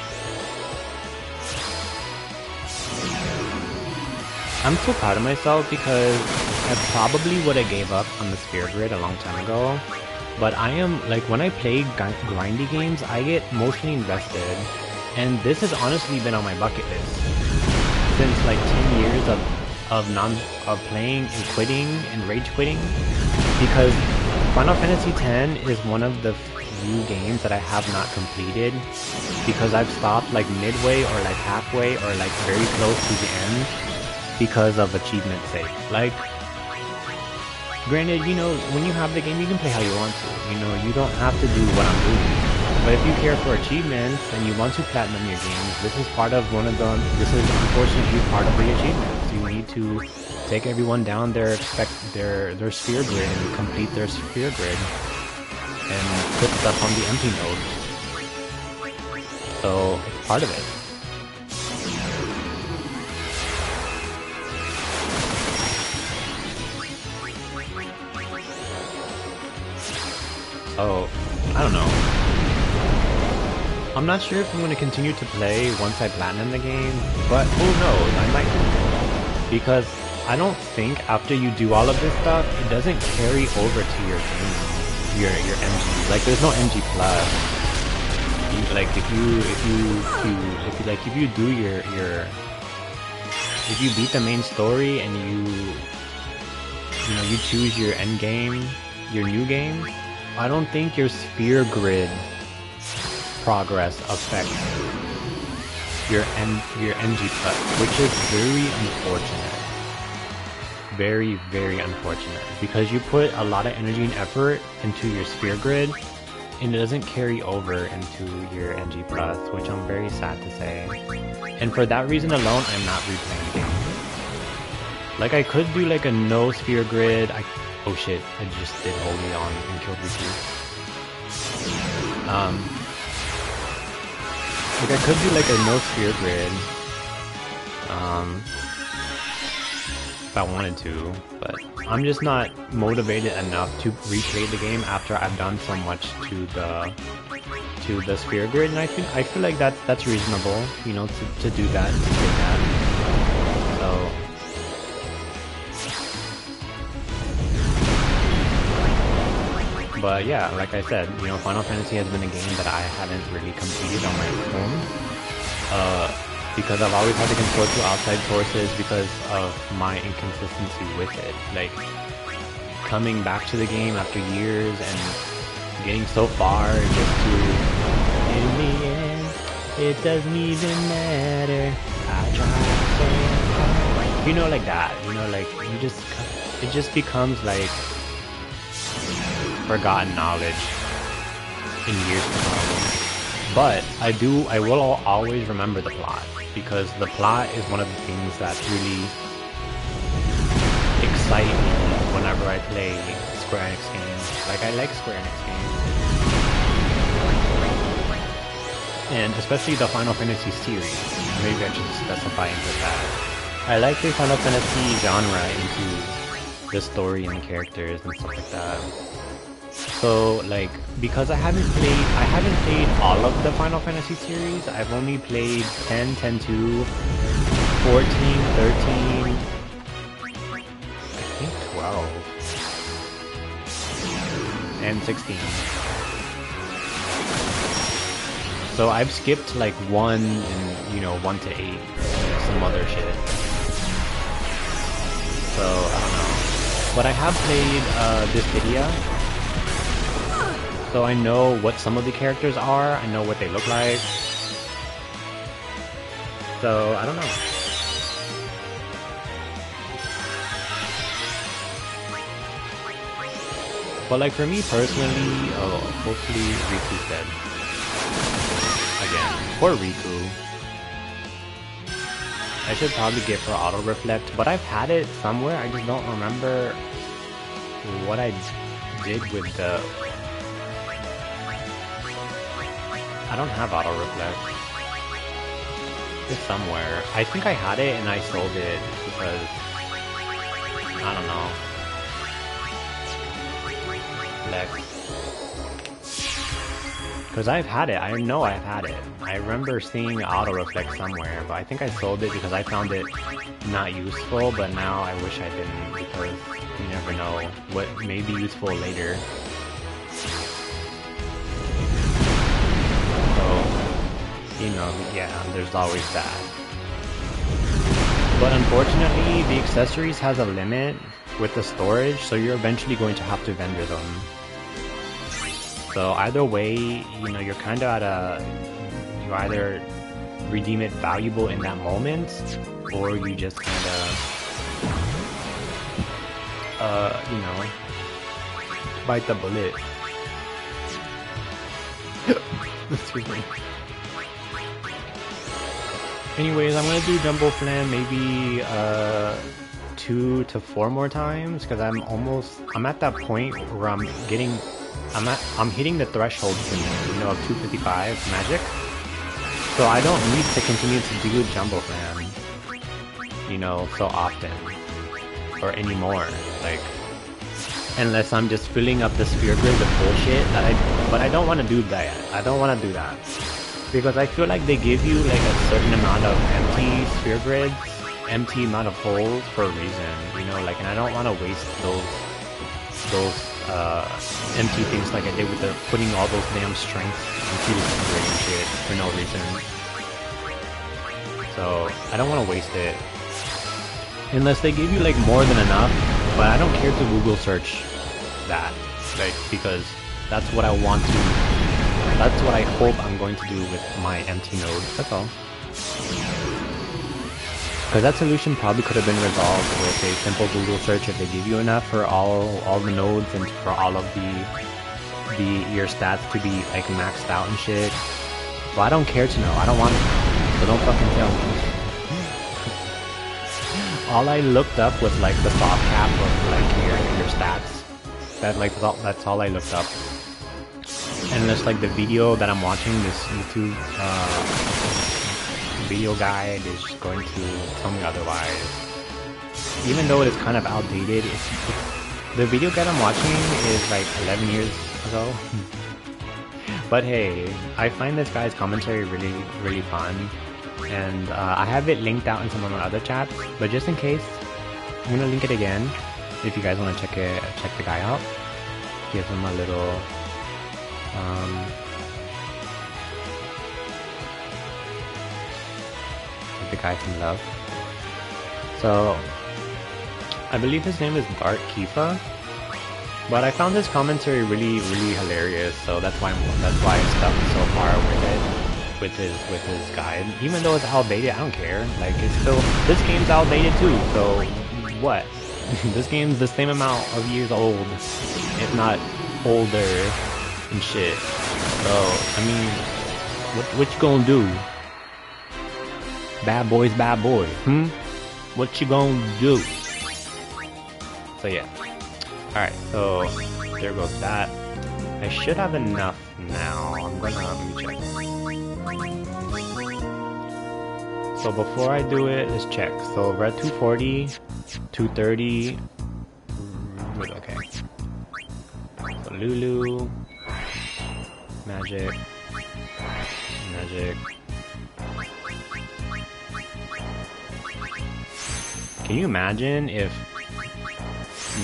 I'm so proud of myself because I probably would have gave up on the sphere grid a long time ago. But I am, like, when I play grindy games, I get emotionally invested. And this has honestly been on my bucket list since like 10 years of playing and quitting and rage quitting, because Final Fantasy X is one of the few games that I have not completed because I've stopped like midway or like halfway or like very close to the end because of achievement sake. Like, granted, when you have the game, you can play how you want to. You don't have to do what I'm doing. But if you care for achievements and you want to platinum your games, this is unfortunately part of the achievements. You need to take everyone down their sphere grid and complete their sphere grid and put stuff on the empty node. So it's part of it. So I don't know. I'm not sure if I'm going to continue to play once I platinum the game, but who knows, I might. Because I don't think after you do all of this stuff, it doesn't carry over to your game, your MG. Like, there's no MG plus. If you beat the main story and you choose your end game, your new game, I don't think your sphere grid progress affects your NG plus, which is very unfortunate. Very, very unfortunate, because you put a lot of energy and effort into your sphere grid and it doesn't carry over into your NG plus, which I'm very sad to say. And for that reason alone, I'm not replaying the game. Like I could do like a no sphere grid. Oh shit! I just did Holy on and killed Riku. Like I could do like a no sphere grid. If I wanted to, but I'm just not motivated enough to replay the game after I've done so much to the sphere grid, and I feel like that's reasonable, you know, to do that, to say that. So but yeah, like I said, you know, Final Fantasy has been a game that I haven't really completed on my own. Because I've always had to consort to outside sources because of my inconsistency with it. Like, coming back to the game after years and getting so far just to, in the end, it doesn't even matter. I tried so hard. You know, like that. You know, like, it just becomes like forgotten knowledge in years to come. But I will always remember the plot, because the plot is one of the things that really excite me whenever I play Square Enix games. Like, I like Square Enix games. And especially the Final Fantasy series. Maybe I should specify into that. I like the Final Fantasy genre into the story and the characters and stuff like that. So, like, because I haven't played all of the Final Fantasy series. I've only played 10, 10-2, 14, 13, I think 12, and 16. So I've skipped like 1 and, you know, 1 to 8, some other shit. So, I don't know. But I have played Dissidia. So I know what some of the characters are, I know what they look like. So, I don't know. But like for me personally, oh, hopefully Riku's dead. Again, poor Riku. I should probably get her auto reflect, but I've had it somewhere, I just don't remember what I did with the... I don't have auto reflect. It's somewhere. I think I had it and I sold it because I don't know. Because I've had it. I know I've had it. I remember seeing auto reflect somewhere, but I think I sold it because I found it not useful. But now I wish I didn't, because you never know what may be useful later. You know, yeah, there's always that. But unfortunately, the accessories has a limit with the storage, so you're eventually going to have to vendor them. So either way, you know, you're kind of at a... You either redeem it valuable in that moment, or you just kind of... you know, bite the bullet. Excuse me. Anyways, I'm gonna do Jumbo Flan maybe 2 to 4 more times, because I'm at that point where I'm hitting the threshold soon, you know, of 255 magic. So I don't need to continue to do Jumbo Flan, you know, so often or anymore. Like, unless I'm just filling up the sphere grid with bullshit but I don't want to do that. I don't want to do that. Because I feel like they give you like a certain amount of empty sphere grids, empty amount of holes for a reason, you know, like, and I don't want to waste those empty things like I did with the putting all those damn strengths into the sphere grid and shit for no reason. So I don't want to waste it. Unless they give you like more than enough, but I don't care to Google search that, like, because that's what I want to... That's what I hope I'm going to do with my empty node, that's all. Because that solution probably could have been resolved with a simple Google search if they give you enough for all the nodes and for all of your stats to be like maxed out and shit. Well, I don't care to know, I don't want to know, so don't fucking tell me. all I looked up was like the soft cap of like your stats. That's all I looked up. And it's like the video that I'm watching, this YouTube video guide is going to tell me otherwise. Even though it is kind of outdated, the video guide I'm watching is like 11 years ago. But hey, I find this guy's commentary really, really fun. And I have it linked out in some of my other chats, but just in case, I'm gonna link it again. If you guys want to check the guy out, give him a little, give the guy some love. So, I believe his name is Bart Kifa, but I found his commentary really, really hilarious. So that's why I stuck so far with it. With his guide, even though it's outdated, I don't care. Like, it's still, this game's outdated too, so what? This game's the same amount of years old, if not older and shit. So I mean, what you gonna do? Bad boy, what you gonna do? So yeah, all right, so there goes that. I should have enough now. I'm gonna, let me check. So before I do it, let's check. So we're at 240, 230. Okay. So Lulu, Magic. Can you imagine if...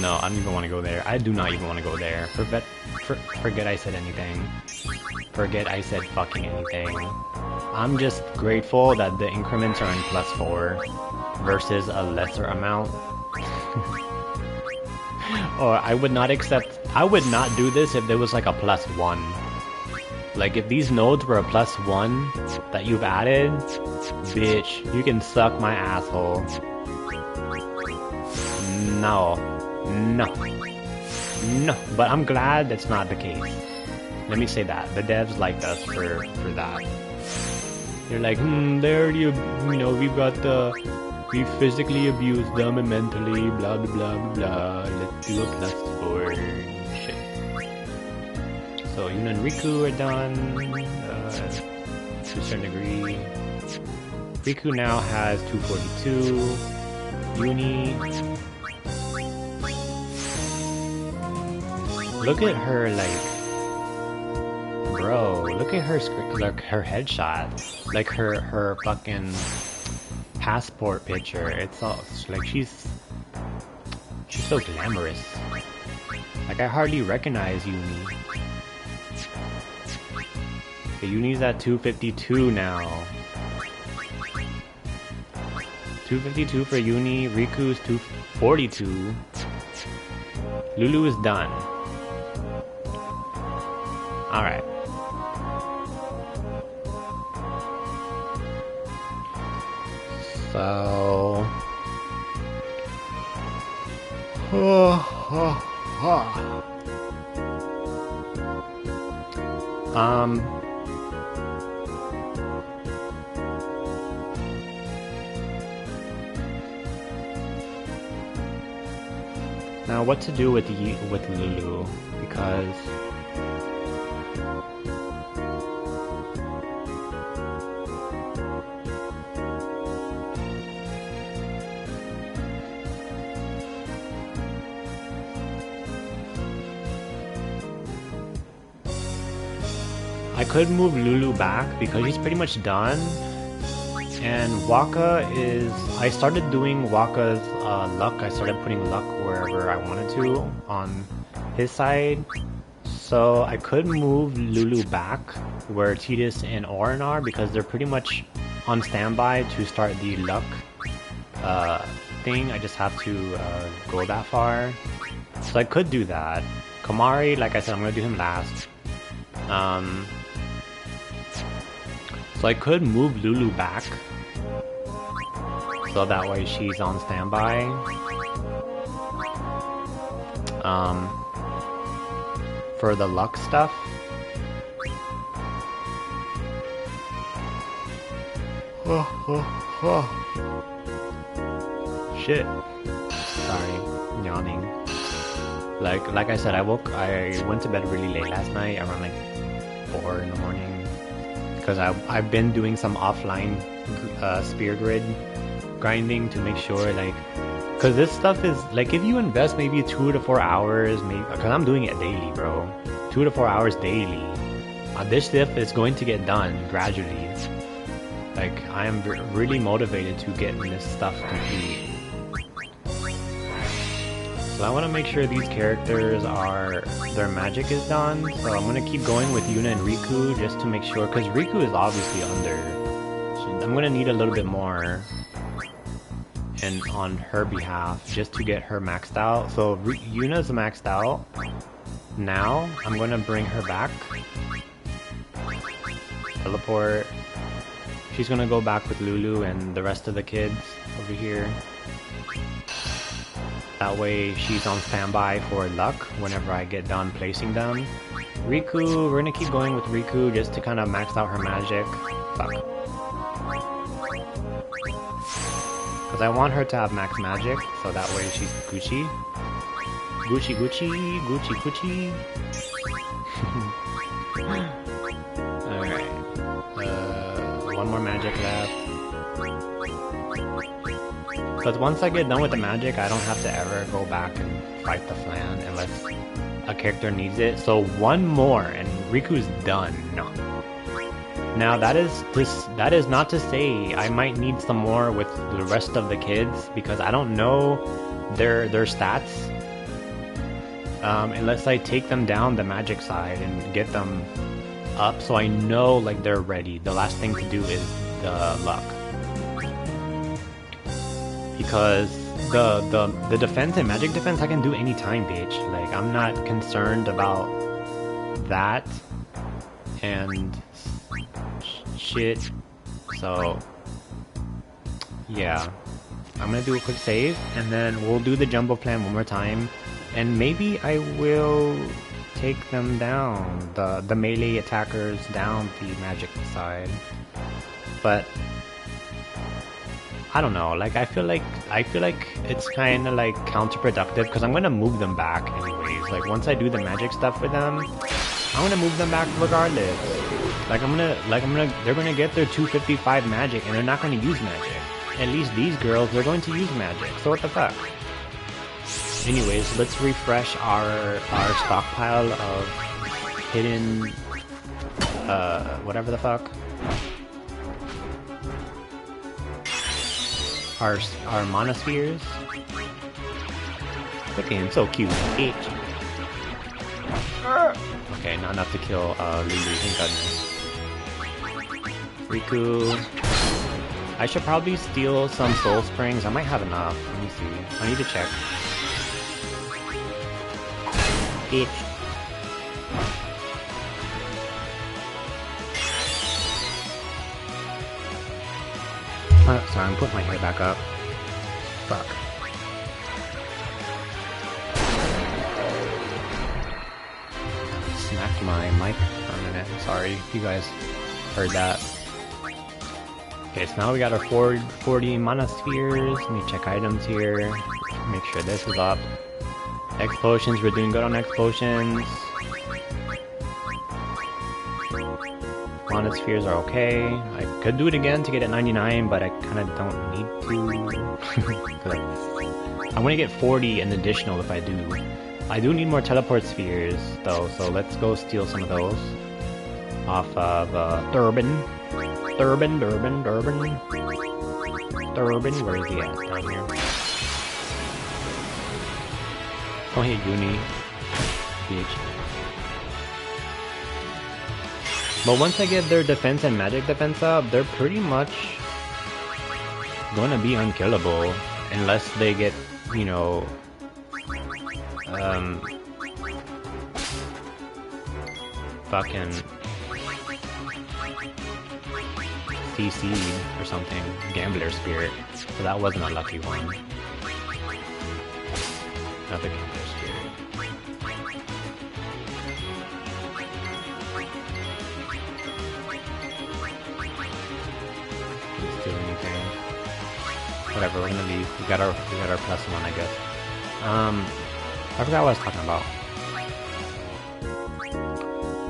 No, I don't even want to go there. I do not even want to go there. Forget I said anything. Forget I said fucking anything. I'm just grateful that the increments are in +4 versus a lesser amount. Or I would not do this if there was like a +1. Like if these nodes were a +1 that you've added, bitch, you can suck my asshole. No. But I'm glad that's not the case. Let me say that. The devs liked us for that. They're like, they already, we physically abused them and mentally, blah blah blah blah. Let's do a +4 shit. So Yunie and Riku are done to a certain degree. Riku now has 242. Yunie, look at her, like, bro, look at her like her headshot, like her fucking passport picture. It's all like she's so glamorous. Like I hardly recognize Yunie. Okay, Yunie's at 252 now. 252 for Yunie. Riku's 242. Lulu is done. Alright. So... Now what to do with Lulu, because I could move Lulu back because he's pretty much done. And Waka is... I started doing Waka's luck. I started putting luck wherever I wanted to on his side. So I could move Lulu back where Tidus and Orin are because they're pretty much on standby to start the luck thing. I just have to go that far. So I could do that. Kamari, like I said, I'm going to do him last. So I could move Lulu back, so that way she's on standby. For the luck stuff. shit. Sorry, yawning. Like I said, I went to bed really late last night, around like 4 in the morning, because I've been doing some offline spear grid grinding to make sure, like, because this stuff is like, if you invest maybe 2 to 4 hours, maybe, because I'm doing it daily, bro, 2 to 4 hours daily, this stuff is going to get done gradually. Like, I am really motivated to get this stuff complete. So I want to make sure these characters their magic is done. So I'm going to keep going with Yunie and Riku just to make sure, because Riku is obviously under. So I'm going to need a little bit more and on her behalf just to get her maxed out. So Yuna's maxed out. Now I'm going to bring her back. Teleport. She's going to go back with Lulu and the rest of the kids over here. That way she's on standby for luck whenever I get done placing them. Riku, we're gonna keep going with Riku just to kind of max out her magic. Fuck. Because I want her to have max magic, so that way she's Gucci. Gucci, Gucci, Gucci, Gucci. Alright. One more magic left. But once I get done with the magic, I don't have to ever go back and fight the flan unless a character needs it. So one more and Riku's done. No. Now that is not to say I might need some more with the rest of the kids, because I don't know their stats unless I take them down the magic side and get them up, so I know like they're ready. The last thing to do is the luck. Because the defense and magic defense I can do anytime, bitch. Like, I'm not concerned about that and shit. So yeah, I'm gonna do a quick save and then we'll do the jumbo plan one more time, and maybe I will take them down, the melee attackers down the magic side. But I don't know, like I feel like it's kind of like counterproductive, because I'm gonna move them back anyways. Like, once I do the magic stuff for them, I'm gonna move them back regardless. They're gonna get their 255 magic and they're not gonna use magic. At least these girls, they're going to use magic. So what the fuck? Anyways, let's refresh our stockpile of hidden whatever the fuck. Our monospheres. Looking so cute. Okay, not enough to kill Lulu, thank goodness. Riku. I should probably steal some soul springs. I might have enough. Let me see. I need to check. Sorry, I'm putting my hair back up. Fuck. Smacked my mic for a minute. Sorry if you guys heard that. Okay, so now we got our 40 mana spheres. Let me check items here. Make sure this is up. X potions, we're doing good on X potions. Mana spheres are okay. I could do it again to get it 99, but I kind of don't need to. I'm gonna get 40 an additional if I do. I do need more teleport spheres though, so let's go steal some of those off of Durbin. Durbin, where is he at? Down here. Don't hit Yunie, bitch. But once I get their defense and magic defense up, they're pretty much gonna be unkillable unless they get, you know, fucking CC'd or something. Gambler spirit. So that wasn't a lucky one. Not the gambler spirit. Didn't steal anything. Whatever, we're gonna leave. We got our +1, I guess. I forgot what I was talking about.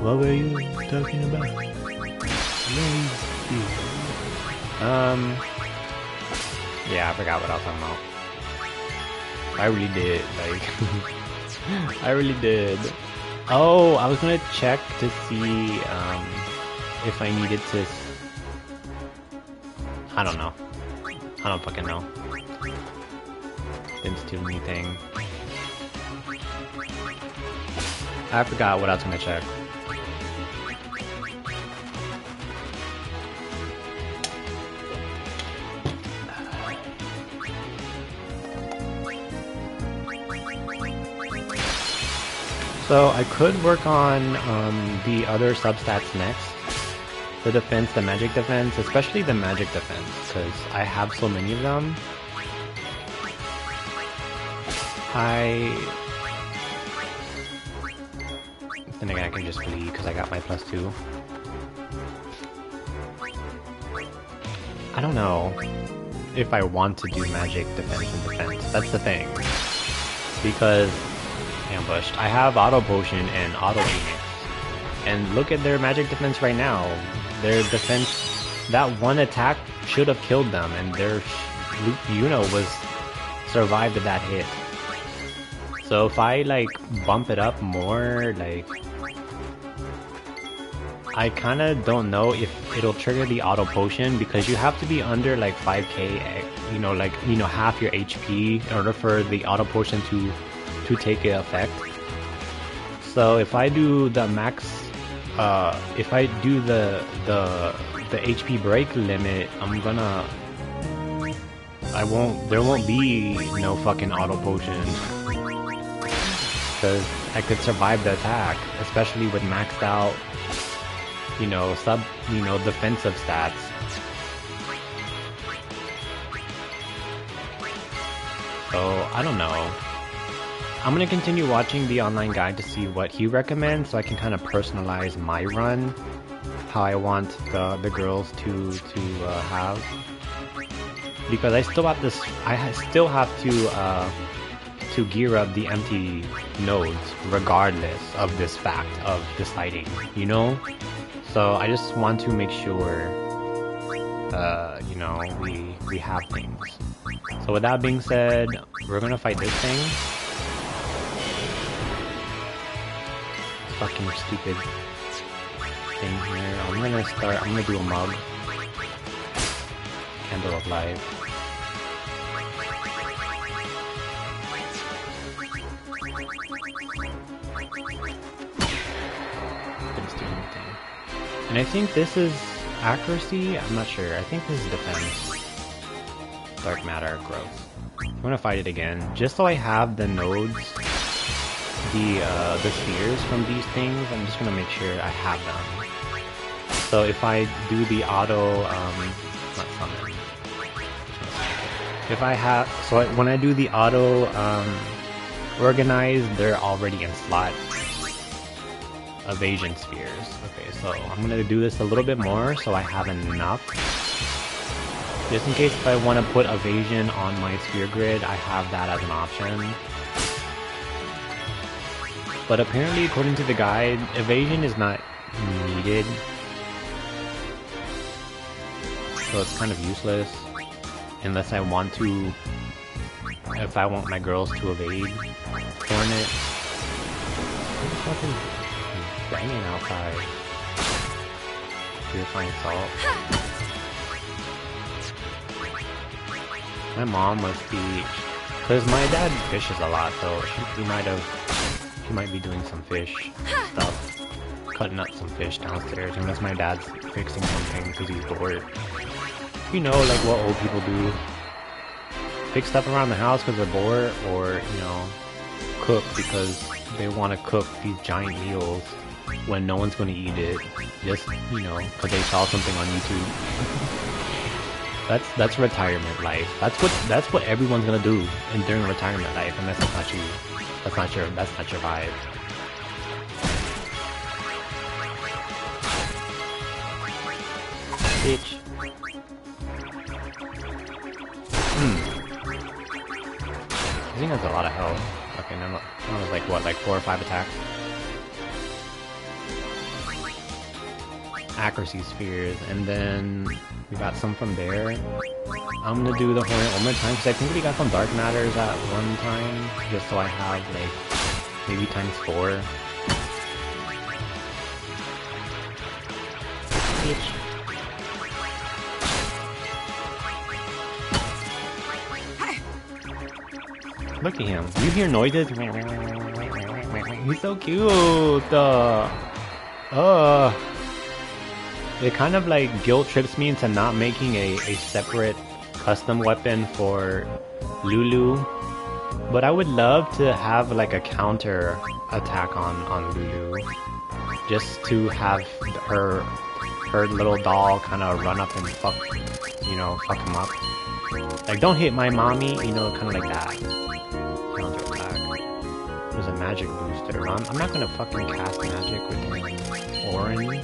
What were you talking about? Yeah, I forgot what I was talking about. I really did, like, I really did. Oh, I was gonna check to see, if I needed to... I don't know. I don't fucking know. Didn't do anything. I forgot what I was gonna check. So I could work on the other substats next. The defense, the magic defense, especially the magic defense, because I have so many of them. Then again, I can just flee because I got my +2. I don't know if I want to do magic defense and defense. That's the thing. Because ambushed. I have auto potion and auto phoenix. And look at their magic defense right now. Their defense, that one attack should have killed them, and their Yunie was survived that hit. So if I like bump it up more, like, I kind of don't know if it'll trigger the auto potion, because you have to be under like 5k, half your HP in order for the auto potion to take effect. So if I do the max, if I do the HP break limit, there won't be no fucking auto potion. Because I could survive the attack, especially with maxed out, defensive stats. So, I don't know. I'm gonna continue watching the online guide to see what he recommends, so I can kind of personalize my run, how I want the girls to have. Because I still have to gear up the empty nodes regardless of this fact of deciding, So I just want to make sure, we have things. So with that being said, we're gonna fight this thing. Fucking stupid thing here. I'm gonna do a mug. Candle of Life. And I think this is accuracy? I'm not sure. I think this is defense. Dark matter, growth. I'm gonna fight it again, just so I have the nodes, the spheres from these things. I'm just gonna make sure I have them. So if I do the auto, not summon. If I have, so when I do the auto, organize, they're already in slot. Evasion spheres. Okay, so I'm gonna do this a little bit more so I have enough. Just in case if I want to put evasion on my sphere grid, I have that as an option. But apparently, according to the guide, evasion is not needed. So it's kind of useless. Unless I want to... If I want my girls to evade Hornet. It's fucking banging outside. Purifying salt. My mom must be... Because my dad fishes a lot, so she might be doing some fish stuff. Cutting up some fish downstairs, unless my dad's fixing something because he's bored. Like what old people do. Fix stuff around the house because they're bored, or, cook because they want to cook these giant meals when no one's going to eat it. Just, because they saw something on YouTube. That's retirement life. That's what everyone's gonna do during retirement life, unless that's not you. That's not your vibe. Bitch. This thing has a lot of health. Okay, no, that was like what, like 4 or 5 attacks? Accuracy spheres, and then we got some from there. I'm gonna do the Hornet one more time because I think we got some dark matters at one time, just so I have like maybe times 4. Bitch. Look at him. You hear noises? He's so cute. It kind of like guilt trips me into not making a separate custom weapon for Lulu. But I would love to have like a counter attack on Lulu. Just to have her little doll kind of run up and fuck him up. Like, don't hit my mommy, you know, kind of like that. Counter attack. There's a magic booster. I'm not gonna fucking cast magic with orange.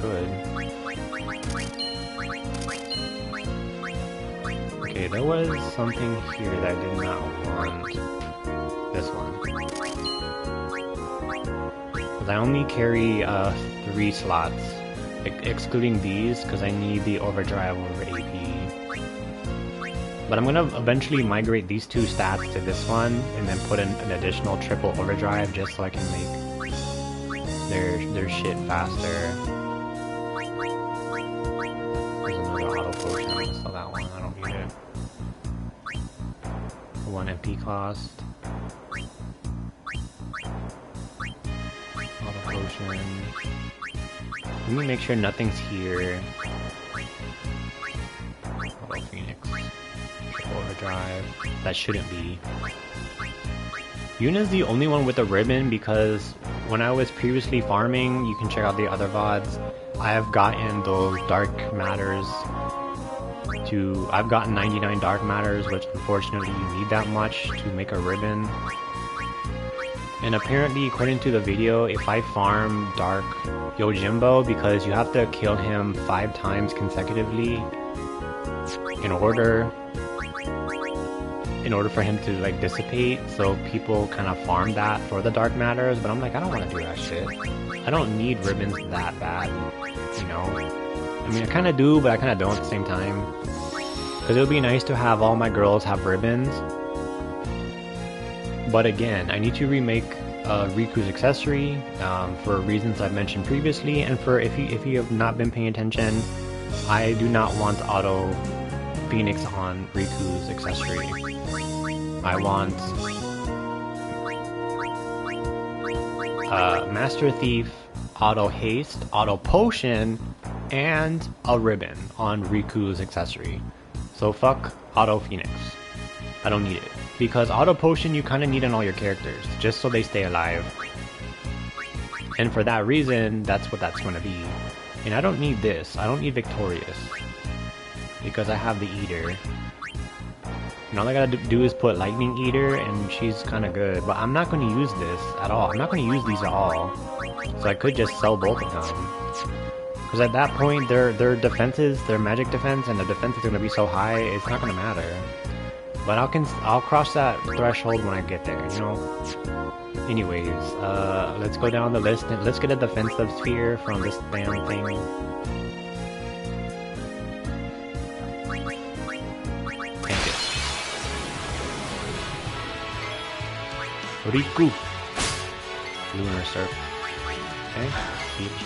Good. Okay, there was something here that I did not want. This one. Because I only carry 3 slots, excluding these, because I need the overdrive over AP. But I'm gonna eventually migrate these 2 stats to this one, and then put in an additional triple overdrive just so I can make their shit faster. There's another auto potion. I saw that one. I don't need it. 1 MP cost. Auto potion. Let me make sure nothing's here. Auto Phoenix. Overdrive. That shouldn't be. Yuna's the only one with a ribbon because when I was previously farming, you can check out the other VODs, I have gotten those dark matters I've gotten 99 dark matters, which unfortunately you need that much to make a ribbon. And apparently, according to the video, if I farm Dark Yojimbo, because you have to kill him 5 times consecutively in order for him to like dissipate, so people kind of farm that for the dark matters, but I'm like, I don't want to do that shit. I don't need ribbons that bad, you know? I mean, I kind of do, but I kind of don't at the same time. Because it would be nice to have all my girls have ribbons. But again, I need to remake Riku's accessory for reasons I've mentioned previously, and for if you have not been paying attention, I do not want auto Phoenix on Riku's accessory. I want Master Thief, auto haste, auto potion, and a ribbon on Riku's accessory. So fuck auto Phoenix. I don't need it. Because auto potion you kind of need on all your characters, just so they stay alive. And for that reason, that's what that's going to be. And I don't need this. I don't need Victorious. Because I have the Eater. And all I gotta do is put Lightning Eater, and she's kind of good. But I'm not going to use this at all. I'm not going to use these at all. So I could just sell both of them. Because at that point, their defenses, their magic defense, and the defense is going to be so high, it's not going to matter. But I'll cross that threshold when I get there, you know? Anyways, let's go down the list, and let's get a defensive sphere from this damn thing. Tank it. Riku. Lunar Surf. Okay, Peach.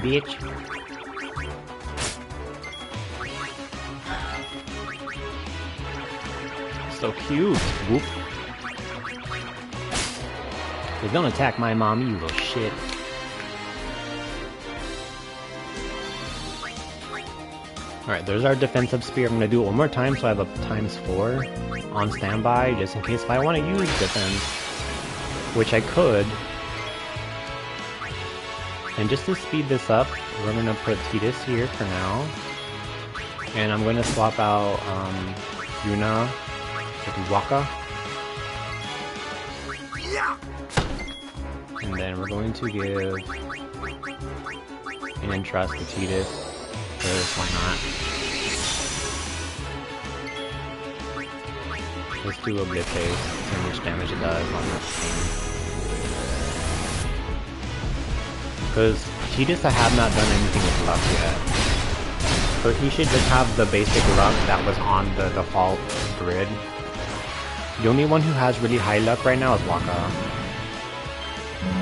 Bitch. So cute. Whoop. Hey, don't attack my mom, you little shit. Alright, there's our defensive spear. I'm gonna do it one more time so I have a ×4 on standby, just in case if I want to use defense, which I could. And just to speed this up, we're gonna put Tidus here for now. And I'm gonna swap out Yuna with Waka. And then we're going to give an Entrust to Tidus, because why not? Let's do a Blip Phase, see how much damage it does on this thing. Because Tidus I have not done anything with luck yet. So he should just have the basic luck that was on the default grid. The only one who has really high luck right now is Waka.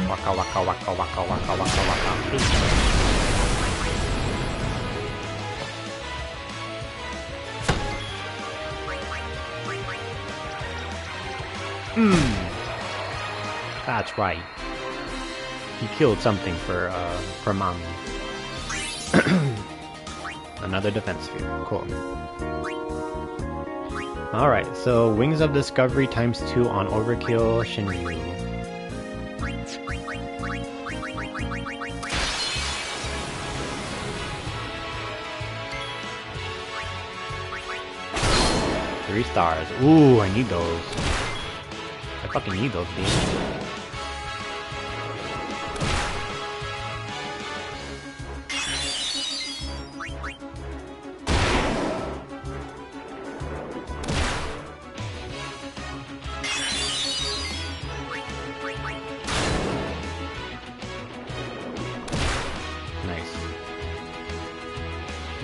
Waka waka waka waka waka waka waka. That's right. He killed something for mommy. Another defense sphere. Cool. Alright, so Wings of Discovery times 2 on Overkill Shinryu. Three stars. Ooh, I need those. I fucking need those, dude.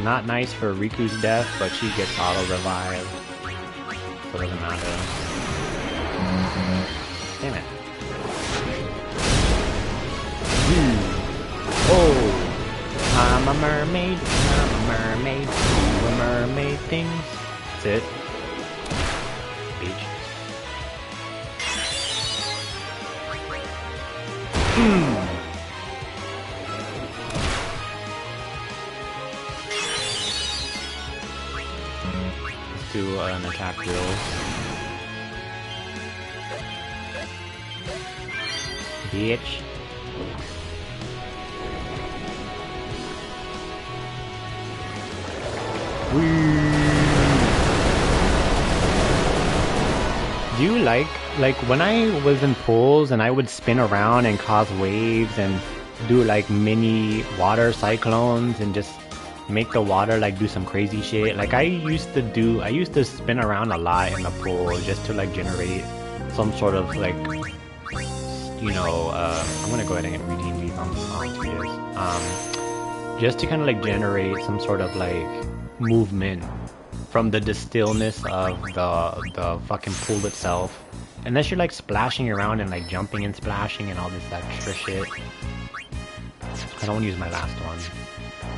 Not nice for Riku's death, but she gets auto-revived. So it doesn't matter. Damn it. Oh! I'm a mermaid, I'm a mermaid, do a mermaid things. That's it. Beach. Do an attack drill. Bitch. Do you like when I was in pools and I would spin around and cause waves and do like mini water cyclones and just make the water like do some crazy shit? Like I used to spin around a lot in the pool just to like generate some sort of like, you know, I'm gonna go ahead and redeem these on Tweeters. Just to kind of like generate some sort of like movement from the stillness of the fucking pool itself. Unless you're like splashing around and like jumping and splashing and all this extra shit. I don't want to use my last one.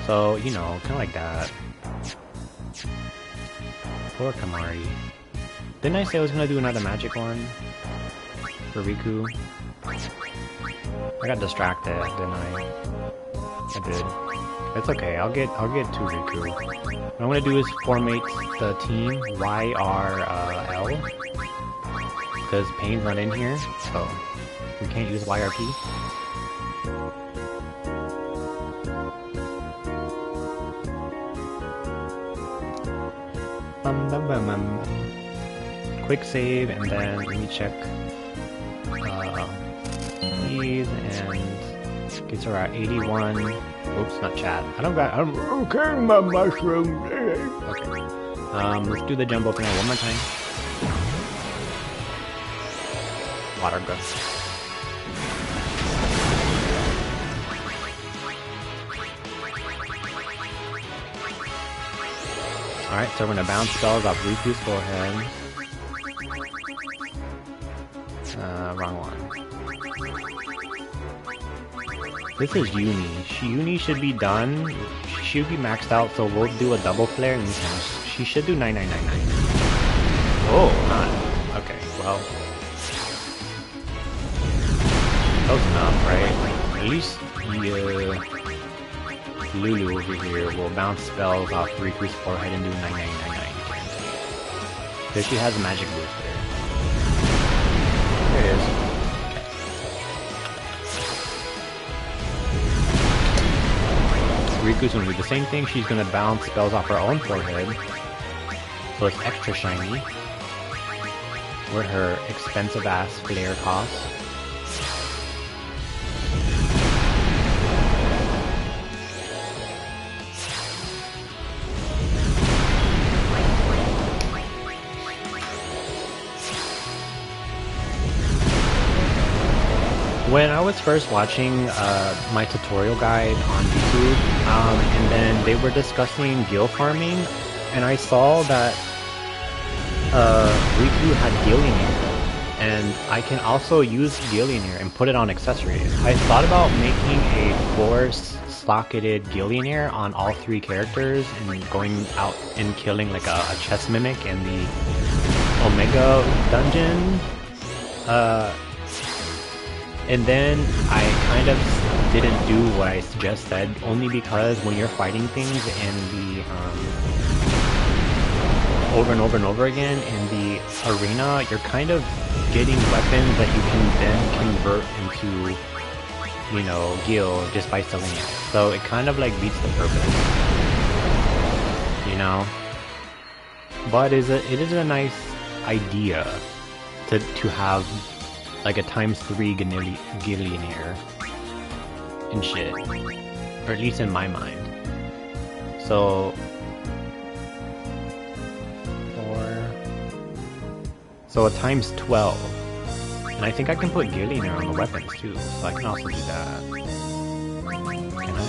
So, you know, kind of like that. Poor Kamari. Didn't I say I was gonna do another magic one? For Riku? I got distracted, didn't I? I did. It's okay, I'll get to Riku. What I'm gonna do is formate the team YRL. Because Pain's not in here, so we can't use YRP. Quick save, and then let me check these, and gets her at 81. Oops, not chat. I'm okay, my mushroom. Okay. Let's do the jumbo opener one more time. Water gun. Alright, so we're gonna bounce spells off Riku's forehead. Wrong one. This is Yunie. Yunie should be done. She should be maxed out, so we'll do a double flare and she should do 9999. Oh, not. Okay, well. Close enough, right? At least Lulu over here will bounce spells off Riku's forehead and do 9999. Because she has a magic booster. There it is. Riku's gonna do the same thing. She's gonna bounce spells off her own forehead. So it's extra shiny. Where her expensive ass flare costs. When I was first watching my tutorial guide on YouTube, and then they were discussing gil farming, and I saw that Riku had Gillionaire, and I can also use Gillionaire and put it on accessories. I thought about making a four-socketed Gillionaire on all three characters and going out and killing like a chess mimic in the Omega dungeon. And then I kind of didn't do what I just said, only because when you're fighting things in the over and over and over again in the arena, you're kind of getting weapons that you can then convert into, you know, gil just by selling it. So it kind of like beats the purpose, you know. But it is a nice idea to have like a ×3 Gillionaire and shit, or at least in my mind. So a ×12, and I think I can put Gillionaire on the weapons too, so I can also do that. Can I?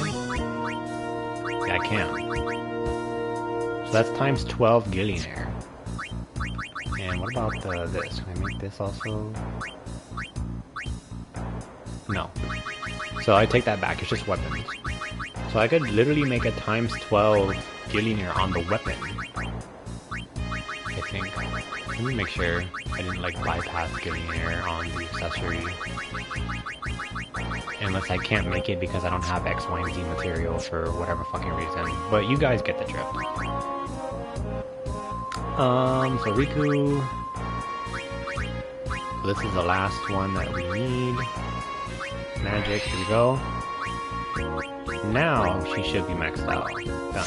Yeah, I can. So that's ×12 Gillionaire. And what about this? Can I make this also? No. So I take that back, it's just weapons. So I could literally make a ×12 Gillionaire on the weapon, I think. Let me make sure I didn't like bypass Gillionaire on the accessory. Unless I can't make it because I don't have X, Y, and Z material for whatever fucking reason. But you guys get the drift. So Riku. This is the last one that we need. Magic, here we go. Now she should be maxed out. Done.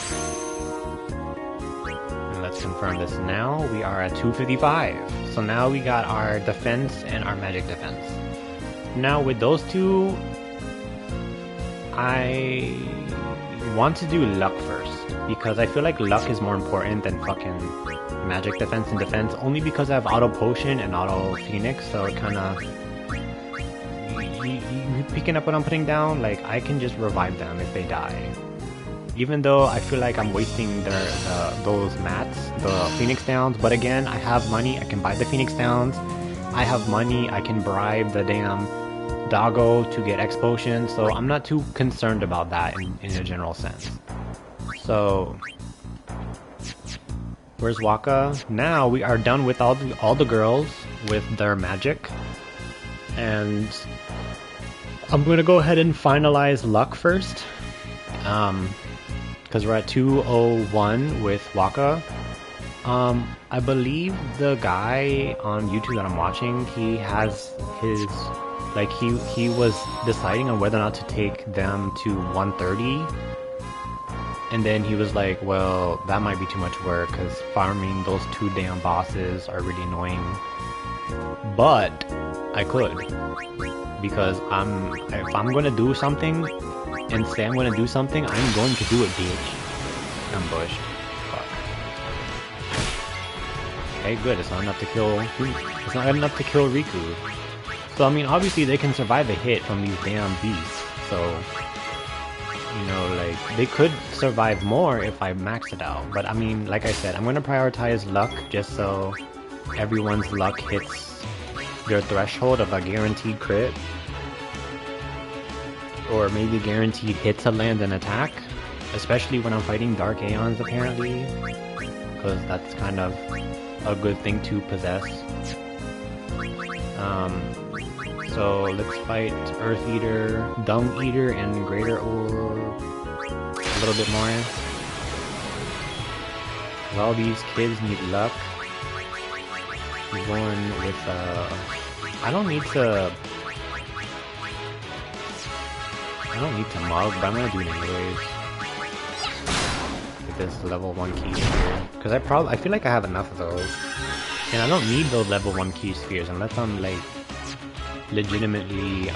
And let's confirm this now. We are at 255. So now we got our defense and our magic defense. Now with those two, I want to do luck first, because I feel like luck is more important than fucking magic defense and defense, only because I have auto potion and auto phoenix, so it kind of, you picking up what I'm putting down, like I can just revive them if they die. Even though I feel like I'm wasting those mats, the phoenix downs, but again, I have money, I can buy the phoenix downs, I have money, I can bribe the damn doggo to get X potion, so I'm not too concerned about that in a general sense. So where's Waka? Now we are done with all the girls with their magic, and I'm gonna go ahead and finalize luck first, because we're at 201 with Waka. I believe the guy on YouTube that I'm watching, he has his, like he was deciding on whether or not to take them to 130. And then he was like, well, that might be too much work because farming those two damn bosses are really annoying. But I could, because if I'm going to do something and say I'm going to do something, I'm going to do it, bitch. Ambushed. Fuck. Okay, good. It's not enough to kill. It's not enough to kill Riku. So I mean, obviously they can survive a hit from these damn beasts. So, you know, like, they could survive more if I max it out. But I mean, like I said, I'm going to prioritize luck just so everyone's luck hits their threshold of a guaranteed crit. Or maybe guaranteed hit to land an attack. Especially when I'm fighting Dark Aeons, apparently. Because that's kind of a good thing to possess. So let's fight Earth Eater, Dung Eater, and Greater Orb a little bit more. All these kids need luck. I'm going with, I don't need to mug, but I'm gonna do it anyways. With this level 1 key sphere. Because I feel like I have enough of those. And I don't need those level 1 key spheres unless I'm like legitimately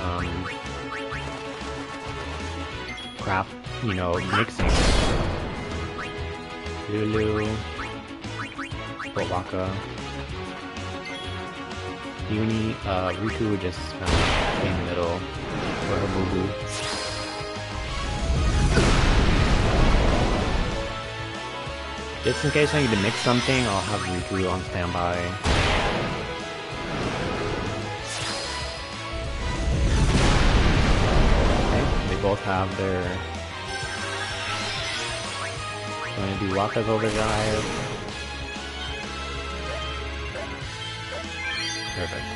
craft, you know, mixing. Lulu, Waka. Yunie, Riku would just in the middle for her boo-boo. Just in case I need to mix something, I'll have Riku on standby. Okay, they both have their... I'm gonna do Wakka's Overdrive. Perfect.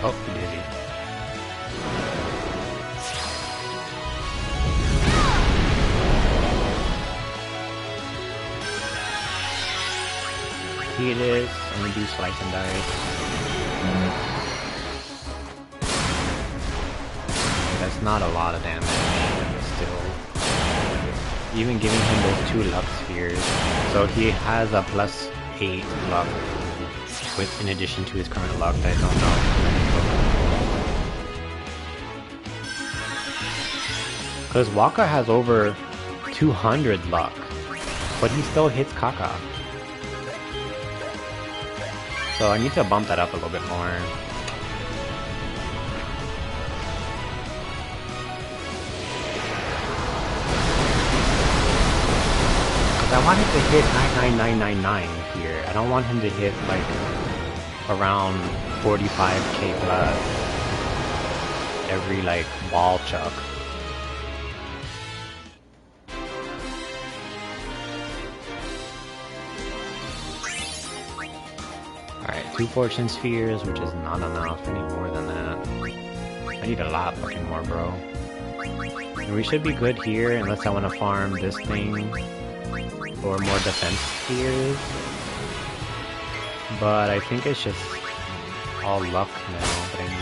Oh, dizzy. Here it is. I'm gonna do slice and dice. That's not a lot of damage, but still. Even giving him those 2 luck spheres. So he has a +8 luck with in addition to his current luck that I don't know. Because Wakka has over 200 luck, but he still hits Kaka. So I need to bump that up a little bit more. I want him to hit 99999 here. I don't want him to hit like around 45k plus every like ball chuck. Alright, 2 fortune spheres, which is not enough. I need more than that. I need a lot fucking more, bro. And we should be good here unless I want to farm this thing for more defense spheres. But I think it's just all luck now that I need.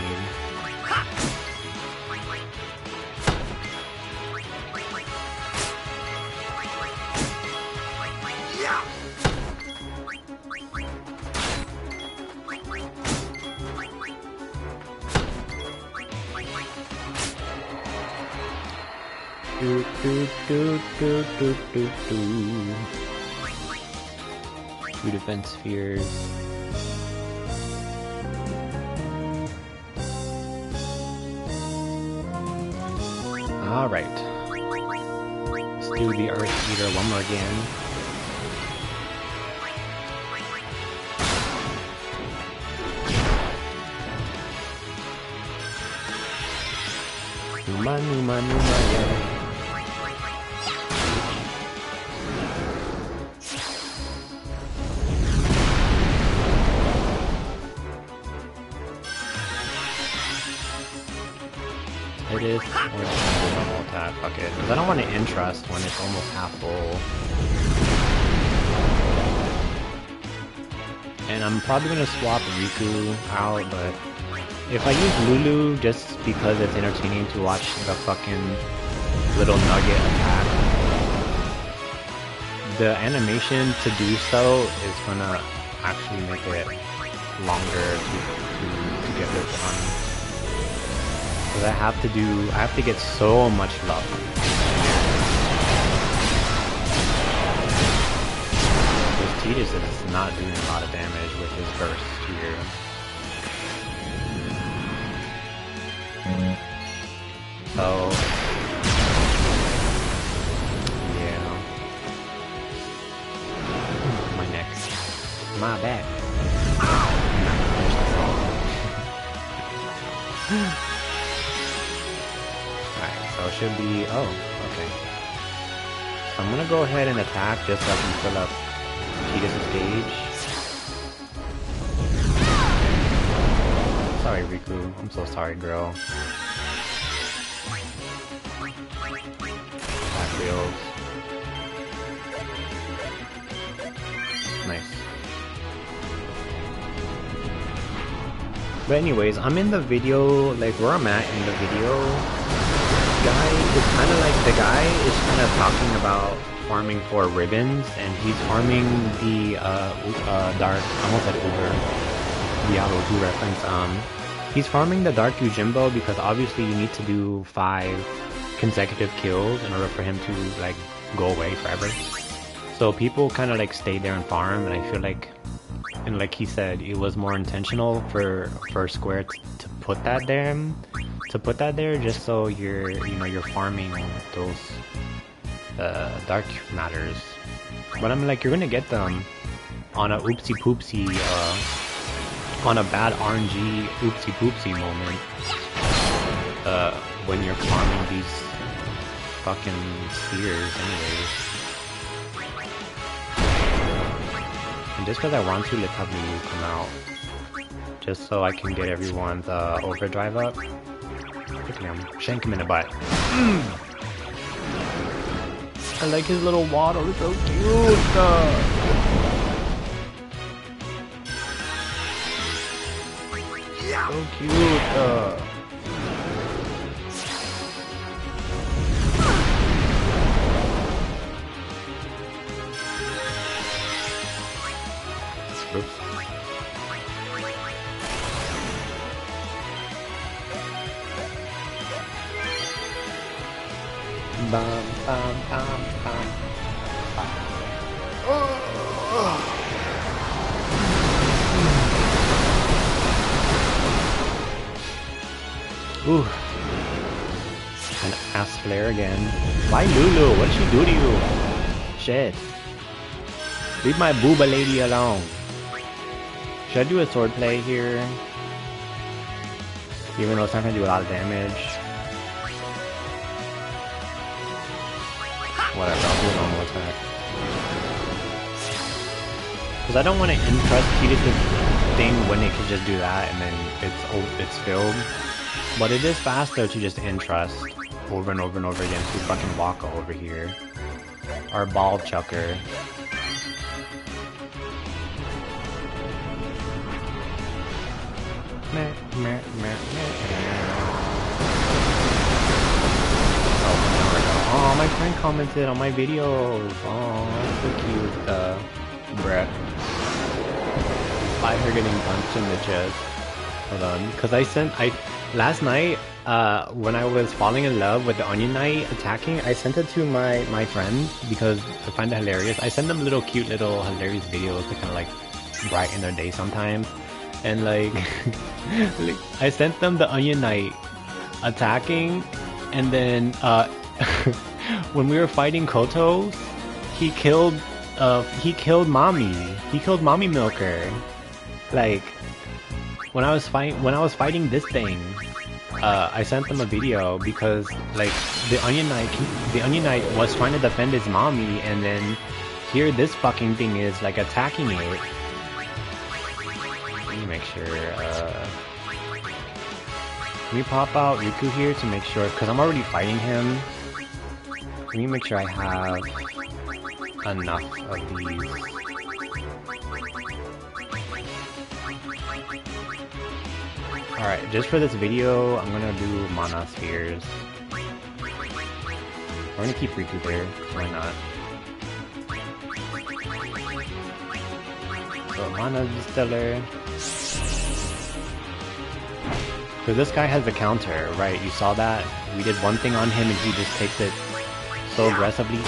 Do, do, do, do, do, do, do. 2 defense spheres. Alright. Let's do the Earth Eater one more again. Numa, numa, numa, yeah. It is. Or normal attack, fuck it. Because I don't want to interest when it's almost half full. And I'm probably going to swap Riku out, but if I use Lulu just because it's entertaining to watch the fucking little nugget attack, the animation to do so is going to actually make it longer to get this done. Because I have to get so much luck. This Tidus is not doing a lot of damage with his burst here. So, yeah. My neck. My back. So it should be... oh, okay. So I'm gonna go ahead and attack just so I can fill up Tidus' gauge. Sorry, Riku. I'm so sorry, girl. Back wheels. Nice. But anyways, I'm in the video, like where I'm at in the video. Guy is kind of like, the guy is kind of talking about farming for ribbons, and he's farming the dark, almost like Uber, Diablo 2 reference, He's farming the Dark Yojimbo because obviously you need to do 5 consecutive kills in order for him to like go away forever. So people kind of like stay there and farm, and I feel like, and like he said, it was more intentional for Square to put that there, just so you're farming those dark matters. But I'm like, you're gonna get them on a oopsie poopsie, on a bad RNG oopsie poopsie moment, when you're farming these fucking spheres anyways. And just because I want to, let's have Lulu come out. Just so I can get everyone's overdrive up. Look at him. Shank him in the butt. I like his little waddle. It's so cute. So cute. Oops. Bum, bum, bum, bum. Ooh. An ass flare again. Why Lulu? What did she do to you? Shit. Leave my booba lady alone. Should I do a sword play here? Even though it's not gonna do a lot of damage. Whatever, I'll do a normal attack. Because I don't want to interrupt Tidus' thing when it can just do that and then it's filled. But it is faster to just entrust over and over and over again to fucking Waka over here. Our ball chucker. Meh, meh, meh, oh, my friend commented on my videos. Oh, that's so cute. Bruh. By her getting punched in the chest. Hold on, because last night, when I was falling in love with the Onion Knight attacking, I sent it to my friends because I find it hilarious. I send them little cute little hilarious videos to kind of like brighten their day sometimes. And like, I sent them the Onion Knight attacking, and then when we were fighting Kotos, he killed Mommy. He killed Mommy Milker. Like, when I was fighting this thing, I sent them a video because like the Onion Knight was trying to defend his mommy, and then here this fucking thing is like attacking it. Let me make sure. Let me pop out Riku here to make sure, because I'm already fighting him. Let me make sure I have enough of these. Alright, just for this video, I'm gonna do Mana Spheres. I'm gonna keep Riku there, why not? So Mana Distiller. Because this guy has a counter, right? You saw that? We did one thing on him and he just takes it so aggressively.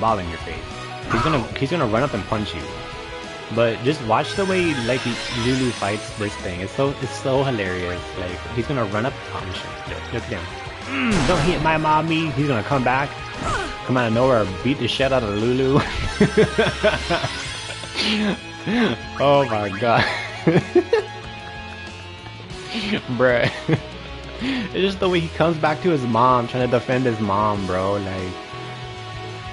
Ball in your face. He's gonna run up and punch you. But just watch the way like Lulu fights this thing. It's so hilarious. Like he's gonna run up. Oh shit! Look at him. Don't hit my mommy. He's gonna come back, come out of nowhere, beat the shit out of Lulu. Oh my god, bruh. It's just the way he comes back to his mom, trying to defend his mom, bro. Like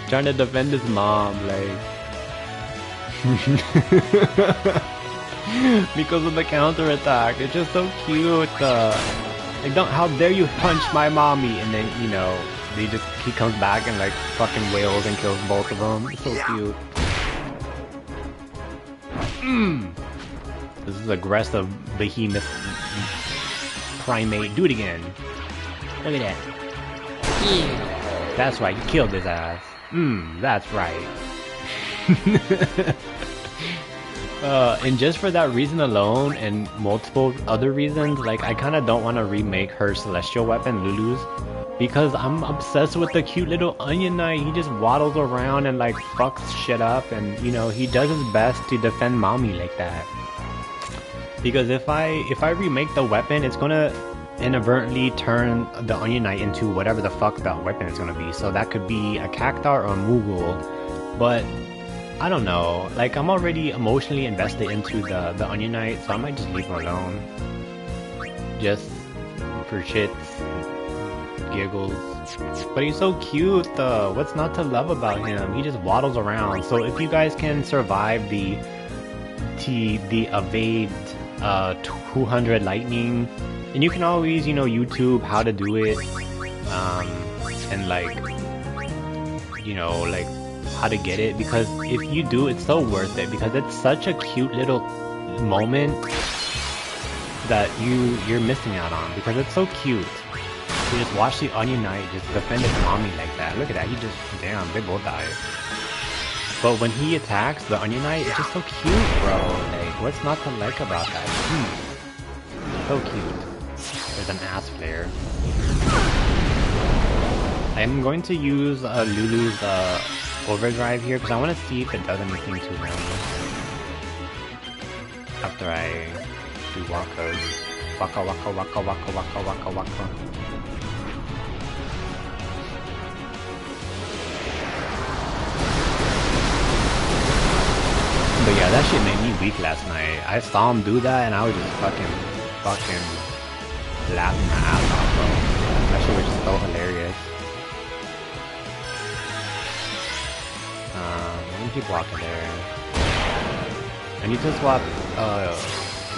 trying to defend his mom, like. Because of the counter attack. It's just so cute. Like, how dare you punch my mommy? And then, you know, he comes back and like fucking wails and kills both of them. It's so cute. This is aggressive behemoth primate. Do it again. Look at that. Yeah. That's right, you killed his ass. That's right. And just for that reason alone, and multiple other reasons, like I kind of don't want to remake her celestial weapon, Lulu's, because I'm obsessed with the cute little Onion Knight. He just waddles around and like fucks shit up, and you know he does his best to defend mommy like that. Because if I remake the weapon, it's gonna inadvertently turn the Onion Knight into whatever the fuck that weapon is gonna be. So that could be a Cactar or a Moogle, but I don't know. Like I'm already emotionally invested into the Onion Knight, so I might just leave him alone, just for shits, giggles. But he's so cute though. What's not to love about him? He just waddles around. So if you guys can survive the evade 200 lightning, and you can always, you know, YouTube how to do it, and like, you know, like how to get it, because if you do, it's so worth it, because it's such a cute little moment that you're missing out on, because it's so cute. You just watch the Onion Knight just defend his mommy like that. Look at that, he just, damn, they both died. But when he attacks the Onion Knight, it's just so cute, bro. Like, what's not to like about that? So cute. There's an ass flare. I'm going to use Lulu's overdrive here because I want to see if it does anything to him after I do Waka's. Waka waka waka waka waka waka waka. But yeah, that shit made me weak last night. I saw him do that and I was just fucking laughing my ass off, bro. That shit was just so hilarious. Let me keep walking there. I need to swap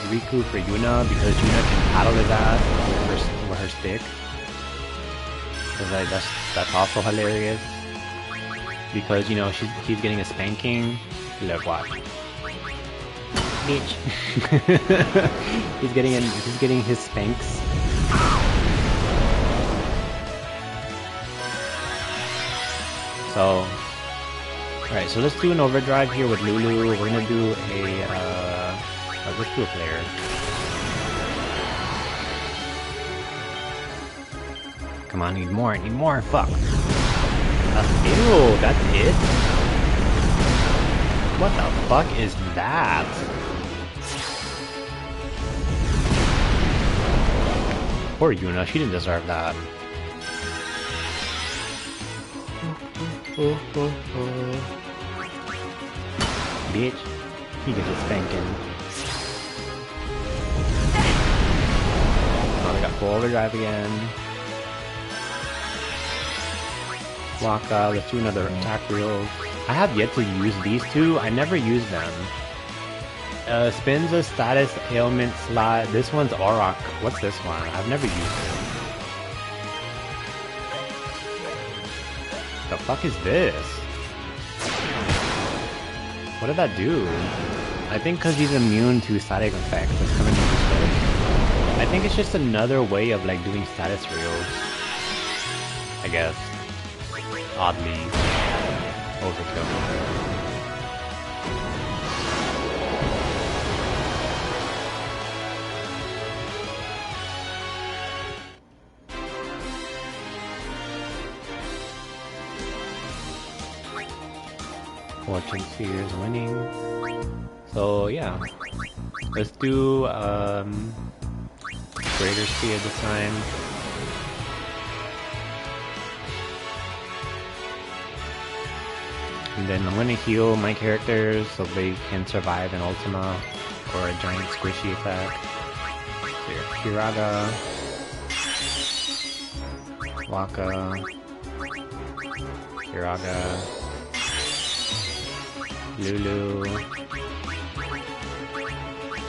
Riku for Yuna, because Yuna can paddle his ass with her stick. Cause like that's also hilarious. Because you know he's getting a spanking. Look, watch. Bitch. he's getting his spanks. So, alright, so let's do an overdrive here with Lulu. We're gonna do a let's do a player. Come on, need more, fuck. Ew, that's it? What the fuck is that? Poor Yuna, she didn't deserve that. Bitch, he gets a spanking. Oh, we got full overdrive again. Waka, let's do another attack reel. I have yet to use these two. I never use them. Spins a status ailment slot. This one's Auroch. What's this one? I've never used it. The fuck is this? What did that do? I think because he's immune to static effects. It's coming into play. I think it's just another way of like doing status reels. I guess. Oddly. Overkill. Fortune Sphere is winning. So yeah. Let's do Greater Sphere this time. And then I'm gonna heal my characters so they can survive an Ultima or a giant squishy attack. So here, Kiraga, Waka, Kiraga, Lulu,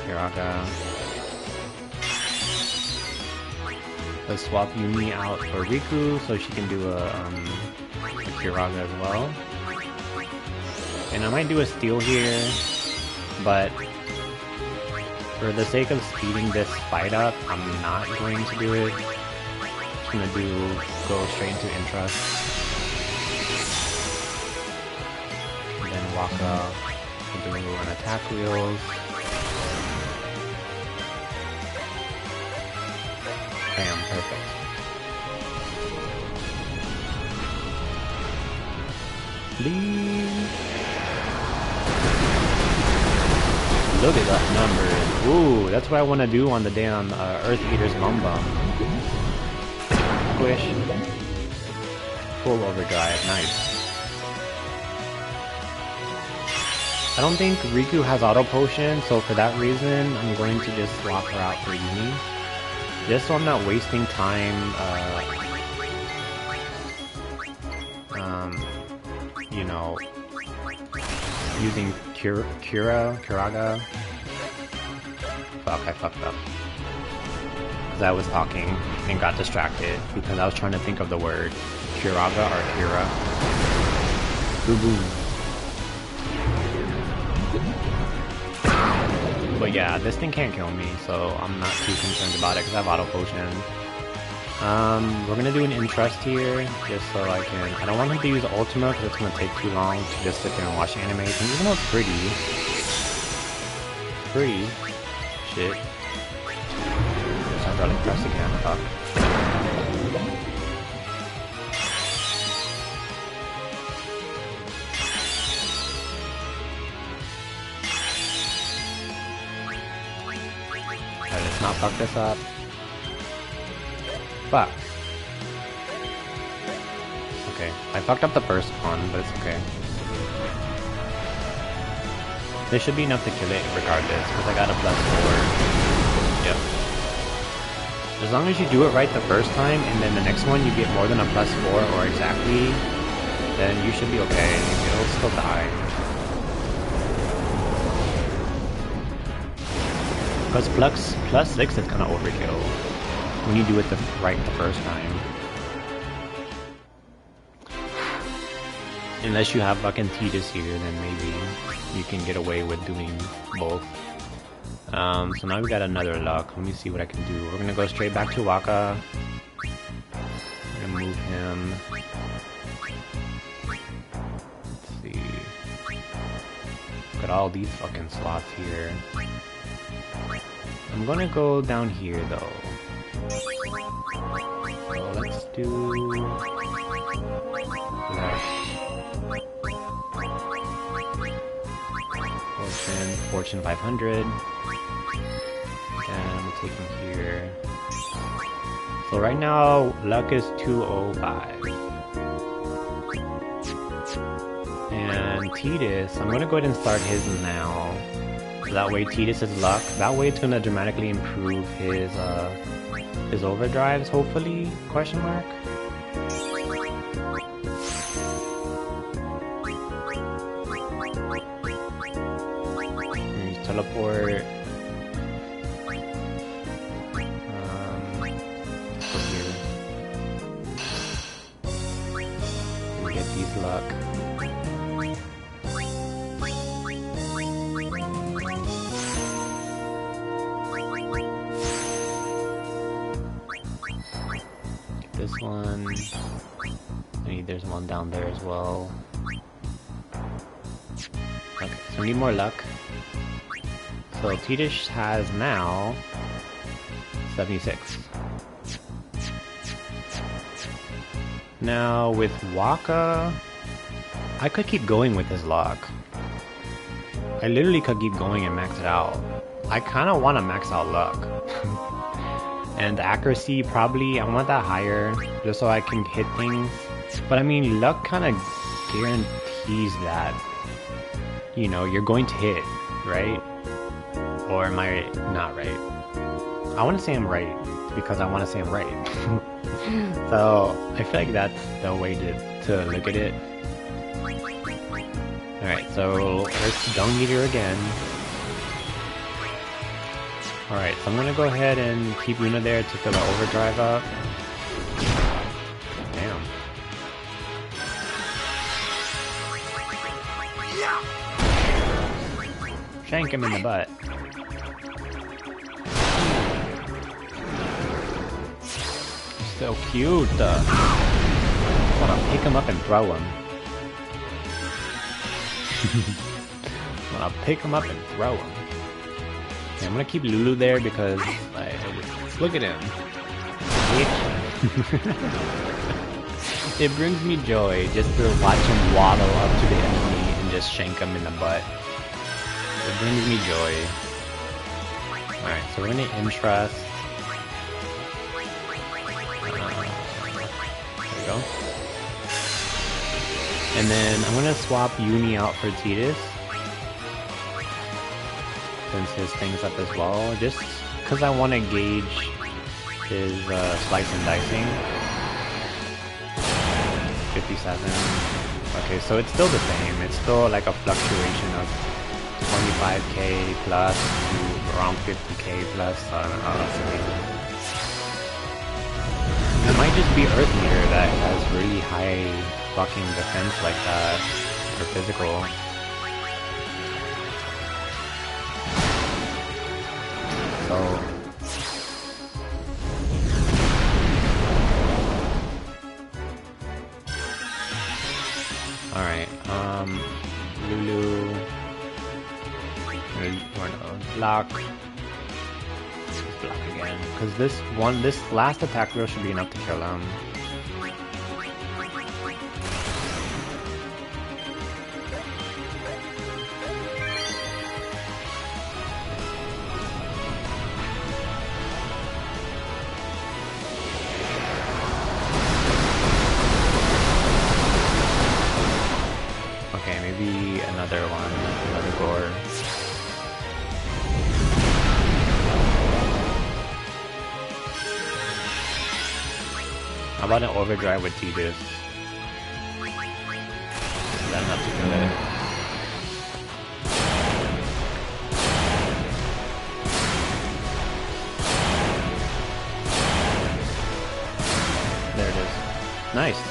Kiraga. Let's swap Yunie out for Riku so she can do a Kiraga as well. And I might do a steal here, but for the sake of speeding this fight up, I'm not going to do it. I'm gonna go straight into Intrust. And then Waka, We're doing an attack wheels. Bam, perfect. Please. Look at that number. Ooh, that's what I want to do on the damn Earth Eater's Bum Bum. Squish. Full overdrive, nice. I don't think Riku has auto potion, so for that reason, I'm going to just swap her out for Yunie. Just so I'm not wasting time, you know, using Kuraga. Fuck, I fucked up. Because I was talking and got distracted because I was trying to think of the word. Kuraga or Kira. Boo boo. But yeah, this thing can't kill me, so I'm not too concerned about it because I have auto potion. We're gonna do an interest here, just so I can... I don't want him to use Ultima because it's gonna take too long to just sit there and watch the animation, even though it's pretty. Pretty. Shit. Just have to really press again, fuck. Alright, let's not fuck this up. Fuck. Okay, I fucked up the first one, but it's okay. This should be enough to kill it regardless, because I got a +4. Yep. As long as you do it right the first time, and then the next one you get more than a +4 or exactly, then you should be okay. It'll still die. Because +6 is kind of overkill when you do it right the first time. Unless you have fucking Tidus here, then maybe you can get away with doing both. So now we got another luck. Let me see what I can do. We're gonna go straight back to Waka. I'm gonna move him. Let's see. Got all these fucking slots here. I'm gonna go down here though. So let's do... Fortune 500. And I'm gonna take him here. So right now, luck is 205. And Tidus, I'm gonna go ahead and start his now. So that way Tidus is luck. That way it's gonna dramatically improve his overdrives, hopefully? Question mark? Teleport. Go here. And get these luck. Get this one. Maybe there's one down there as well. Okay, so we need more luck. So Tidus has now 76. Now with Waka, I could keep going with his luck. I literally could keep going and max it out. I kind of want to max out luck. And accuracy, probably, I want that higher, just so I can hit things. But I mean, luck kind of guarantees that, you know, you're going to hit, right? Or am I not right? I want to say I'm right, because I want to say I'm right. So, I feel like that's the way to look at it. Alright, so let's Dung Meteor again. Alright, so I'm gonna go ahead and keep Luna there to fill the overdrive up. Damn. Shank him in the butt. So cute. I wanna pick him up and throw him. pick him up and throw him. Okay, I'm gonna keep Lulu there because, like, look at him. It brings me joy just to watch him waddle up to the enemy and just shank him in the butt. It brings me joy. Alright, so we're gonna interest. There we go. And then I'm gonna swap Yunie out for Tidus, since his thing's up as well, just because I want to gauge his slice and dicing. 57. Okay, so it's still the same. It's still like a fluctuation of 25k plus to around 50k plus. It might just be Earth Meter that has really high fucking defense like that, or physical. So alright, Lulu, block again, because this last attack wheel should be enough to kill him. Okay, maybe another gore. How about an overdrive with Tidus? Is that enough to kill it? There it is. Nice.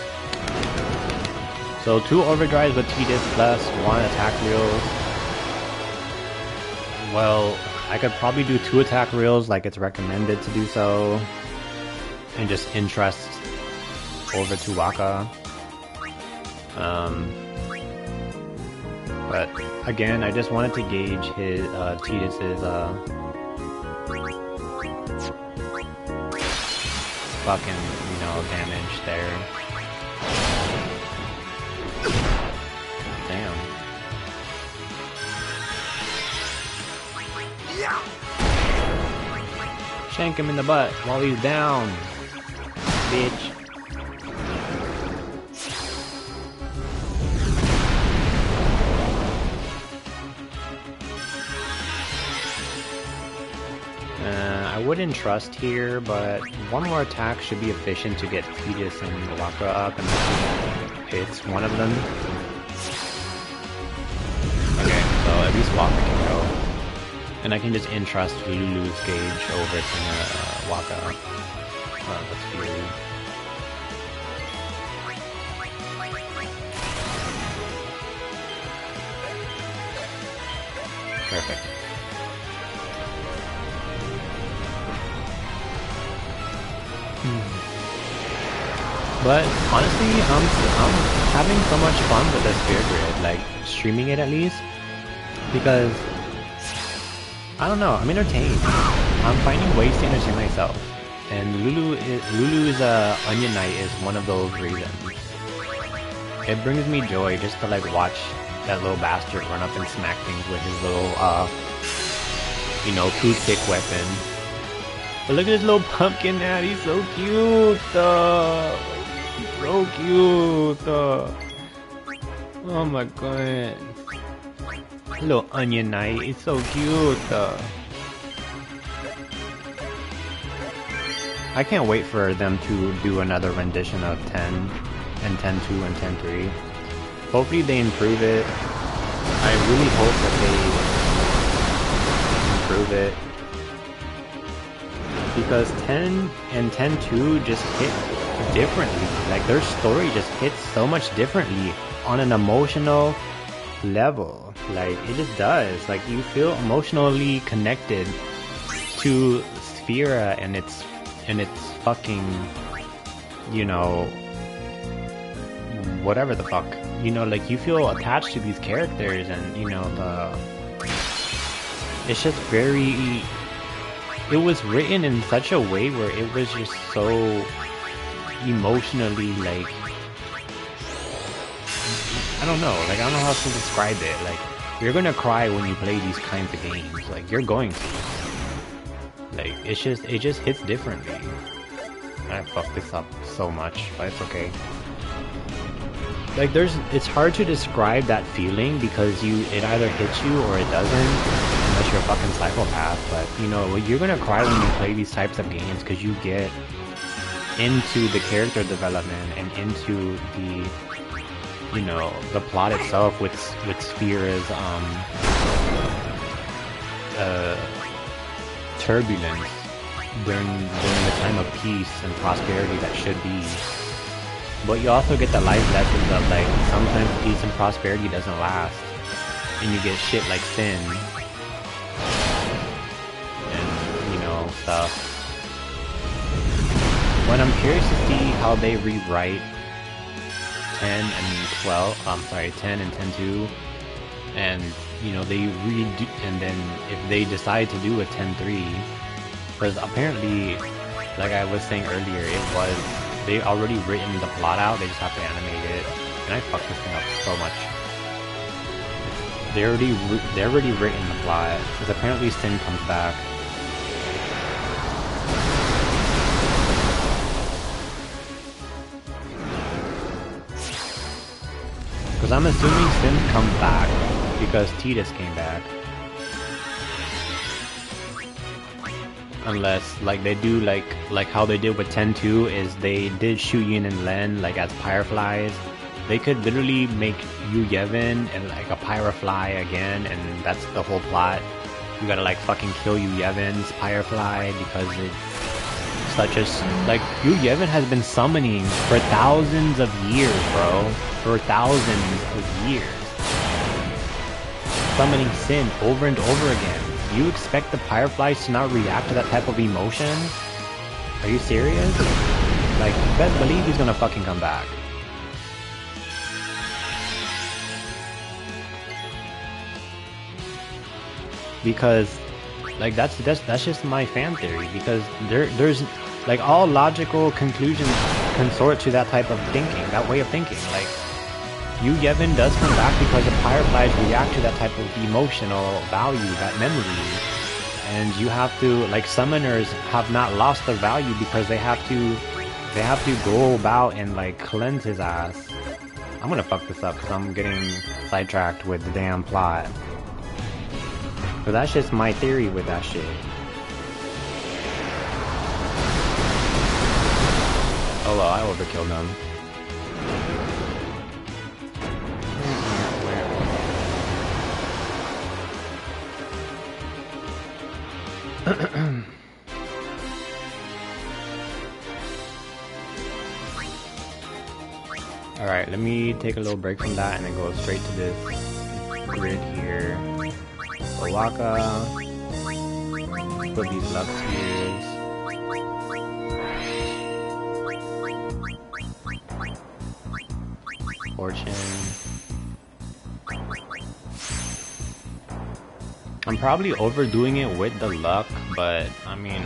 So 2 overdrives with Tidus plus 1 attack reels. Well, I could probably do 2 attack reels like it's recommended to do so, and just interest over to Waka. But again, I just wanted to gauge his Tidus's fucking, damage there. Damn. Shank him in the butt while he's down, bitch. I wouldn't trust here, but one more attack should be efficient to get Tidus and Waka up, and hits one of them. Okay, so at least Waka can go. And I can just entrust Lulu's gauge over to Waka. That's Fury. Perfect. But honestly, I'm having so much fun with the Sphere Grid, like streaming it at least, because I don't know, I'm entertained. I'm finding ways to entertain myself, and Lulu's Onion Knight is one of those reasons. It brings me joy just to like watch that little bastard run up and smack things with his little toothpick weapon. But look at this little pumpkin hat, he's so cute! He's so cute! Oh my god. Little Onion Knight, it's so cute! I can't wait for them to do another rendition of 10, and 10.2 and 10.3. Hopefully they improve it. I really hope that they improve it. Because 10 and 10.2 just hit differently. Like their story just hits so much differently on an emotional level. Like it just does. Like you feel emotionally connected to Sphera and its fucking, whatever the fuck. Like you feel attached to these characters, and it's just very... It was written in such a way where it was just so emotionally, like... I don't know, like, I don't know how to describe it. Like, you're gonna cry when you play these kinds of games. Like, you're going to. Like, it just hits differently. I fucked this up so much, but it's okay. Like, it's hard to describe that feeling because it either hits you or it doesn't, unless you're a fucking psychopath. But, you know, you're gonna cry when you play these types of games because you get into the character development and into the, you know, the plot itself with Sphera's turbulence during the time of peace and prosperity that should be. But you also get the life lessons of, like, sometimes peace and prosperity doesn't last, and you get shit like sin and, you know, stuff. But I'm curious to see how they rewrite 10 and 10 and 10-2, and, you know, they redo, and then if they decide to do a 10-3, because apparently, like I was saying earlier, they already written the plot out, they just have to animate it, and I fucked this thing up so much. They already written the plot, because apparently Sin comes back. Because I'm assuming Sin comes back because Tidus came back. Unless, like, they do, like how they did with 10-2, is they did shoot Yin and Len, like, as Pyreflies. They could literally make Yu Yevon and, like, a Pyrefly again, and that's the whole plot. You gotta, like, fucking kill Yu Yevon's Pyrefly because it's such a... Like, Yu Yevon has been summoning for thousands of years, bro. For thousands of years. Summoning Sin over and over again. You expect the Pyreflies to not react to that type of emotion? Are you serious? Like, best believe he's gonna fucking come back. Because, like, that's just my fan theory. Because there's like, all logical conclusions consort to that type of thinking, that way of thinking. Like, Yu Yevon does come back because the Pyreflies react to that type of emotional value, that memory. And you have to, like, summoners have not lost their value because they have to go about and, like, cleanse his ass. I'm gonna fuck this up because I'm getting sidetracked with the damn plot. But that's just my theory with that shit. Oh well, I overkilled them. Alright, let me take a little break from that and then go straight to this grid here. Owaka. Put these luck spheres. Fortune. I'm probably overdoing it with the luck, but I mean,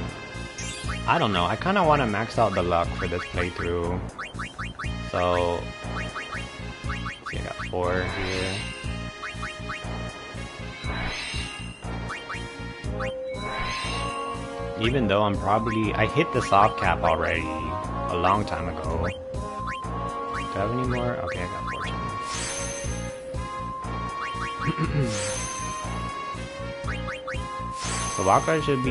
I don't know. I kind of want to max out the luck for this playthrough. So, see, I got 4 here. Even though I hit the soft cap already a long time ago. Do I have any more? Okay, I got fortune. So Waka should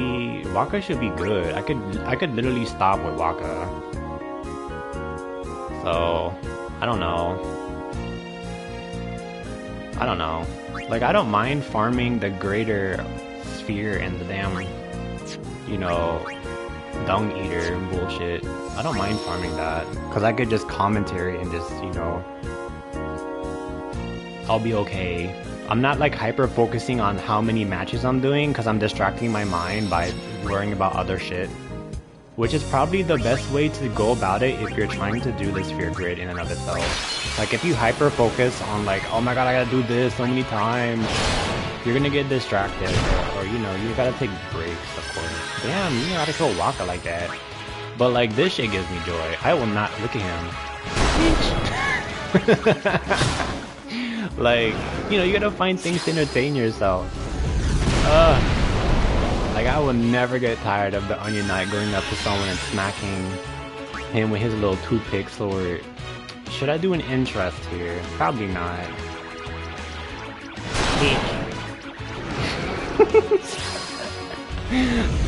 be good. I could literally stop with Waka. So I don't know. Like, I don't mind farming the greater sphere and the damn, you know, dung eater bullshit. I don't mind farming that because I could just commentary and just, you know, I'll be okay. I'm not, like, hyper focusing on how many matches I'm doing because I'm distracting my mind by worrying about other shit, which is probably the best way to go about it if you're trying to do the sphere grid in and of itself. Like, if you hyper focus on, like, oh my god, I gotta do this so many times, you're gonna get distracted, or you know, you gotta take breaks, of course. Damn, you gotta kill Waka like that. But like, this shit gives me joy. I will not look at him. Like, you know, you gotta find things to entertain yourself. Like, I will never get tired of the Onion Knight going up to someone and smacking him with his little toothpick sword. Should I do an interest here? Probably not.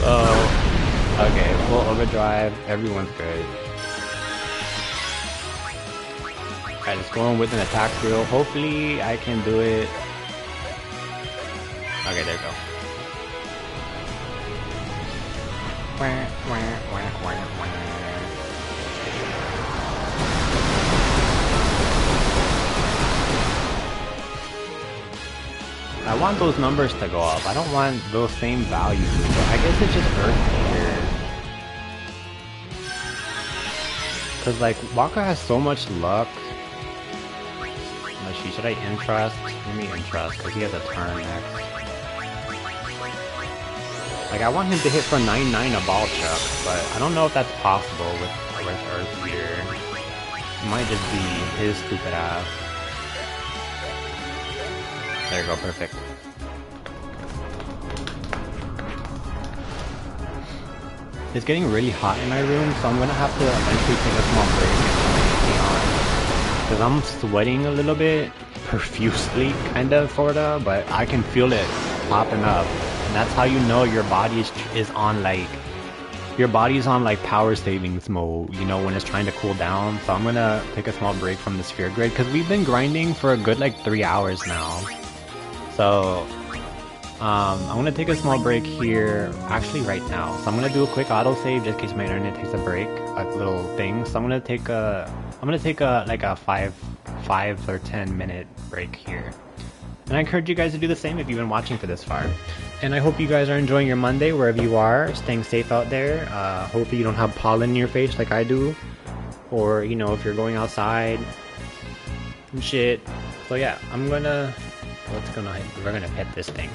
Oh, okay, full overdrive, everyone's good. Alright, let's go in with an attack drill. Hopefully I can do it. Okay, there we go. I want those numbers to go up. I don't want those same values. But I guess it's just Earth here. Cause like Waka has so much luck. Let's see, should I interest? Let me interest, cause he has a turn next. Like, I want him to hit for 9-9 a ball chuck, but I don't know if that's possible with Earth here. It might just be his stupid ass. There you go, perfect. It's getting really hot in my room, so I'm gonna have to eventually take a small break and turn my AC on. Because I'm sweating a little bit, profusely, kinda, sorta, but I can feel it popping up. And that's how you know your body is on like, your body's on like power savings mode, you know, when it's trying to cool down. So I'm gonna take a small break from the sphere grid, because we've been grinding for a good like 3 hours now. So, I'm gonna take a small break here, actually right now. So I'm gonna do a quick autosave just in case my internet takes a break, a little thing. So I'm gonna take a like a 5 or 10 minute break here. And I encourage you guys to do the same if you've been watching for this far. And I hope you guys are enjoying your Monday wherever you are, staying safe out there. Hopefully you don't have pollen in your face like I do. Or, you know, if you're going outside and shit. So yeah, we're gonna hit this thing.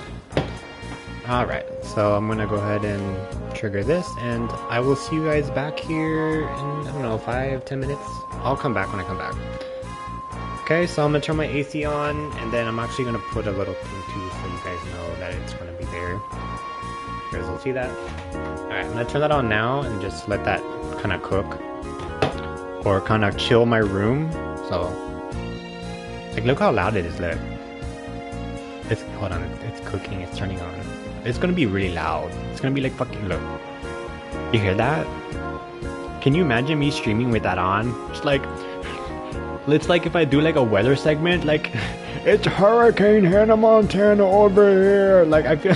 Alright, so I'm gonna go ahead and trigger this, and I will see you guys back here in, I don't know, 5-10 minutes? I'll come back when I come back. Okay, so I'm gonna turn my AC on, and then I'm actually gonna put a little thing too, so you guys know that it's gonna be there. You guys will see that. Alright, I'm gonna turn that on now, and just let that kinda cook. Or kinda chill my room, so... Like, look how loud it is, look. Hold on, it's cooking, it's turning on. It's gonna be really loud. It's gonna be like fucking, look. You hear that? Can you imagine me streaming with that on? It's like if I do like a weather segment, like, it's Hurricane Hannah Montana over here. Like, I feel...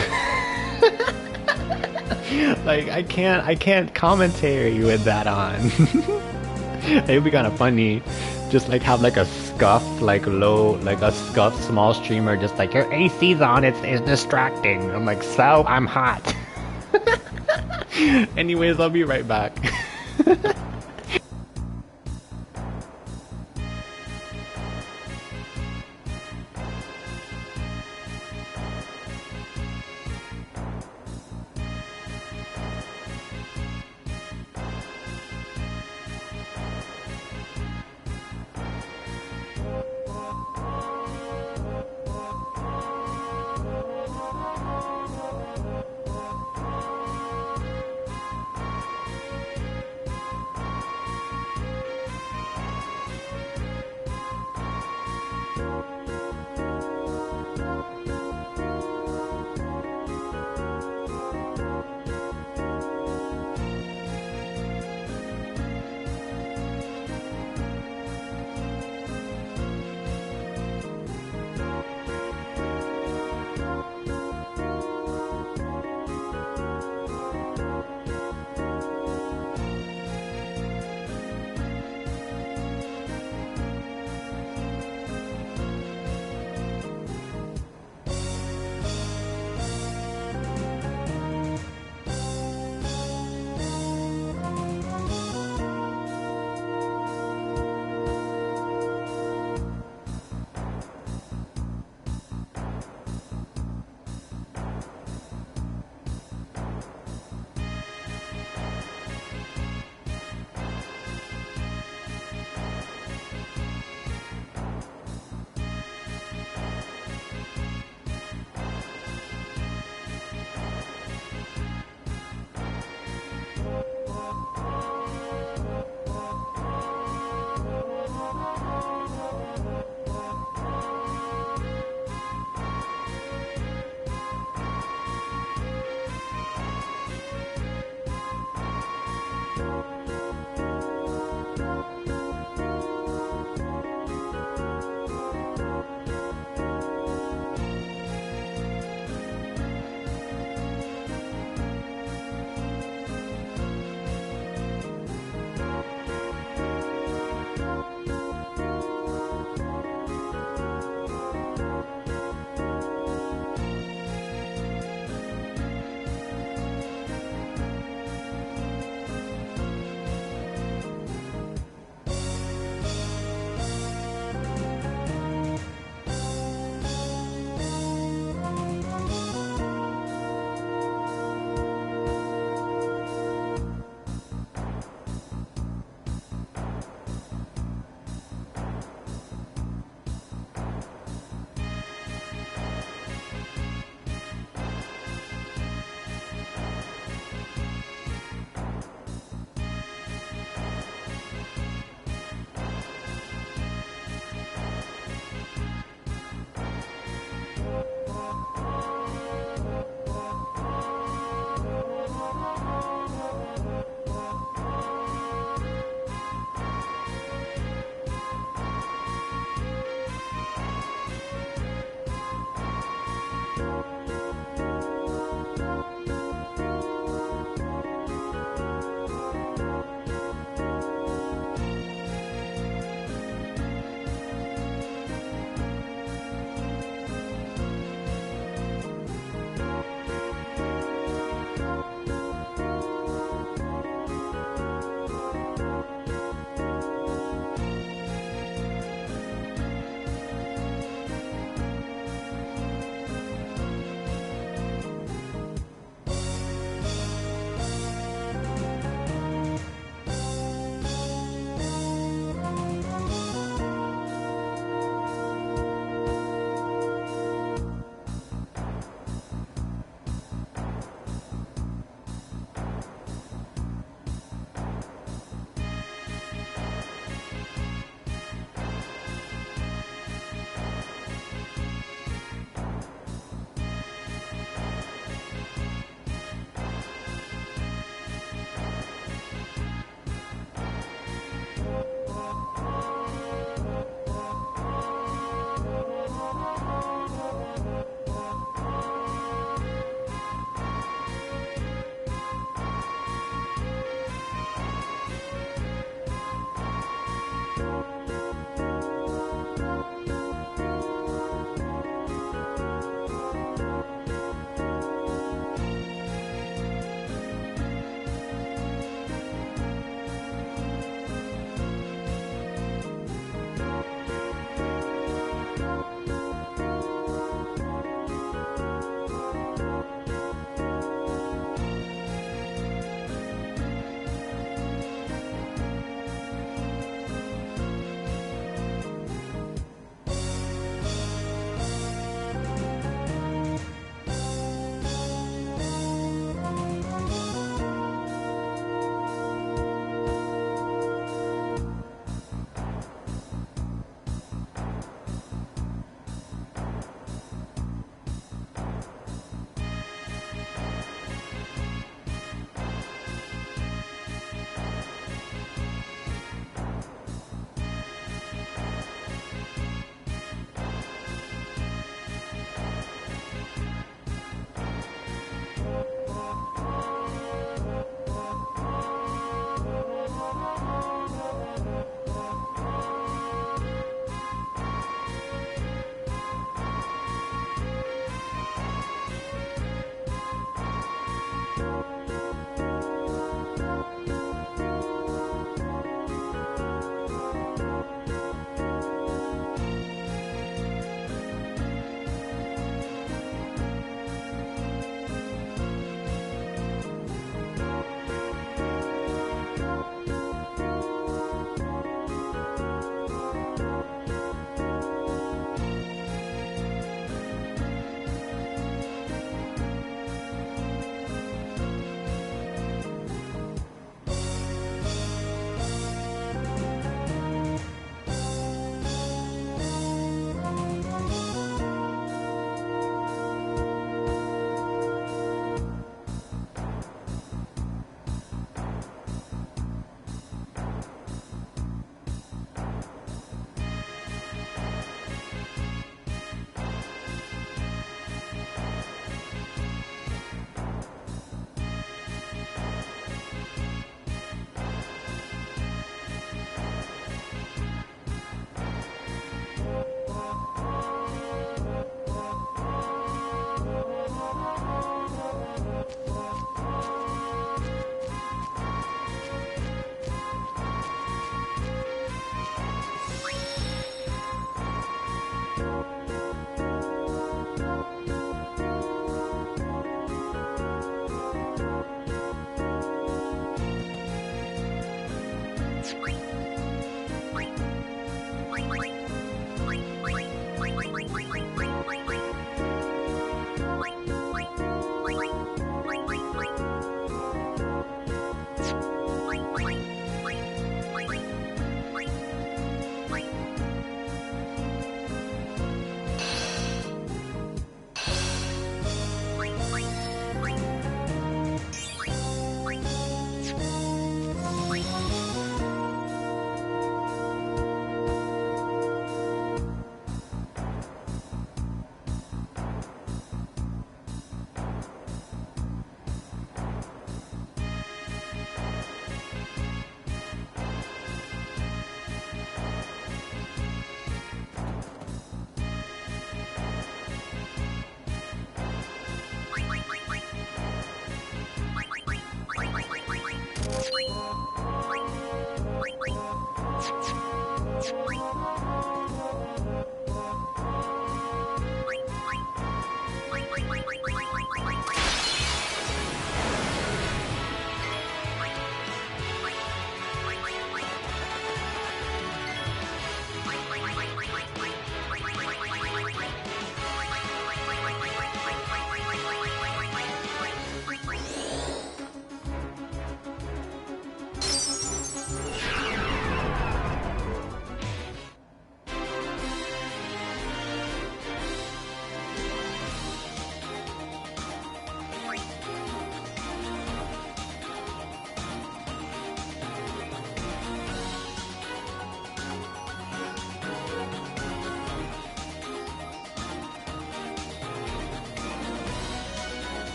like, I can't commentary with that on. It would be kind of funny. Just like have like a scuffed, like low, like a scuffed small streamer, just like, your AC's on, it's distracting. I'm like, so I'm hot. Anyways, I'll be right back.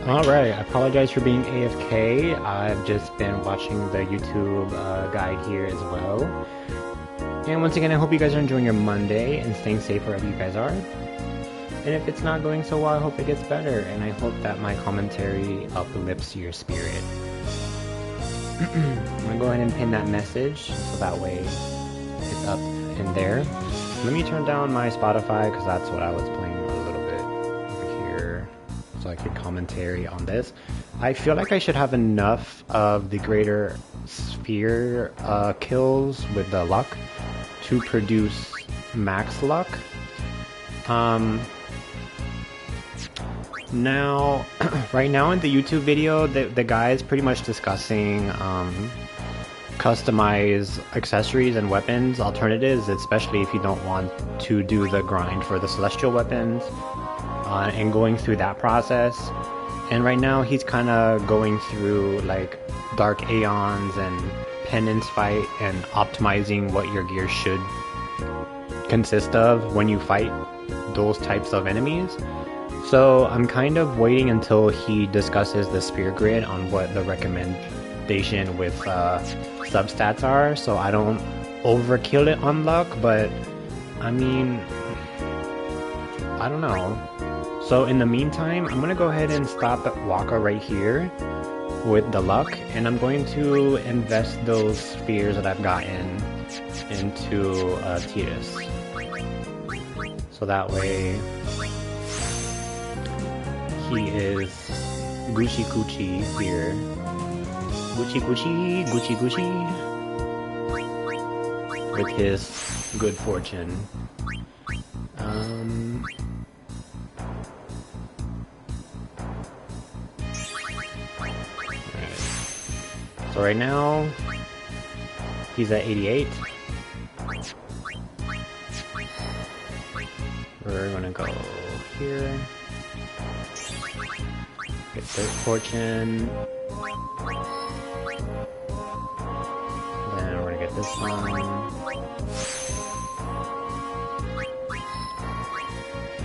Alright, I apologize for being AFK. I've just been watching the YouTube guide here as well. And once again, I hope you guys are enjoying your Monday and staying safe wherever you guys are. And if it's not going so well, I hope it gets better. And I hope that my commentary uplifts your spirit. I'm going to go ahead and pin that message so that way it's up in there. Let me turn down my Spotify because that's what I was playing a little bit over here. So I could commentary on this. I feel like I should have enough of the greater sphere kills with the luck to produce max luck. Now, right now in the YouTube video, the guy is pretty much discussing customized accessories and weapons alternatives, especially if you don't want to do the grind for the celestial weapons. And going through that process, and right now he's kind of going through like dark aeons and penance fight and optimizing what your gear should consist of when you fight those types of enemies. So I'm kind of waiting until he discusses the spear grid on what the recommendation with substats are, so I don't overkill it on luck. But I mean, I don't know. So in the meantime, I'm gonna go ahead and stop at Waka right here with the luck, and I'm going to invest those spheres that I've gotten into Titus. So that way he is Gucci Gucci here. Gucci Gucci, Gucci Gucci. With his good fortune. So right now, he's at 88. We're gonna go here. Get third fortune. Then we're gonna get this one.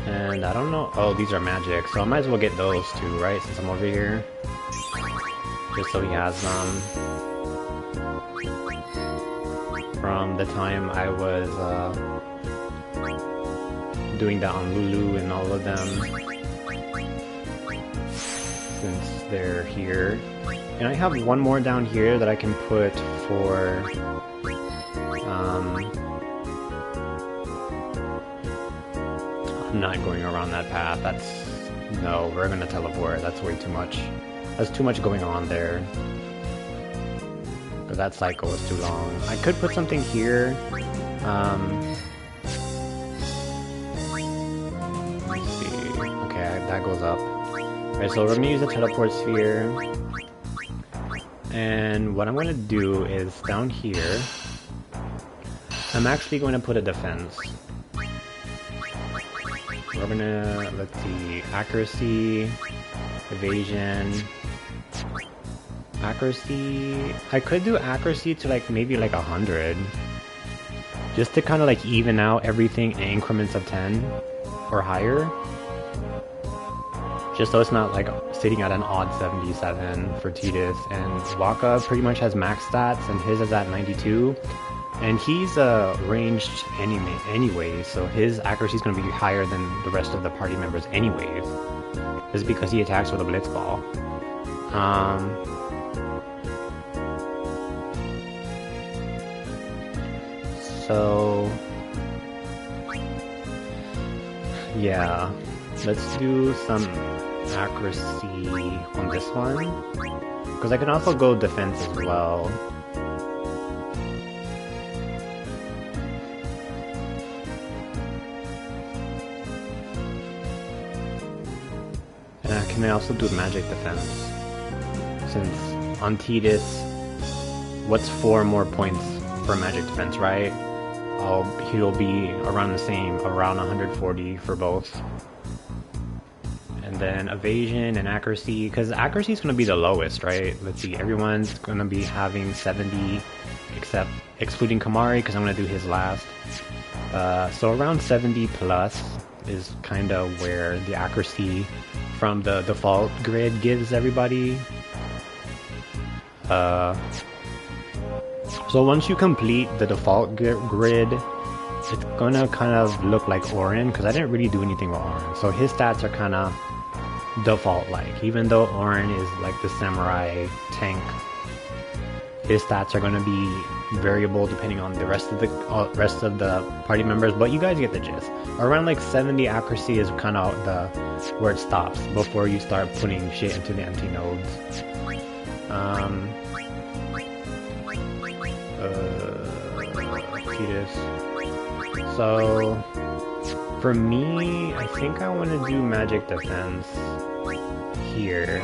And I don't know. Oh, these are magic, so I might as well get those too, right? Since I'm over here. Just so he has them. From the time I was doing that on Lulu and all of them. Since they're here. And I have one more down here that I can put for I'm not going around that path. No, we're gonna teleport. That's way too much. There's too much going on there. Because that cycle is too long. I could put something here. Let's see. Okay, that goes up. Alright, so we're gonna use the teleport sphere. And what I'm gonna do is down here, I'm actually going to put a defense. We're gonna, let's see, accuracy, evasion, accuracy. I could do accuracy to like maybe like 100, just to kind of like even out everything in increments of 10 or higher, just so it's not like sitting at an odd 77 for Titus. And Waka pretty much has max stats, and his is at 92. And he's ranged anyway, so his accuracy is going to be higher than the rest of the party members anyways. This is because he attacks with a blitz ball. So yeah, let's do some accuracy on this one, because I can also go defense as well. And I can also do magic defense, since on Titus, what's 4 more points for magic defense, right? he'll be around the same, around 140 for both. And then evasion and accuracy, because accuracy is going to be the lowest, right? Let's see, everyone's going to be having 70, except excluding Kamari, because I'm going to do his last. So around 70 plus is kind of where the accuracy from the default grid gives everybody. So once you complete the default grid, it's gonna kind of look like Orin, because I didn't really do anything with Orin. So his stats are kind of default-like. Even though Orin is like the samurai tank, his stats are gonna be variable depending on the rest of the party members. But you guys get the gist. Around like 70 accuracy is kind of where it stops before you start putting shit into the empty nodes. So for me, I think I want to do magic defense here,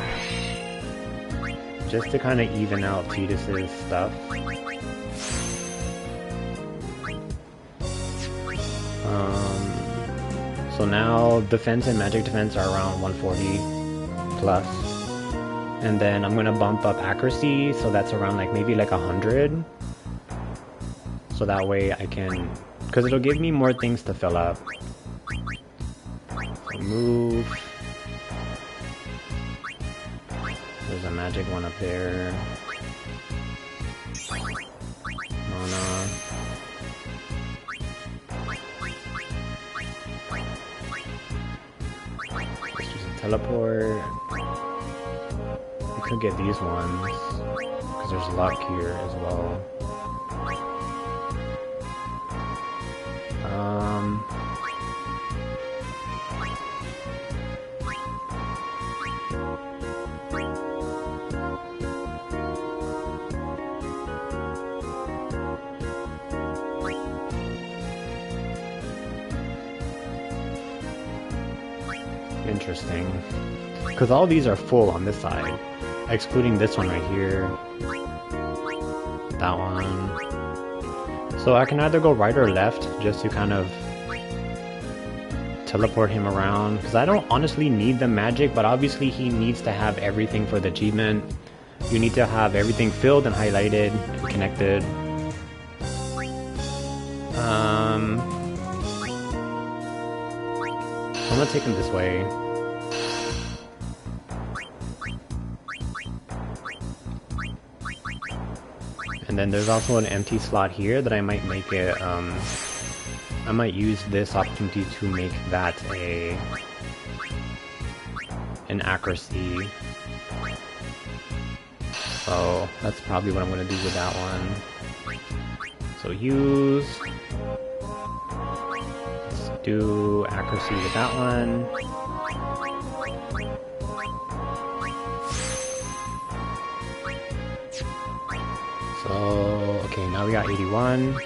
just to kind of even out Tidus's stuff. So now defense and magic defense are around 140 plus. And then I'm gonna bump up accuracy, so that's around like maybe like 100. So that way I can, because it'll give me more things to fill up. So move. There's a magic one up there. Mana. Let's use a teleport. Could get these ones because there's luck here as well. Interesting, because all these are full on this side. Excluding this one right here. That one. So I can either go right or left just to kind of teleport him around. Because I don't honestly need the magic, but obviously he needs to have everything for the achievement. You need to have everything filled and highlighted and connected. I'm gonna take him this way. And then there's also an empty slot here that I might make it, I might use this opportunity to make that an accuracy. So that's probably what I'm going to do with that one. So use, let's do accuracy with that one. So, okay, now we got 81.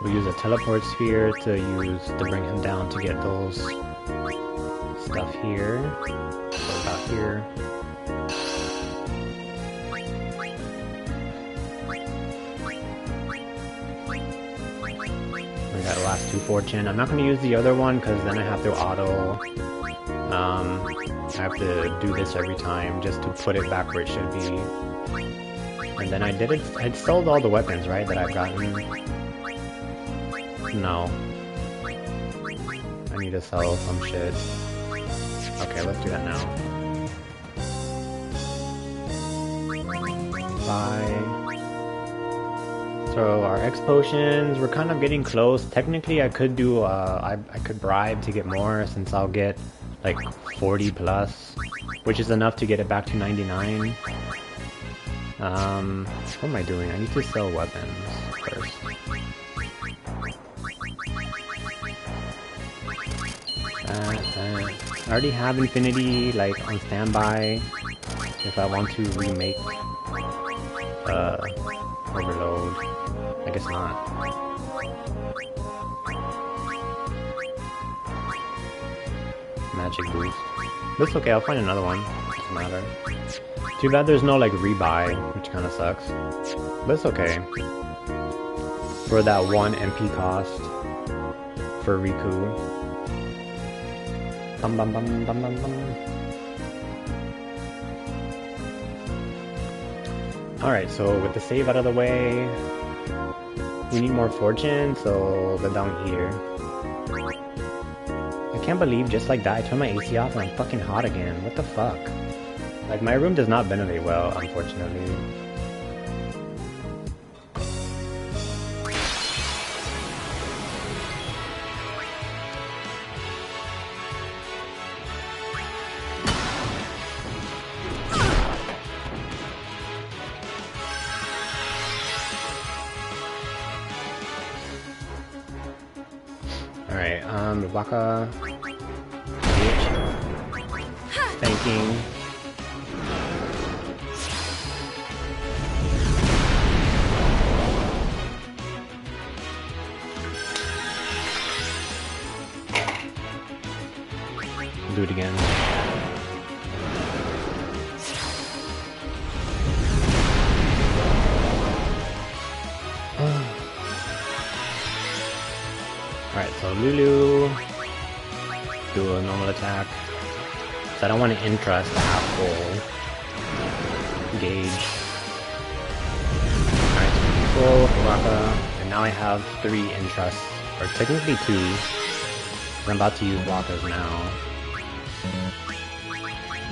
We'll use a teleport sphere to bring him down to get those stuff here. So about here. We got the last 2 fortune. I'm not going to use the other one because then I have to auto. I have to do this every time just to put it back where it should be. And then I sold all the weapons, right, that I've gotten? No. I need to sell some shit. Okay, let's do that now. Buy. So our X potions, we're kind of getting close. Technically I could do, I could bribe to get more since I'll get like 40 plus, which is enough to get it back to 99. What am I doing? I need to sell weapons first. I already have Infinity, like, on standby if I want to remake, Overload. I guess not. Magic boost. That's okay, I'll find another one. Doesn't matter. Too bad there's no like rebuy, which kind of sucks. But it's okay. for that 1 MP cost for Riku. Bum bum bum bum bum bum. Alright, so with the save out of the way, we need more fortune, so go down here. I can't believe just like that I turned my AC off and I'm fucking hot again. What the fuck? Like, my room does not ventilate well, unfortunately. Alright, Rebecca. Thanking. Do it again. Alright, so Lulu, do a normal attack. So I don't want to interest the half full gauge. Alright, so full, Baraka, and now I have 3 interests, or technically 2. I'm about to use blockers now.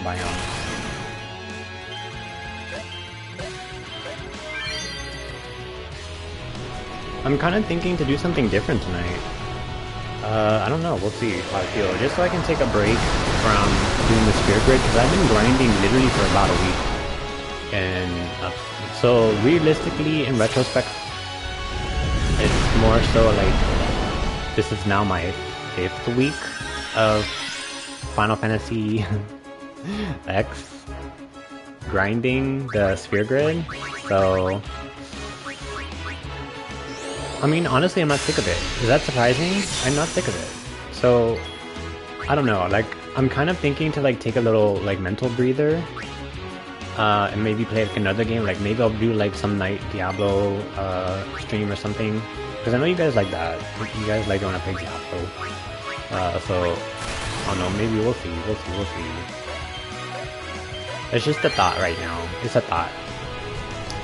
Biome. I'm kind of thinking to do something different tonight. I don't know, we'll see how I feel. Just so I can take a break from doing the Spirit Grid, because I've been grinding literally for about a week. And so realistically, in retrospect, it's more so like, this is now my 5th week of Final Fantasy X grinding the Sphere Grid, so I mean, honestly, I'm not sick of it. Is that surprising? I'm not sick of it. So, I don't know, like, I'm kind of thinking to like take a little like mental breather and maybe play like another game. Like maybe I'll do like some night Diablo stream or something, because I know you guys like that. You guys like when I play Diablo. So I don't know, maybe we'll see. It's just a thought right now. It's a thought.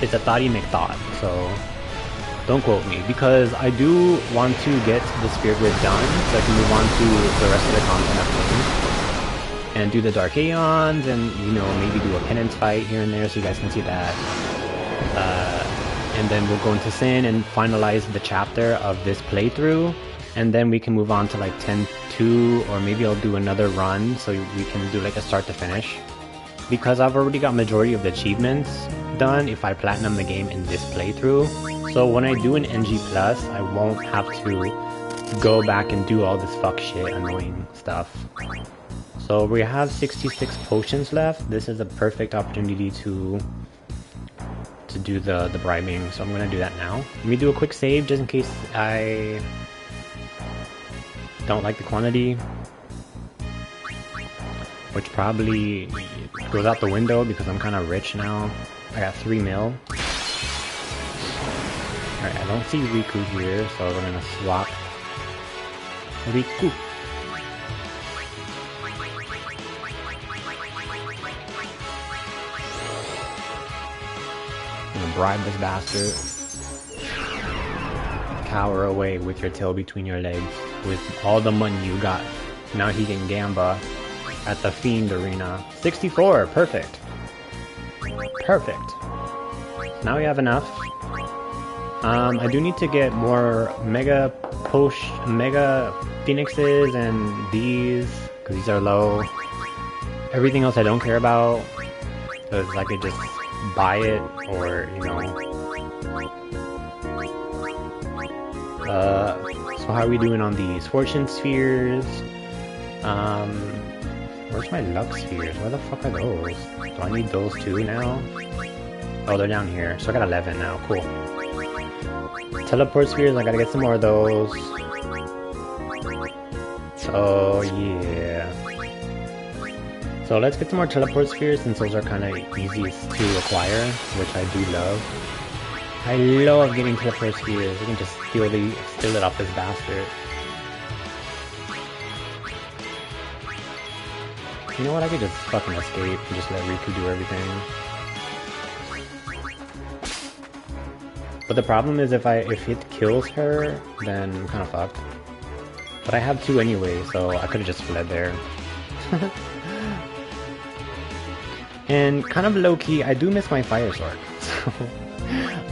It's a thoughty McThought, so don't quote me, because I do want to get the Spirit Grid done so I can move on to the rest of the content upcoming. And do the Dark Aeons, and, you know, maybe do a penance fight here and there so you guys can see that. And then we'll go into Sin and finalize the chapter of this playthrough. And then we can move on to like 10-2, or maybe I'll do another run so we can do like a start to finish. Because I've already got majority of the achievements done if I platinum the game in this playthrough. So when I do an NG+, I won't have to go back and do all this fuck shit, annoying stuff. So we have 66 potions left. This is a perfect opportunity to do the bribing, so I'm gonna do that now. Let me do a quick save just in case I don't like the quantity, which probably goes out the window because I'm kind of rich now. I got 3 mil. Alright, I don't see Riku here, so we're gonna swap Riku. I'm gonna bribe this bastard. Cower away with your tail between your legs. With all the money you got, now he can gamba at the Fiend Arena. 64, perfect. Perfect. Now we have enough. I do need to get more Mega Phoenixes and these, because these are low. Everything else I don't care about, because I could just buy it, or, you know. So how are we doing on these Fortune Spheres? Where's my Luck Spheres? Where the fuck are those? Do I need those too now? Oh, they're down here. So I got 11 now. Cool. Teleport Spheres, I gotta get some more of those. Oh, yeah. So let's get some more Teleport Spheres, since those are kind of easiest to acquire, which I do love. I love getting to the first gears. I can just steal it off this bastard. You know what? I could just fucking escape and just let Riku do everything. But the problem is if it kills her, then I'm kind of fucked. But I have 2 anyway, so I could have just fled there. And kind of low-key, I do miss my fire sword. So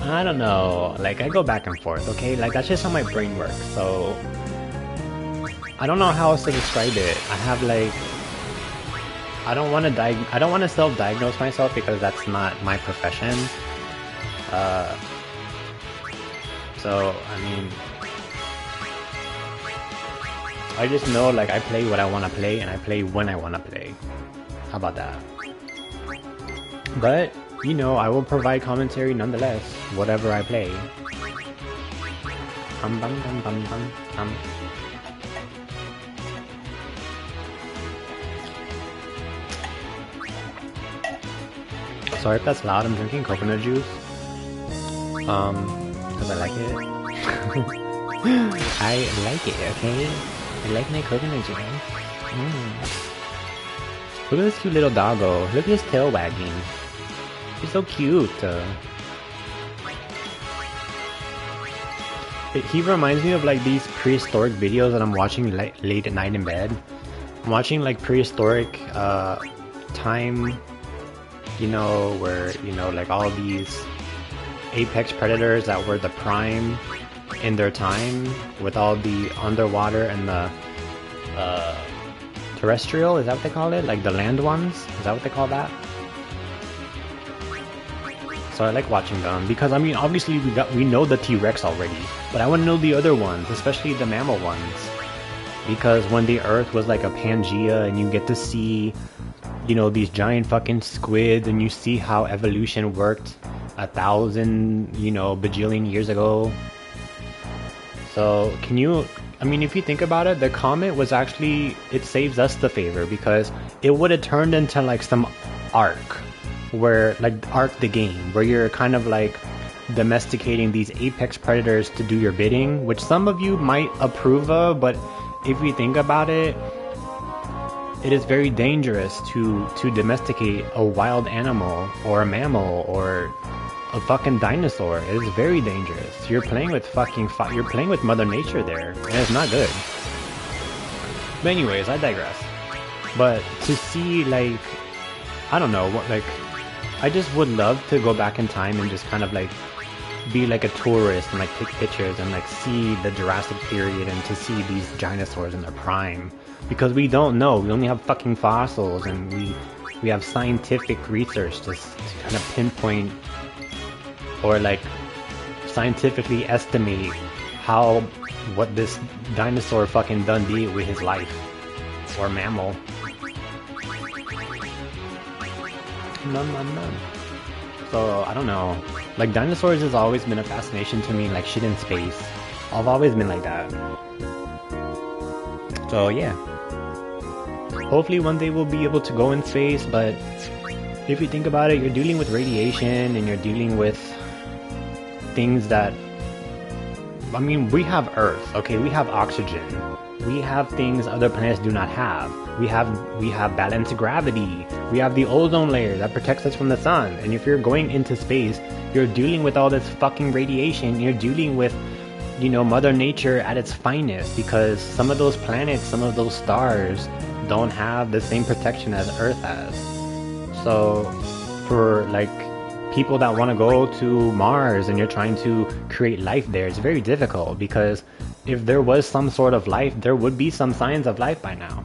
I don't know. Like, I go back and forth, okay? Like, that's just how my brain works. So I don't know how else to describe it. I have like, I don't want to self-diagnose myself because that's not my profession. So I mean, I just know like I play what I want to play and I play when I want to play. How about that? But you know, I will provide commentary nonetheless, whatever I play. Sorry if that's loud, I'm drinking coconut juice. Because I like it. I like it, okay? I like my coconut juice. Look at this cute little doggo. Look at his tail wagging. He's so cute. He reminds me of like these prehistoric videos that I'm watching late at night in bed. I'm watching like prehistoric time, you know, where, you know, like all these apex predators that were the prime in their time with all the underwater and the terrestrial, is that what they call it? Like the land ones? Is that what they call that? So I like watching them because I mean obviously we know the T-Rex already, but I want to know the other ones, especially the mammal ones, because when the Earth was like a Pangea and you get to see, you know, these giant fucking squids and you see how evolution worked 1,000, you know, bajillion years ago. So can you, I mean, if you think about it, the comet was actually, it saves us the favor because it would have turned into like some Ark, where like Ark the game, where you're kind of like domesticating these apex predators to do your bidding, which some of you might approve of, but if you think about it, it is very dangerous to domesticate a wild animal or a mammal or a fucking dinosaur. It is very dangerous. You're playing with you're playing with Mother Nature there, and it's not good. But anyways, I digress. But to see like, I don't know, what, like, I just would love to go back in time and just kind of like be like a tourist and like take pictures and like see the Jurassic period and to see these dinosaurs in their prime, because we don't know. We only have fucking fossils, and we have scientific research to kind of pinpoint or like scientifically estimate what this dinosaur fucking done did with his life, or mammal. None. So I don't know, like dinosaurs has always been a fascination to me, like shit in space. I've always been like that. So yeah, hopefully one day we'll be able to go in space, but if you think about it, you're dealing with radiation and you're dealing with things that, I mean, we have Earth, okay, we have oxygen, we have things other planets do not have. We have balanced gravity. We have the ozone layer that protects us from the sun. And if you're going into space, you're dealing with all this fucking radiation. You're dealing with, you know, Mother Nature at its finest, because some of those planets, some of those stars don't have the same protection as Earth has. So for like people that want to go to Mars and you're trying to create life there, it's very difficult, because if there was some sort of life, there would be some signs of life by now.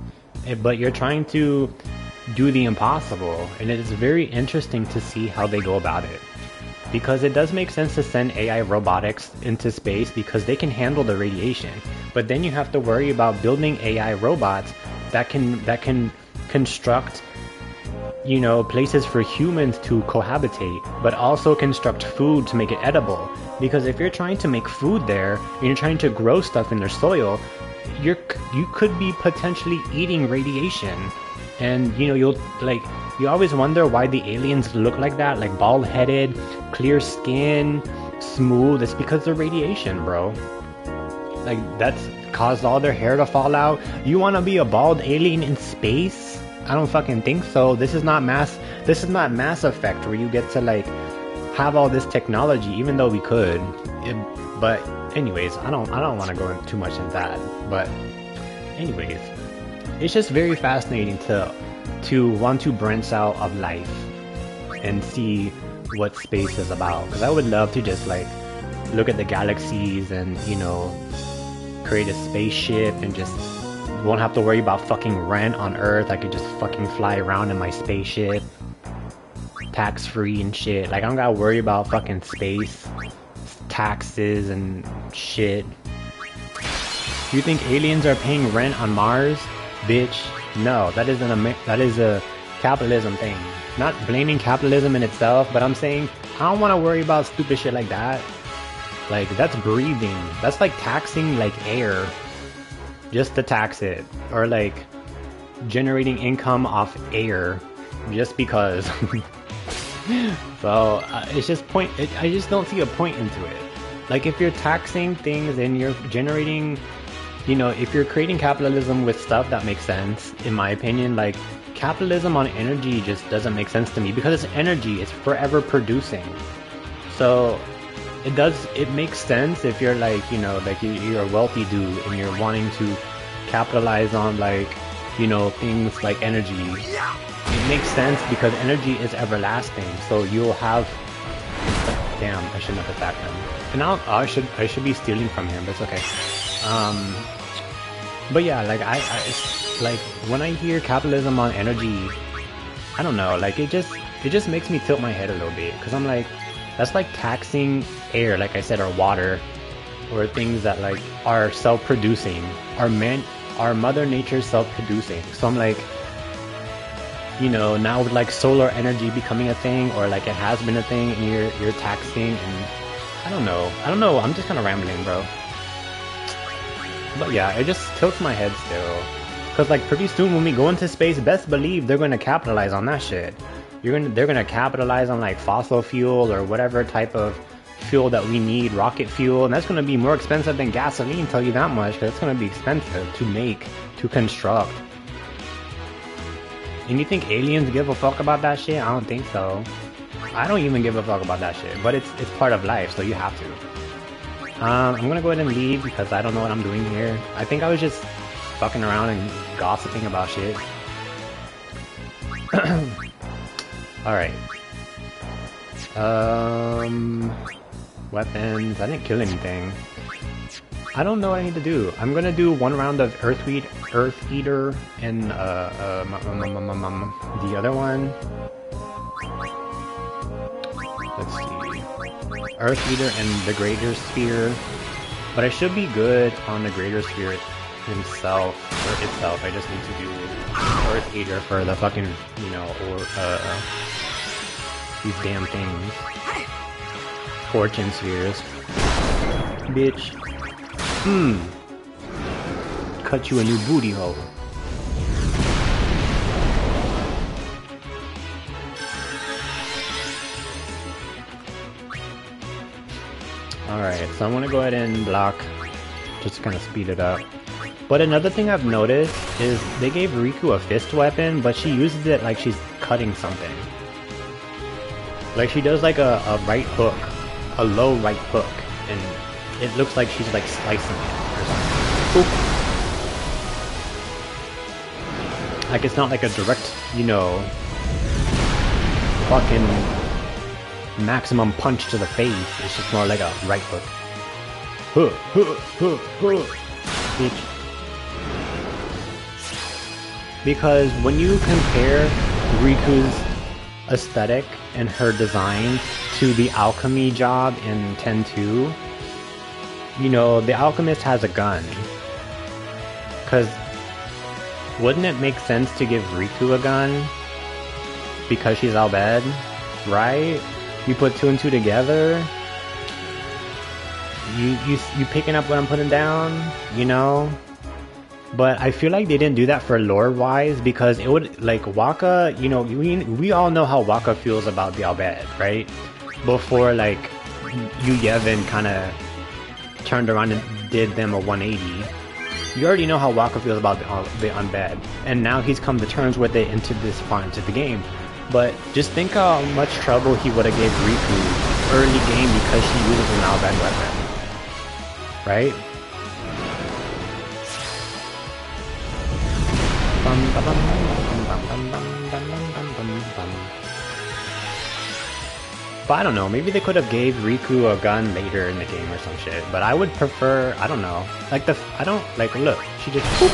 But you're trying to do the impossible, and it is very interesting to see how they go about it, because it does make sense to send AI robotics into space because they can handle the radiation, but then you have to worry about building AI robots that can construct, you know, places for humans to cohabitate, but also construct food to make it edible. Because if you're trying to make food there and you're trying to grow stuff in their soil, you could be potentially eating radiation. And you know, you always wonder why the aliens look like that, like bald-headed, clear skin, smooth, it's because of the radiation, bro. Like, that's caused all their hair to fall out. You want to be a bald alien in space? I don't fucking think so. This is not Mass Effect where you get to like have all this technology, even though we could. But anyways, I don't want to go into too much in that. But anyways, it's just very fascinating to want to branch out of life and see what space is about. Because I would love to just like look at the galaxies and, you know, create a spaceship and just won't have to worry about fucking rent on Earth. I could just fucking fly around in my spaceship, tax free and shit. Like, I don't gotta worry about fucking space taxes and shit. You think aliens are paying rent on Mars? Bitch, no. That is a capitalism thing. Not blaming capitalism in itself, but I'm saying I don't want to worry about stupid shit like that. Like, that's breathing. That's like taxing like air just to tax it, or like generating income off air just because. So it's just I just don't see a point into it. Like, if you're taxing things and you're generating, you know, if you're creating capitalism with stuff that makes sense, in my opinion, like capitalism on energy just doesn't make sense to me, because it's energy, it's forever producing. So it makes sense if you're like, you know, like you're a wealthy dude and you're wanting to capitalize on, like, you know, things like energy. It makes sense because energy is everlasting. So you'll have, damn, I shouldn't have attacked him. And I should be stealing from him, but it's okay. But yeah, like it's like when I hear capitalism on energy, I don't know, like it just makes me tilt my head a little bit, because I'm like, that's like taxing air, like I said, or water, or things that like are self-producing, our mother nature self-producing. So I'm like, you know, now with like solar energy becoming a thing, or like it has been a thing, and you're taxing, and I don't know, I'm just kind of rambling, bro. But yeah, it just tilts my head still, because like pretty soon when we go into space, best believe they're going to capitalize on that shit. They're gonna capitalize on like fossil fuel or whatever type of fuel that we need, rocket fuel, and that's gonna be more expensive than gasoline, tell you that much, because it's gonna be expensive to make, to construct. And you think aliens give a fuck about that shit? I don't think so. I don't even give a fuck about that shit, but it's part of life, so you have to. I'm gonna go ahead and leave because I don't know what I'm doing here. I think I was just fucking around and gossiping about shit. Alright. Weapons. I didn't kill anything. I don't know what I need to do. I'm gonna do one round of Earth Eater and the other one. Let's see. Earth Eater and the Greater Sphere. But I should be good on the Greater Sphere himself, or itself. I just need to do Earth Eater for the fucking, you know, or these damn things. Fortune Spheres. Bitch. Cut you a new booty hole. Alright, so I'm gonna go ahead and block, just to kind of speed it up. But another thing I've noticed is they gave Riku a fist weapon, but she uses it like she's cutting something. Like she does like a right hook, a low right hook, and it looks like she's like slicing it or something. Oop. Like it's not like a direct, you know, fucking maximum punch to the face. It's just more like a right hook. Bitch. Because when you compare Riku's aesthetic and her design to the alchemy job in 10-2, you know, the alchemist has a gun. Because wouldn't it make sense to give Riku a gun? Because she's Al Bhed, right? You put 2 and 2 together. You picking up what I'm putting down, you know? But I feel like they didn't do that for lore wise, because it would, like, Waka, you know, we all know how Waka feels about the Al Bhed, right? Before, like, Yevon kind of turned around and did them a 180. You already know how Waka feels about the unbed, and now he's come to terms with it into this far into the game. But just think how much trouble he would have gave Riku early game because she uses an unbed weapon, right? But I don't know, maybe they could have gave Riku a gun later in the game or some shit. But I would prefer, I don't know, like look, she just, whoop.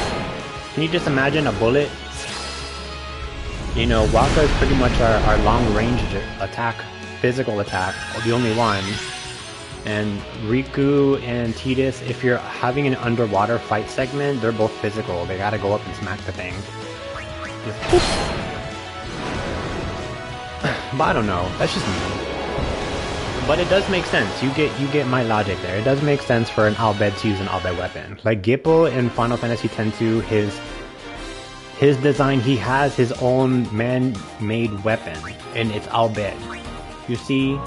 Can you just imagine a bullet? You know, Waka is pretty much our long range attack, physical attack, the only one. And Riku and Tidus, if you're having an underwater fight segment, they're both physical. They gotta go up and smack the thing. Just, whoop. But I don't know, that's just me. But it does make sense. You get my logic there. It does make sense for an Albed to use an Albed weapon. Like Gipple in Final Fantasy X-2, his design, he has his own man-made weapon, and it's Albed. You see?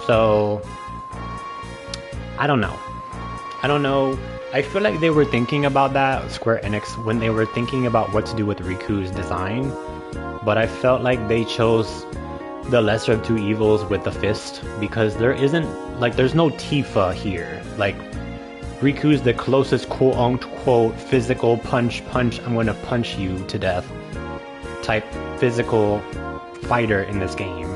So I don't know. I feel like they were thinking about that, Square Enix, when they were thinking about what to do with Riku's design. But I felt like they chose the lesser of two evils with the fist, because there's no Tifa here. Like, Riku's the closest quote-unquote physical punch, I'm gonna punch you to death type physical fighter in this game.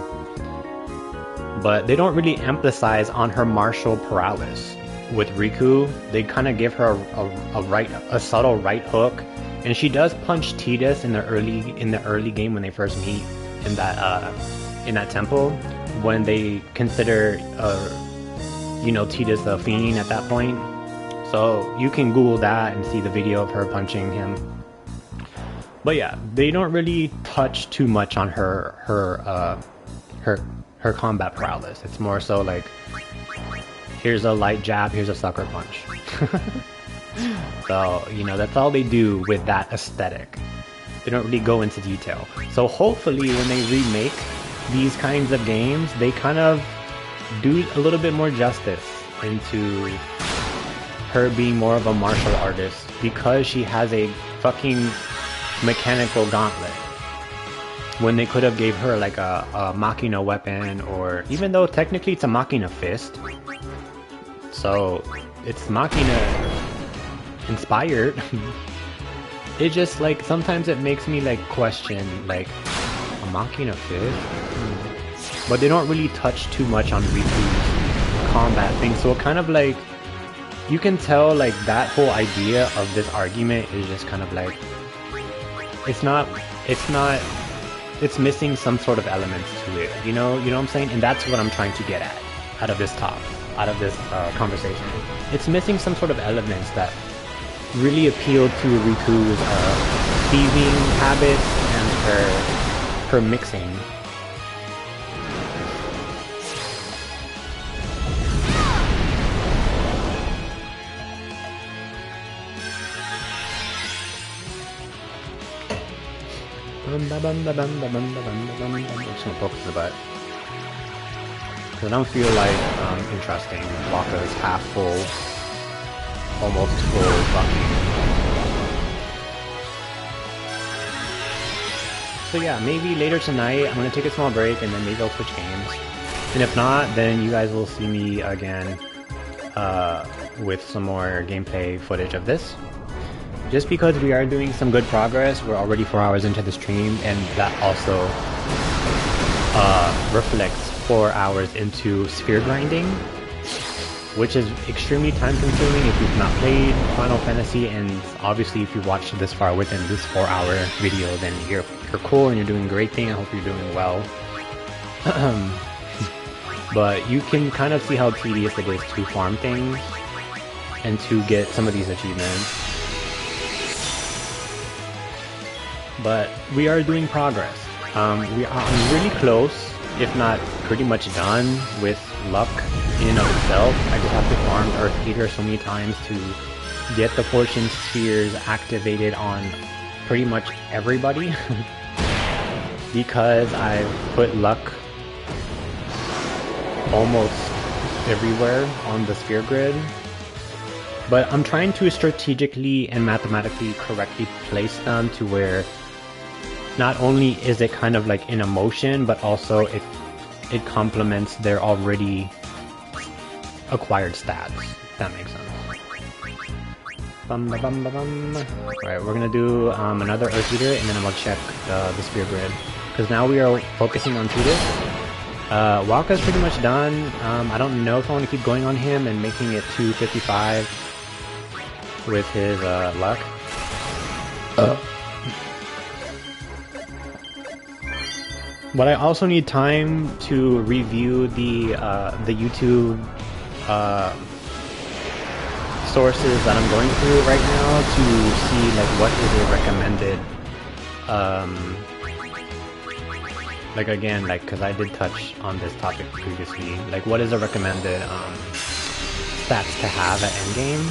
But they don't really emphasize on her martial prowess. With Riku, they kind of give her a subtle right hook, and she does punch Tidus in the early game when they first meet in that temple, when they consider Tidus a fiend at that point. So you can Google that and see the video of her punching him. But yeah, they don't really touch too much on her combat prowess. It's more so like, here's a light jab, here's a sucker punch. So, that's all they do with that aesthetic. They don't really go into detail. So hopefully when they remake these kinds of games, they kind of do a little bit more justice into her being more of a martial artist, because she has a fucking mechanical gauntlet, when they could have gave her like a Machina weapon, or even though technically it's a Machina fist, so it's Machina inspired. It just, like, sometimes it makes me like question, like, a Machina fist? But they don't really touch too much on Riku's combat thing, so it kind of like, you can tell like that whole idea of this argument is just kind of like, it's missing some sort of elements to it, you know what I'm saying? And that's what I'm trying to get at out of this conversation. It's missing some sort of elements that really appeal to Riku's thieving habits and her mixing. I'm just gonna focus the butt, because I don't feel like interesting. Waka's half full, almost full fucking. So yeah, maybe later tonight I'm gonna take a small break, and then maybe I'll switch games. And if not, then you guys will see me again with some more gameplay footage of this. Just because we are doing some good progress, we're already 4 hours into the stream, and that also reflects 4 hours into sphere grinding, which is extremely time consuming if you've not played Final Fantasy, and obviously if you watched this far within this 4-hour video, then you're cool and you're doing a great thing. I hope you're doing well. But you can kind of see how tedious it is to farm things and to get some of these achievements. But we are doing progress. We are really close, if not pretty much done with luck in and of itself. I just have to farm Earth Eater so many times to get the fortune spheres activated on pretty much everybody. Because I've put luck almost everywhere on the sphere grid. But I'm trying to strategically and mathematically correctly place them to where not only is it kind of like in a motion, but also it complements their already acquired stats. If that makes sense. Alright, we're gonna do another Earth Eater, and then I'm gonna check the sphere grid. Because now we are focusing on Tudis. Waka's pretty much done. I don't know if I want to keep going on him and making it 255 with his luck. But I also need time to review the YouTube sources that I'm going through right now to see like what is a recommended like again, like, because I did touch on this topic previously, like what is a recommended stats to have at endgame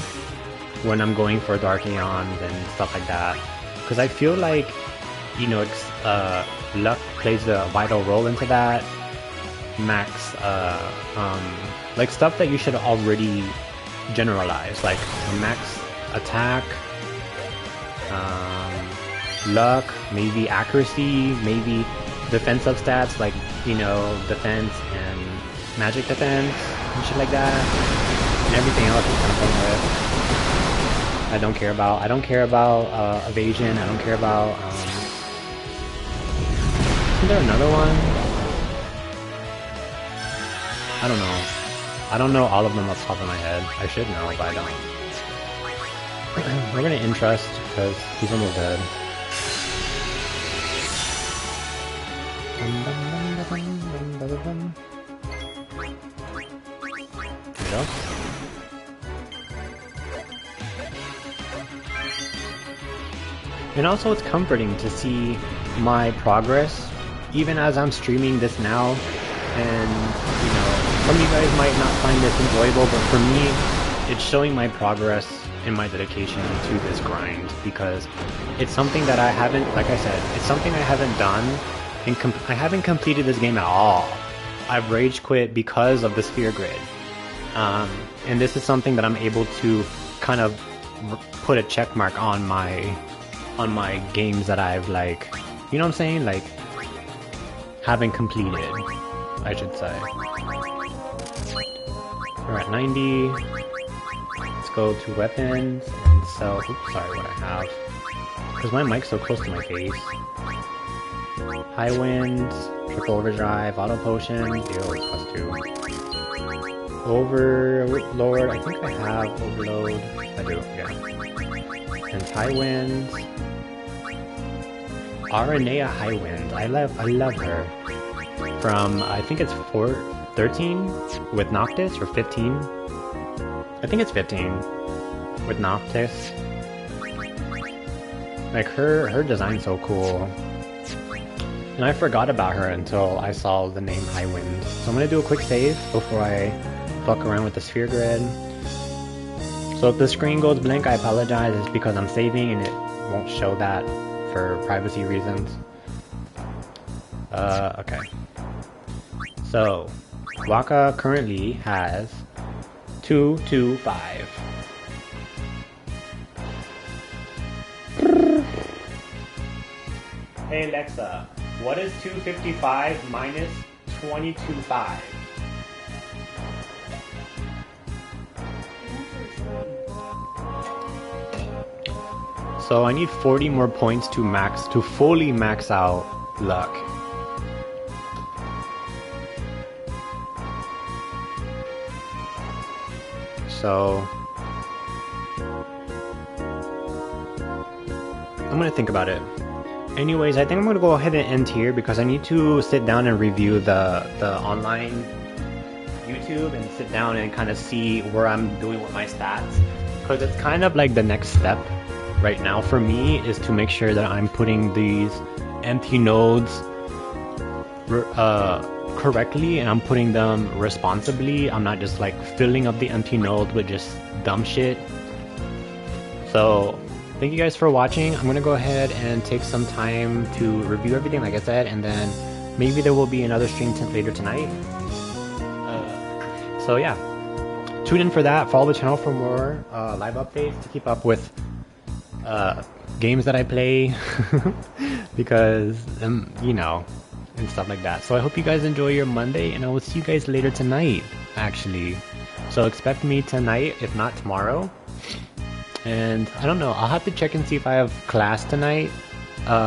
when I'm going for Dark Aeons and stuff like that. Because I feel like, you know, luck plays a vital role into that. Max, like stuff that you should already generalize, like max attack, luck, maybe accuracy, maybe defensive stats, like, you know, defense and magic defense and shit like that, and everything else is kind of pointless. I don't care about evasion. I don't care about isn't there another one? I don't know. I don't know all of them off the top of my head. I should know, but I don't. We're gonna interest because he's almost dead. There we go. And also it's comforting to see my progress, even as I'm streaming this now. And, you know, some of you guys might not find this enjoyable, but for me, it's showing my progress and my dedication to this grind, because it's something that I haven't, like I said, it's something I haven't done, and I haven't completed this game at all. I've rage quit because of the sphere grid. And this is something that I'm able to kind of put a check mark on my games that I've, like, you know what I'm saying, like, haven't completed, I should say. We're at 90. Let's go to weapons and sell. Oops, sorry, what I have. Because my mic's so close to my face. High winds, triple overdrive, auto potion. Ew, +2. Overlord. I think I have overload. I do, yeah. And high winds. Aranea High Wind. I love her. From, I think it's 13 with Noctis, or 15. I think it's 15 with Noctis. Like, her design's so cool. And I forgot about her until I saw the name High Wind. So I'm gonna do a quick save before I fuck around with the sphere grid. So if the screen goes blank, I apologize. It's because I'm saving and it won't show that for privacy reasons. Okay. So, Waka currently has 225. Hey Alexa, what is 255 minus 225? So I need 40 more points to fully max out luck. So I'm gonna think about it. Anyways, I think I'm gonna go ahead and end here because I need to sit down and review the online YouTube and sit down and kind of see where I'm doing with my stats, because it's kind of like the next step right now for me is to make sure that I'm putting these empty nodes correctly, and I'm putting them responsibly. I'm not just like filling up the empty nodes with just dumb shit. So thank you guys for watching. I'm gonna go ahead and take some time to review everything like I said, and then maybe there will be another stream later tonight. So yeah. tune in for that. Follow the channel for more live updates to keep up with games that I play because you know, and stuff like that. So I hope you guys enjoy your Monday, and I will see you guys later tonight actually. So expect me tonight, if not tomorrow. And I don't know, I'll have to check and see if I have class tonight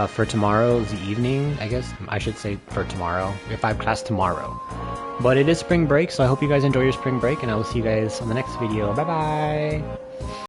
for tomorrow's evening. I guess I should say for tomorrow, if I have class tomorrow. But it is spring break, so I hope you guys enjoy your spring break, and I will see you guys on the next video. Bye bye.